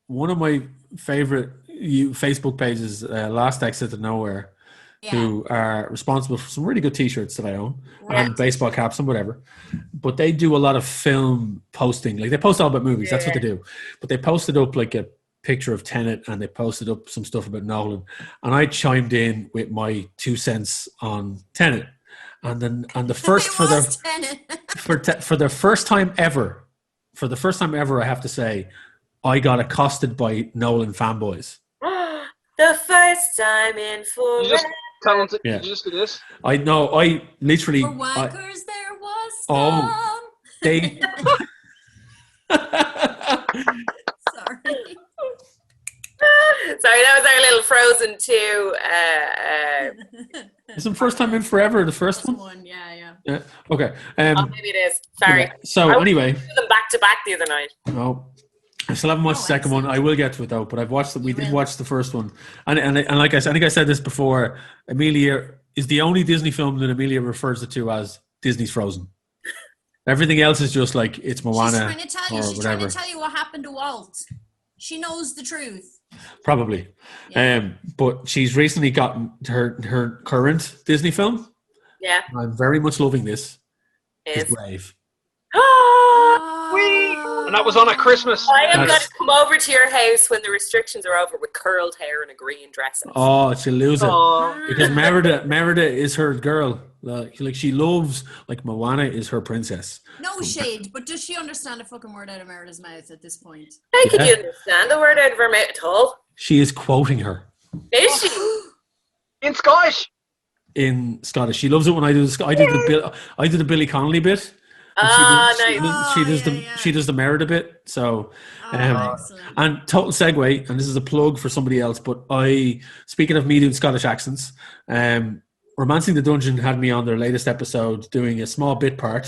one of my favorite Facebook pages, Last Exit to Nowhere, who are responsible for some really good T-shirts that I own and baseball caps and whatever. But they do a lot of film posting. Like, they post all about movies. That's what they do. But they posted up like a picture of Tenet, and they posted up some stuff about Nolan. And I chimed in with my 2 cents on Tenet. And then the first for the first time ever, I have to say, I got accosted by Nolan fanboys. The first time in forever. Did you just do this? I know. I literally. For wankers, there was Oh, they. Sorry. Sorry, that was our little Frozen 2. It's the first time in forever. The first one. Yeah. Yeah. Okay. Maybe it is. Sorry. Yeah. So anyway, I did them back to back the other night. no, I still haven't watched the second one. I will get to it though. But I've watched. We did watch the first one, and like I said, I think I said this before. Amelia is the only Disney film that Amelia refers to as Disney's Frozen. Everything else is just like it's Moana She's trying to tell you what happened to Walt. She knows the truth. Probably. Yeah. But she's recently gotten her current Disney film. Yeah. I'm very much loving this. Is Is. Brave. And that was on at Christmas. I am going That's- to come over to your house when the restrictions are over with curled hair and a green dress. Oh, she'll lose it. Oh, Because Merida is her girl. Like she loves, like Moana is her princess. No shade, but does she understand a fucking word out of Merida's mouth at this point? How could Yeah. you understand the word out of her mouth at all? She is quoting her Is she? in Scottish. in Scottish. She loves it when I do I do the Billy Connolly bit. And Ah, she nice. does yeah. she does the Merida bit. So Excellent. and total segue, and this is a plug for somebody else, but speaking of me doing Scottish accents, Romancing the Dungeon had me on their latest episode doing a small bit part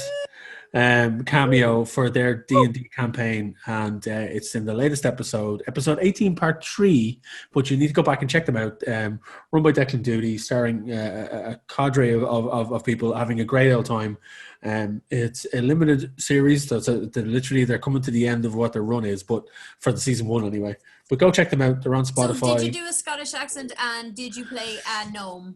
cameo for their D&D campaign, and it's in the latest episode 18 part 3, but you need to go back and check them out. Run by Declan Duty, starring a cadre of people having a great old time. It's a limited series, so they're coming to the end of what their run is, but for the season 1 anyway. But go check them out. They're on Spotify. So did you do a Scottish accent and did you play a gnome?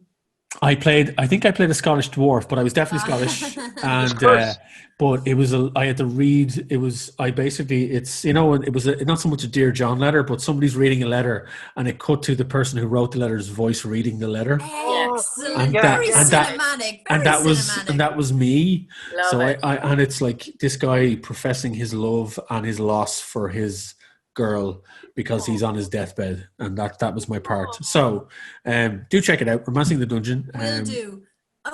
I think I played a Scottish dwarf, but I was definitely Scottish. And but it was I had to read. It was it's it was not so much a Dear John letter, but somebody's reading a letter, and it cut to the person who wrote the letter's voice reading the letter. Excellent. And Very that- cinematic. And that was me. Love So it. I and it's like this guy professing his love and his loss for his girl because he's on his deathbed, and that was my part. So do check it out. Romancing the Dungeon. Will do.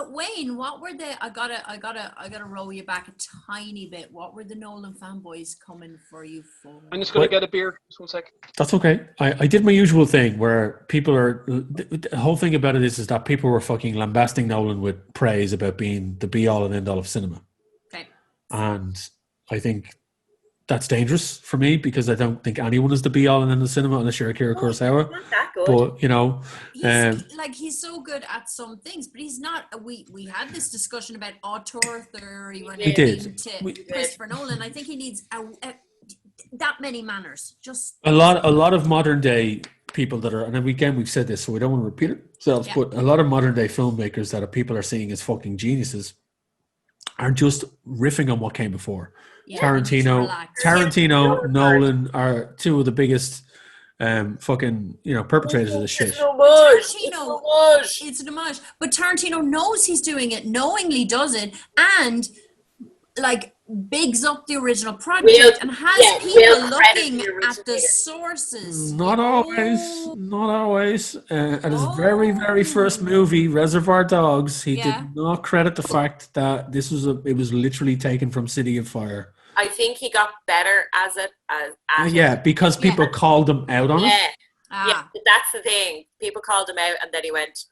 Wayne, what were the? I gotta roll you back a tiny bit. What were the Nolan fanboys coming for you for? I'm just going to get a beer. Just 1 sec. That's okay. I did my usual thing where people are. The whole thing about it is that people were fucking lambasting Nolan with praise about being the be all and end all of cinema, Okay. and I think that's dangerous for me because I don't think anyone is the be all and end all of cinema unless you're Akira Kurosawa. Not that good. But He's so good at some things, but he's not. We had this discussion about auteur theory when We it did. came to We- Christopher Nolan. I think he needs that many manners. Just a lot of modern day people that are, and then again we've said this, so we don't want to repeat ourselves. Yeah. But a lot of modern day filmmakers that people are seeing as fucking geniuses are just riffing on what came before. yeah, Tarantino, relax. Tarantino, Nolan are two of the biggest perpetrators of this shit. It's an homage. It's an Tarantino- homage. It's an homage, but Tarantino knows he's doing it, knowingly does it, and like bigs up the original project and has we'll people credit looking the at the originator. sources. Not always. Oh. Not always. At his very, very first movie, Reservoir Dogs, he Yeah. did not credit the fact that it was literally taken from City of Fire. I think he got better as it. Yeah, because people called him out on it. Yeah, Ah. but that's the thing. People called him out, and then he went,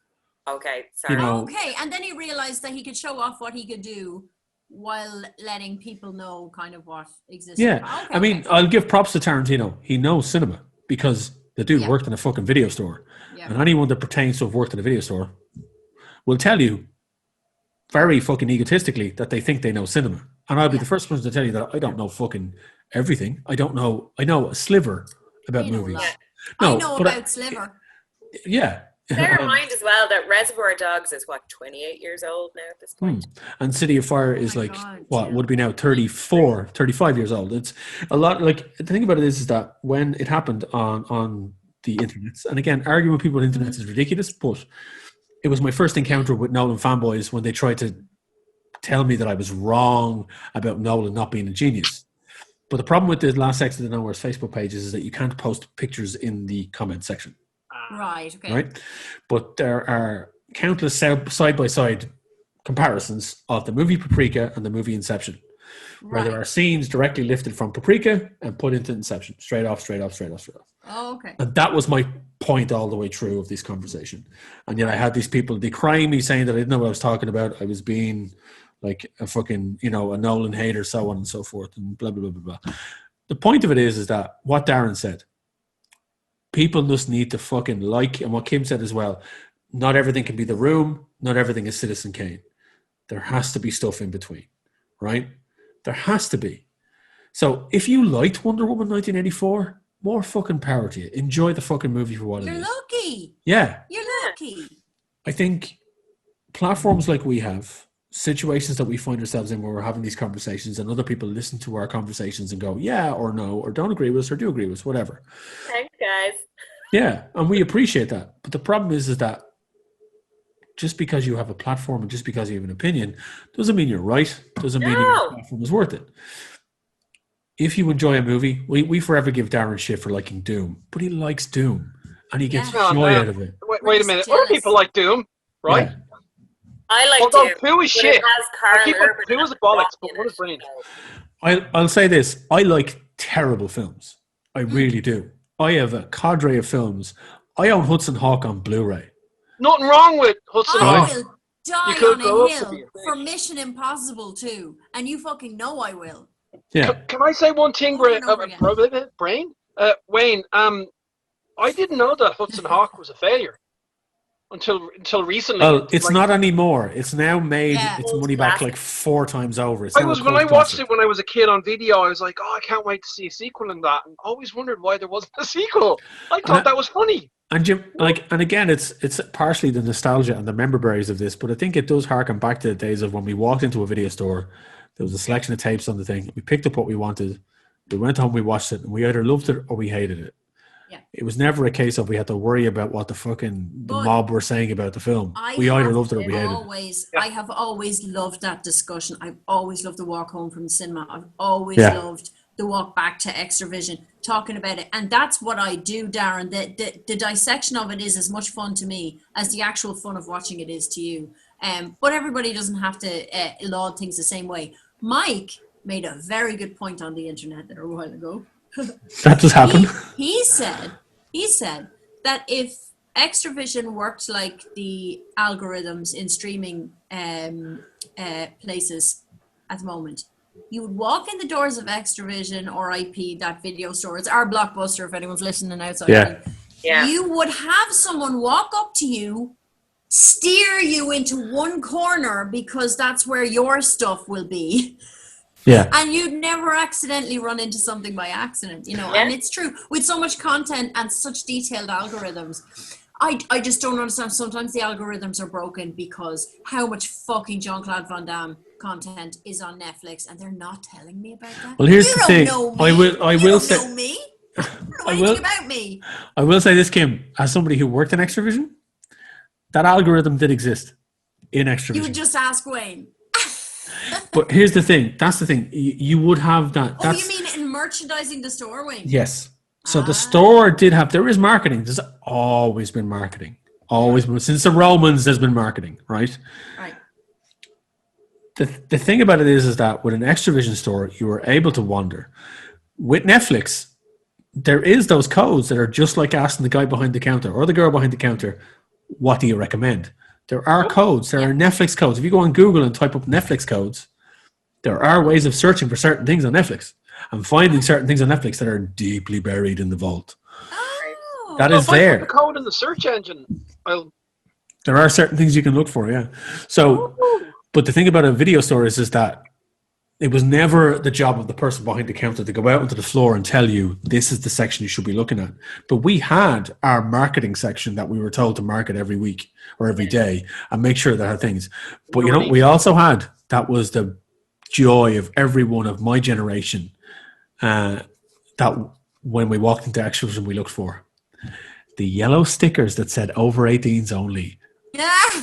"Okay, sorry." You know, Okay, and then he realized that he could show off what he could do while letting people know kind of what existed. Yeah, Okay, I mean, okay. I'll give props to Tarantino. He knows cinema because the dude Yeah. worked in a fucking video store. Yeah. And anyone that pertains to have worked in a video store will tell you very fucking egotistically that they think they know cinema. And I'll be the first person to tell you that I don't know fucking everything. I know a sliver about You know a movies. lot. No, I know but about Sliver. yeah. Bear in mind as well that Reservoir Dogs is 28 years old now at this point. And City of Fire is my like God, what yeah. would be now 35 years old. It's a lot. Like the thing about it is that when it happened on the internet, and again, arguing with people on the internet is ridiculous, but it was my first encounter with Nolan fanboys when they tried to tell me that I was wrong about Nolan not being a genius. But the problem with the Last Exit to Nowhere's Facebook page is that you can't post pictures in the comment section. Right, okay. Right? But there are countless side-by-side comparisons of the movie Paprika and the movie Inception, where there are scenes directly lifted from Paprika and put into Inception, straight off. Oh, okay. And that was my point all the way through of this conversation. And yet I had these people decrying me, saying that I didn't know what I was talking about. I was being like a fucking, a Nolan hater, so on and so forth, and blah, blah, blah, blah, blah. The point of it is that what Darren said, people just need to fucking like, and what Kim said as well, not everything can be The Room, not everything is Citizen Kane. There has to be stuff in between, right? There has to be. So if you liked Wonder Woman 1984, more fucking power to you. Enjoy the fucking movie for what You're it is. lucky. Yeah. You're lucky. I think platforms like we have, situations that we find ourselves in where we're having these conversations and other people listen to our conversations and go, yeah or no, or don't agree with us or do agree with us, whatever. Thanks, guys. Yeah, and we appreciate that. But the problem is that just because you have a platform and just because you have an opinion doesn't mean you're right, doesn't mean your platform is worth it. If you enjoy a movie, we forever give Darren shit for liking Doom, but he likes Doom and he gets joy out of it. Wait a minute. Other people like Doom, right? Yeah. I like Although Doom. Pooh is but shit. it has Carl Urban Pooh is and bollocks, but Rocky in what it, is brilliant? so. I'll say this. I like terrible films. I really do. I have a cadre of films. I own Hudson Hawk on Blu-ray. Nothing wrong with Hudson I Hawk. will die You could on grow a up to hill be a for Mission Impossible 2, and you fucking know I will. Yeah. Can I say one thing, Over and over again. Brain? Wayne, I didn't know that Hudson Hawk was a failure until recently. Well, it's not anymore. It's now made Yeah. its money back like 4 times over. It's I now was a when cult I watched classic. it when I was a kid on video. I was like, "Oh, I can't wait to see a sequel in that." And I always wondered why there wasn't a sequel. I thought that was funny. And Jim, and again, it's partially the nostalgia and the member berries of this, but I think it does harken back to the days of when we walked into a video store. There was a selection of tapes on the thing. We picked up what we wanted. We went home, we watched it, and we either loved it or we hated it. Yeah. It was never a case of we had to worry about what the mob were saying about the film. We either loved it or we hated it. I have always loved that discussion. I've always loved the walk home from the cinema. I've always loved the walk back to Extravision, talking about it. And that's what I do, Darren. The dissection of it is as much fun to me as the actual fun of watching it is to you. But everybody doesn't have to laud things the same way. Mike made a very good point on the internet there a while ago. That just happened. He said that if Extravision worked like the algorithms in streaming places at the moment, you would walk in the doors of Extravision or IP, that video store. It's our Blockbuster if anyone's listening outside. Yeah. You would have someone walk up to you, steer you into one corner because that's where your stuff will be. Yeah. And you'd never accidentally run into something by accident, and it's true. With so much content and such detailed algorithms, I just don't understand. Sometimes the algorithms are broken because how much fucking Jean-Claude Van Damme content is on Netflix and they're not telling me about that. Well, here's the thing. Know me. I will say, know me. You don't know anything about me. I will say this, Kim, as somebody who worked in Extravision, that algorithm did exist in Extravision. You would just ask Wayne. But here's the thing. That's the thing. You would have that. Oh, you mean in merchandising the store, Wayne? Yes. So the store there is marketing. There's always been marketing. Always been. Since the Romans, there's been marketing, right? Right. The thing about it is that with an Extravision store, you are able to wander. With Netflix, there is those codes that are just like asking the guy behind the counter or the girl behind the counter, what do you recommend? There are codes. There are Netflix codes. If you go on Google and type up Netflix codes, there are ways of searching for certain things on Netflix and finding certain things on Netflix that are deeply buried in the vault. Oh. That is If I there. put the code in the search engine, There are certain things you can look for, yeah. So, but the thing about a video store is that it was never the job of the person behind the counter to go out onto the floor and tell you this is the section you should be looking at. But we had our marketing section that we were told to market every week or every day and make sure that had things. But we also had, that was the joy of everyone of my generation, that when we walked into Extravision we looked for the yellow stickers that said over 18s only. That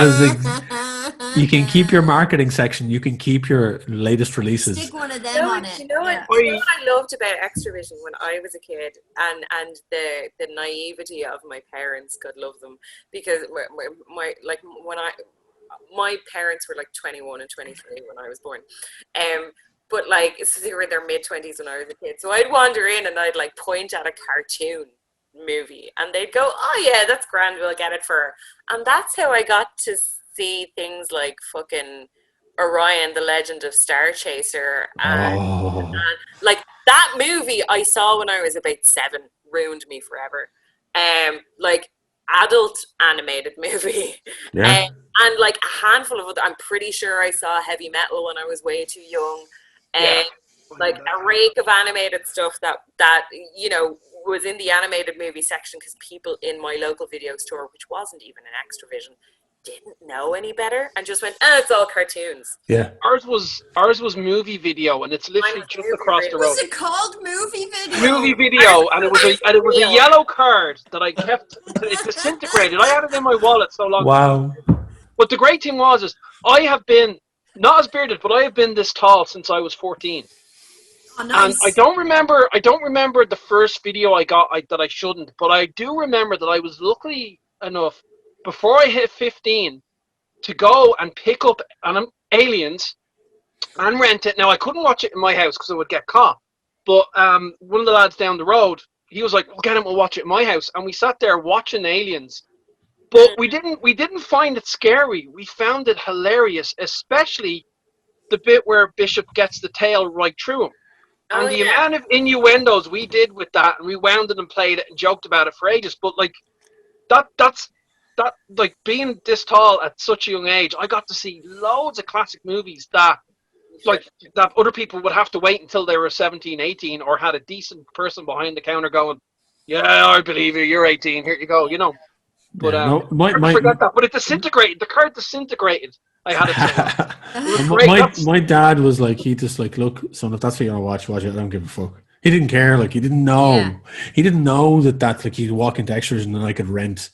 is you can keep your marketing section. You can keep your latest releases. Stick one of them on it. You know what I loved about Extravision when I was a kid, and the naivety of my parents, God love them, because my parents were like 21 and 23 when I was born, but so they were in their mid-20s when I was a kid. So I'd wander in and I'd point at a cartoon movie and they'd go, oh yeah, that's grand, we'll get it for her. And that's how I got to see things like fucking Orion, the Legend of Star Chaser, and that movie I saw when I was about 7, ruined me forever. Adult animated movie. And a handful of other, I'm pretty sure I saw Heavy Metal when I was way too young. like a rake of animated stuff that you know was in the animated movie section because people in my local video store, which wasn't even an Extravision, didn't know any better and just went, it's all cartoons. Yeah. Ours was movie video, and it's literally Mine was just movie across the road. Was it called movie video? Movie video, and it was a yellow card that I kept. It disintegrated. I had it in my wallet so long. Wow. But the great thing is I have been not as bearded, but I have been this tall since I was 14. Oh, nice. And I don't remember the first video I got that I shouldn't, but I do remember that I was lucky enough before I hit 15 to go and pick up Aliens and rent it. Now I couldn't watch it in my house because I would get caught. But one of the lads down the road, he was like, "We'll get him. We'll watch it in my house." And we sat there watching Aliens. But we didn't find it scary. We found it hilarious, especially the bit where Bishop gets the tail right through him. And the amount of innuendos we did with that, and we wound it and played it and joked about it for ages. But like that's like being this tall at such a young age, I got to see loads of classic movies that other people would have to wait until they were 17, 18, or had a decent person behind the counter going, "Yeah, I believe you. You're 18. Here you go." You know. But forget that. But it disintegrated. The card disintegrated. I had it. My dad was like, he just like, "Look, son, if that's what you want to watch it. I don't give a fuck." He didn't care. Like, he didn't know. Yeah. He didn't know that like he'd walk into Extravision and I could rent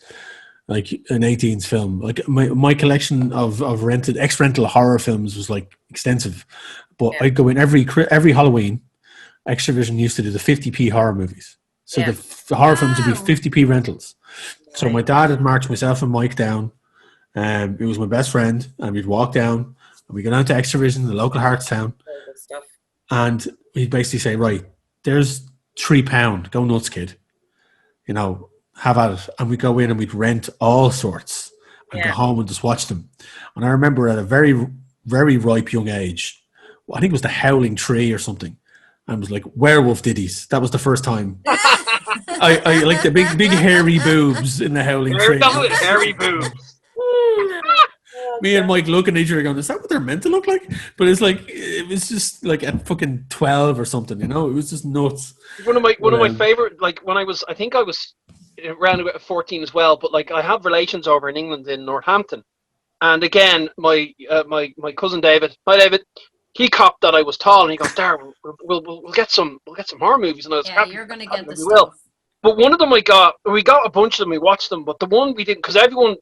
like an 18s film. Like my collection of rented ex-rental horror films was like extensive. But I'd go in every Halloween. Extravision used to do the 50p horror movies. So the horror films would be 50p rentals. So my dad had marched myself and Mike down. It was my best friend, and we'd walk down and we'd go down to Extravision, the local Hartstown, and he'd basically say, "Right, there's £3. Go nuts, kid. You know, have at it." And we'd go in and we'd rent all sorts and go home and just watch them. And I remember at a very, very ripe young age, I think it was The Howling Tree or something. And it was like werewolf ditties. That was the first time. I like the big hairy boobs in The Howling Tree. Hairy boobs. Me and Mike looking at each other going, "Is that what they're meant to look like?" But it's like, it was just like at fucking 12 or something, you know? It was just nuts. One of my favorite, like when I was around about 14 as well, but like I have relations over in England in Northampton. And again, my cousin David, hi David, he copped that I was tall, and he goes, "Darren, we'll get some horror movies." And I was happy. You're gonna get this. But one of them we got a bunch of them, we watched them, but the one we didn't, because everyone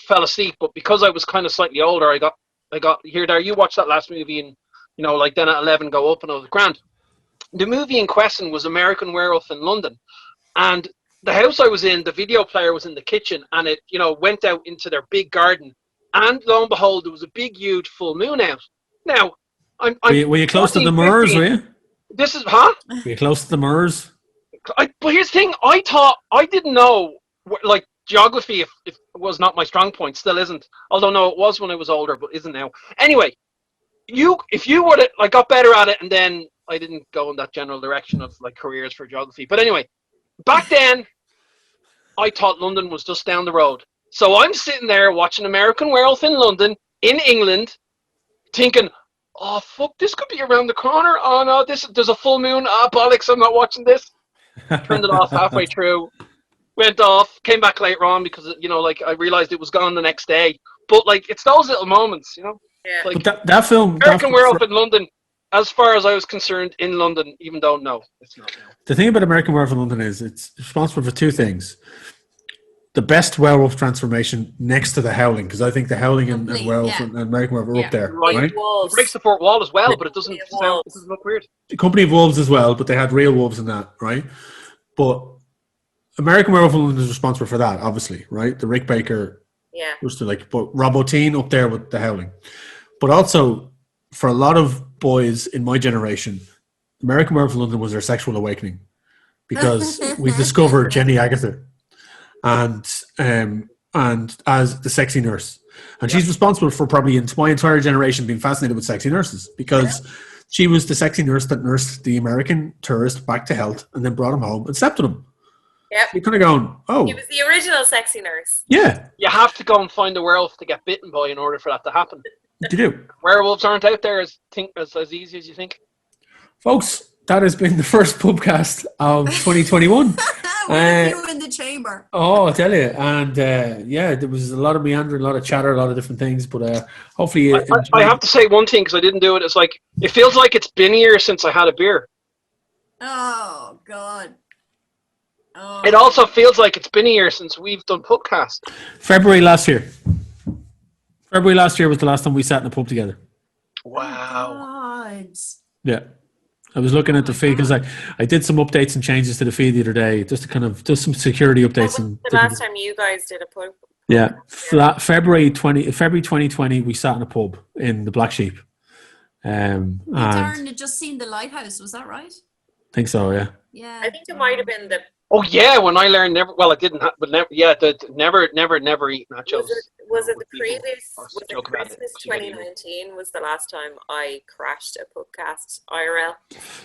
fell asleep, but because I was kind of slightly older, I got here, there, you watched that last movie, and you know, like then at 11 go up, and I was grand. The movie in question was American Werewolf in London, and the house I was in, the video player was in the kitchen, and it, you know, went out into their big garden, and lo and behold, there was a big huge full moon out. Now were you close to the Moors, were you? This is Were you close to the Moors? But here's the thing, I didn't know, like, geography if it was not my strong point, still isn't. Although no, it was when I was older, but isn't now. Anyway, if you would have like got better at it, and then I didn't go in that general direction of like careers for geography. But anyway, back then I thought London was just down the road. So I'm sitting there watching American Werewolf in London, in England, thinking, "Oh fuck, this could be around the corner. Oh no, there's a full moon. Ah, bollocks, I'm not watching this." Turned it off halfway through. Went off, came back later on because, you know, like I realized it was gone the next day. But like, it's those little moments, you know. Yeah. Like but that film, American Werewolf in London, as far as I was concerned, in London, even though no, it's not. No. The thing about American Werewolf in London is it's responsible for two things: the best werewolf transformation next to the Howling, because I think the Howling and Werewolf and American Werewolf are up there. Right? It breaks the fourth wall as well, but it doesn't look weird. The Company of Wolves as well, but they had real wolves in that, right? But American Werewolf in London is responsible for that, obviously, right? The Rick Baker was to like, but Rob Bottin up there with the Howling. But also, for a lot of boys in my generation, American Werewolf in London was their sexual awakening, because we discovered Jenny Agatha and as the sexy nurse, and she's responsible for probably my entire generation being fascinated with sexy nurses, because she was the sexy nurse that nursed the American tourist back to health and then brought him home and slept with him. Yep. You're kind of going, oh. He was the original sexy nurse. Yeah. You have to go and find a werewolf to get bitten by in order for that to happen. You do. Werewolves aren't out there as easy as you think. folks, that has been the first Pubcast of 2021. We're you in the chamber. Oh, I tell you. And there was a lot of meandering, a lot of chatter, a lot of different things. But hopefully you I have to say one thing because I didn't do it. It's like, it feels like it's been years since I had a beer. Oh, God. Oh. It also feels like it's been a year since we've done podcast. February last year. February last year was the last time we sat in a pub together. Wow. God. Yeah. I was looking at the feed because I did some updates and changes to the feed the other day, just some security updates. What was the last time you guys did a pub? Yeah, February 2020, we sat in a pub in the Black Sheep. And Darren had just seen the lighthouse. Was that right? I think so. Yeah. Yeah. I think it might have been the. Oh yeah, when I learned never. Well, I didn't. But never. Yeah, never eat nachos. Was it the With people. previous? Or Was it joke about it. Christmas 2019? Was the last time I crashed a podcast IRL?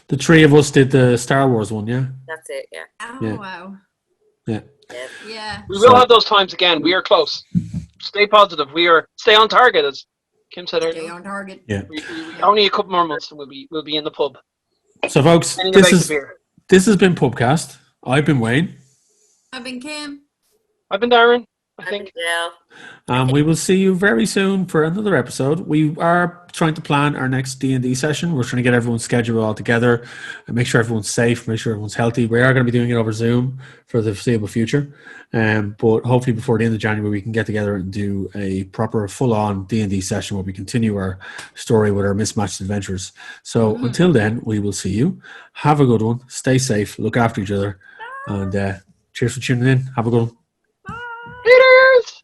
The three of us did the Star Wars one. Yeah. That's it. Yeah. Oh, Yeah. wow. Yeah. Yeah. We will have those times again. We are close. Stay positive. Stay on target, as Kim said Stay earlier. on target. Yeah. We only a couple more months and we'll be in the pub. So, folks, Getting about the beer. this has been Pubcast. I've been Wayne, I've been Kim. I've been Darren. I think. Yeah. and we will see you very soon for another episode. We are trying to plan our next D&D session. We're trying to get everyone's schedule all together and make sure everyone's safe, make sure everyone's healthy. We are going to be doing it over Zoom for the foreseeable future, but hopefully before the end of January we can get together and do a proper full-on D&D session where we continue our story with our mismatched adventures. So until then, we will see you. Have a good one. Stay safe. Look after each other. And cheers for tuning in. Have a good one. Haters!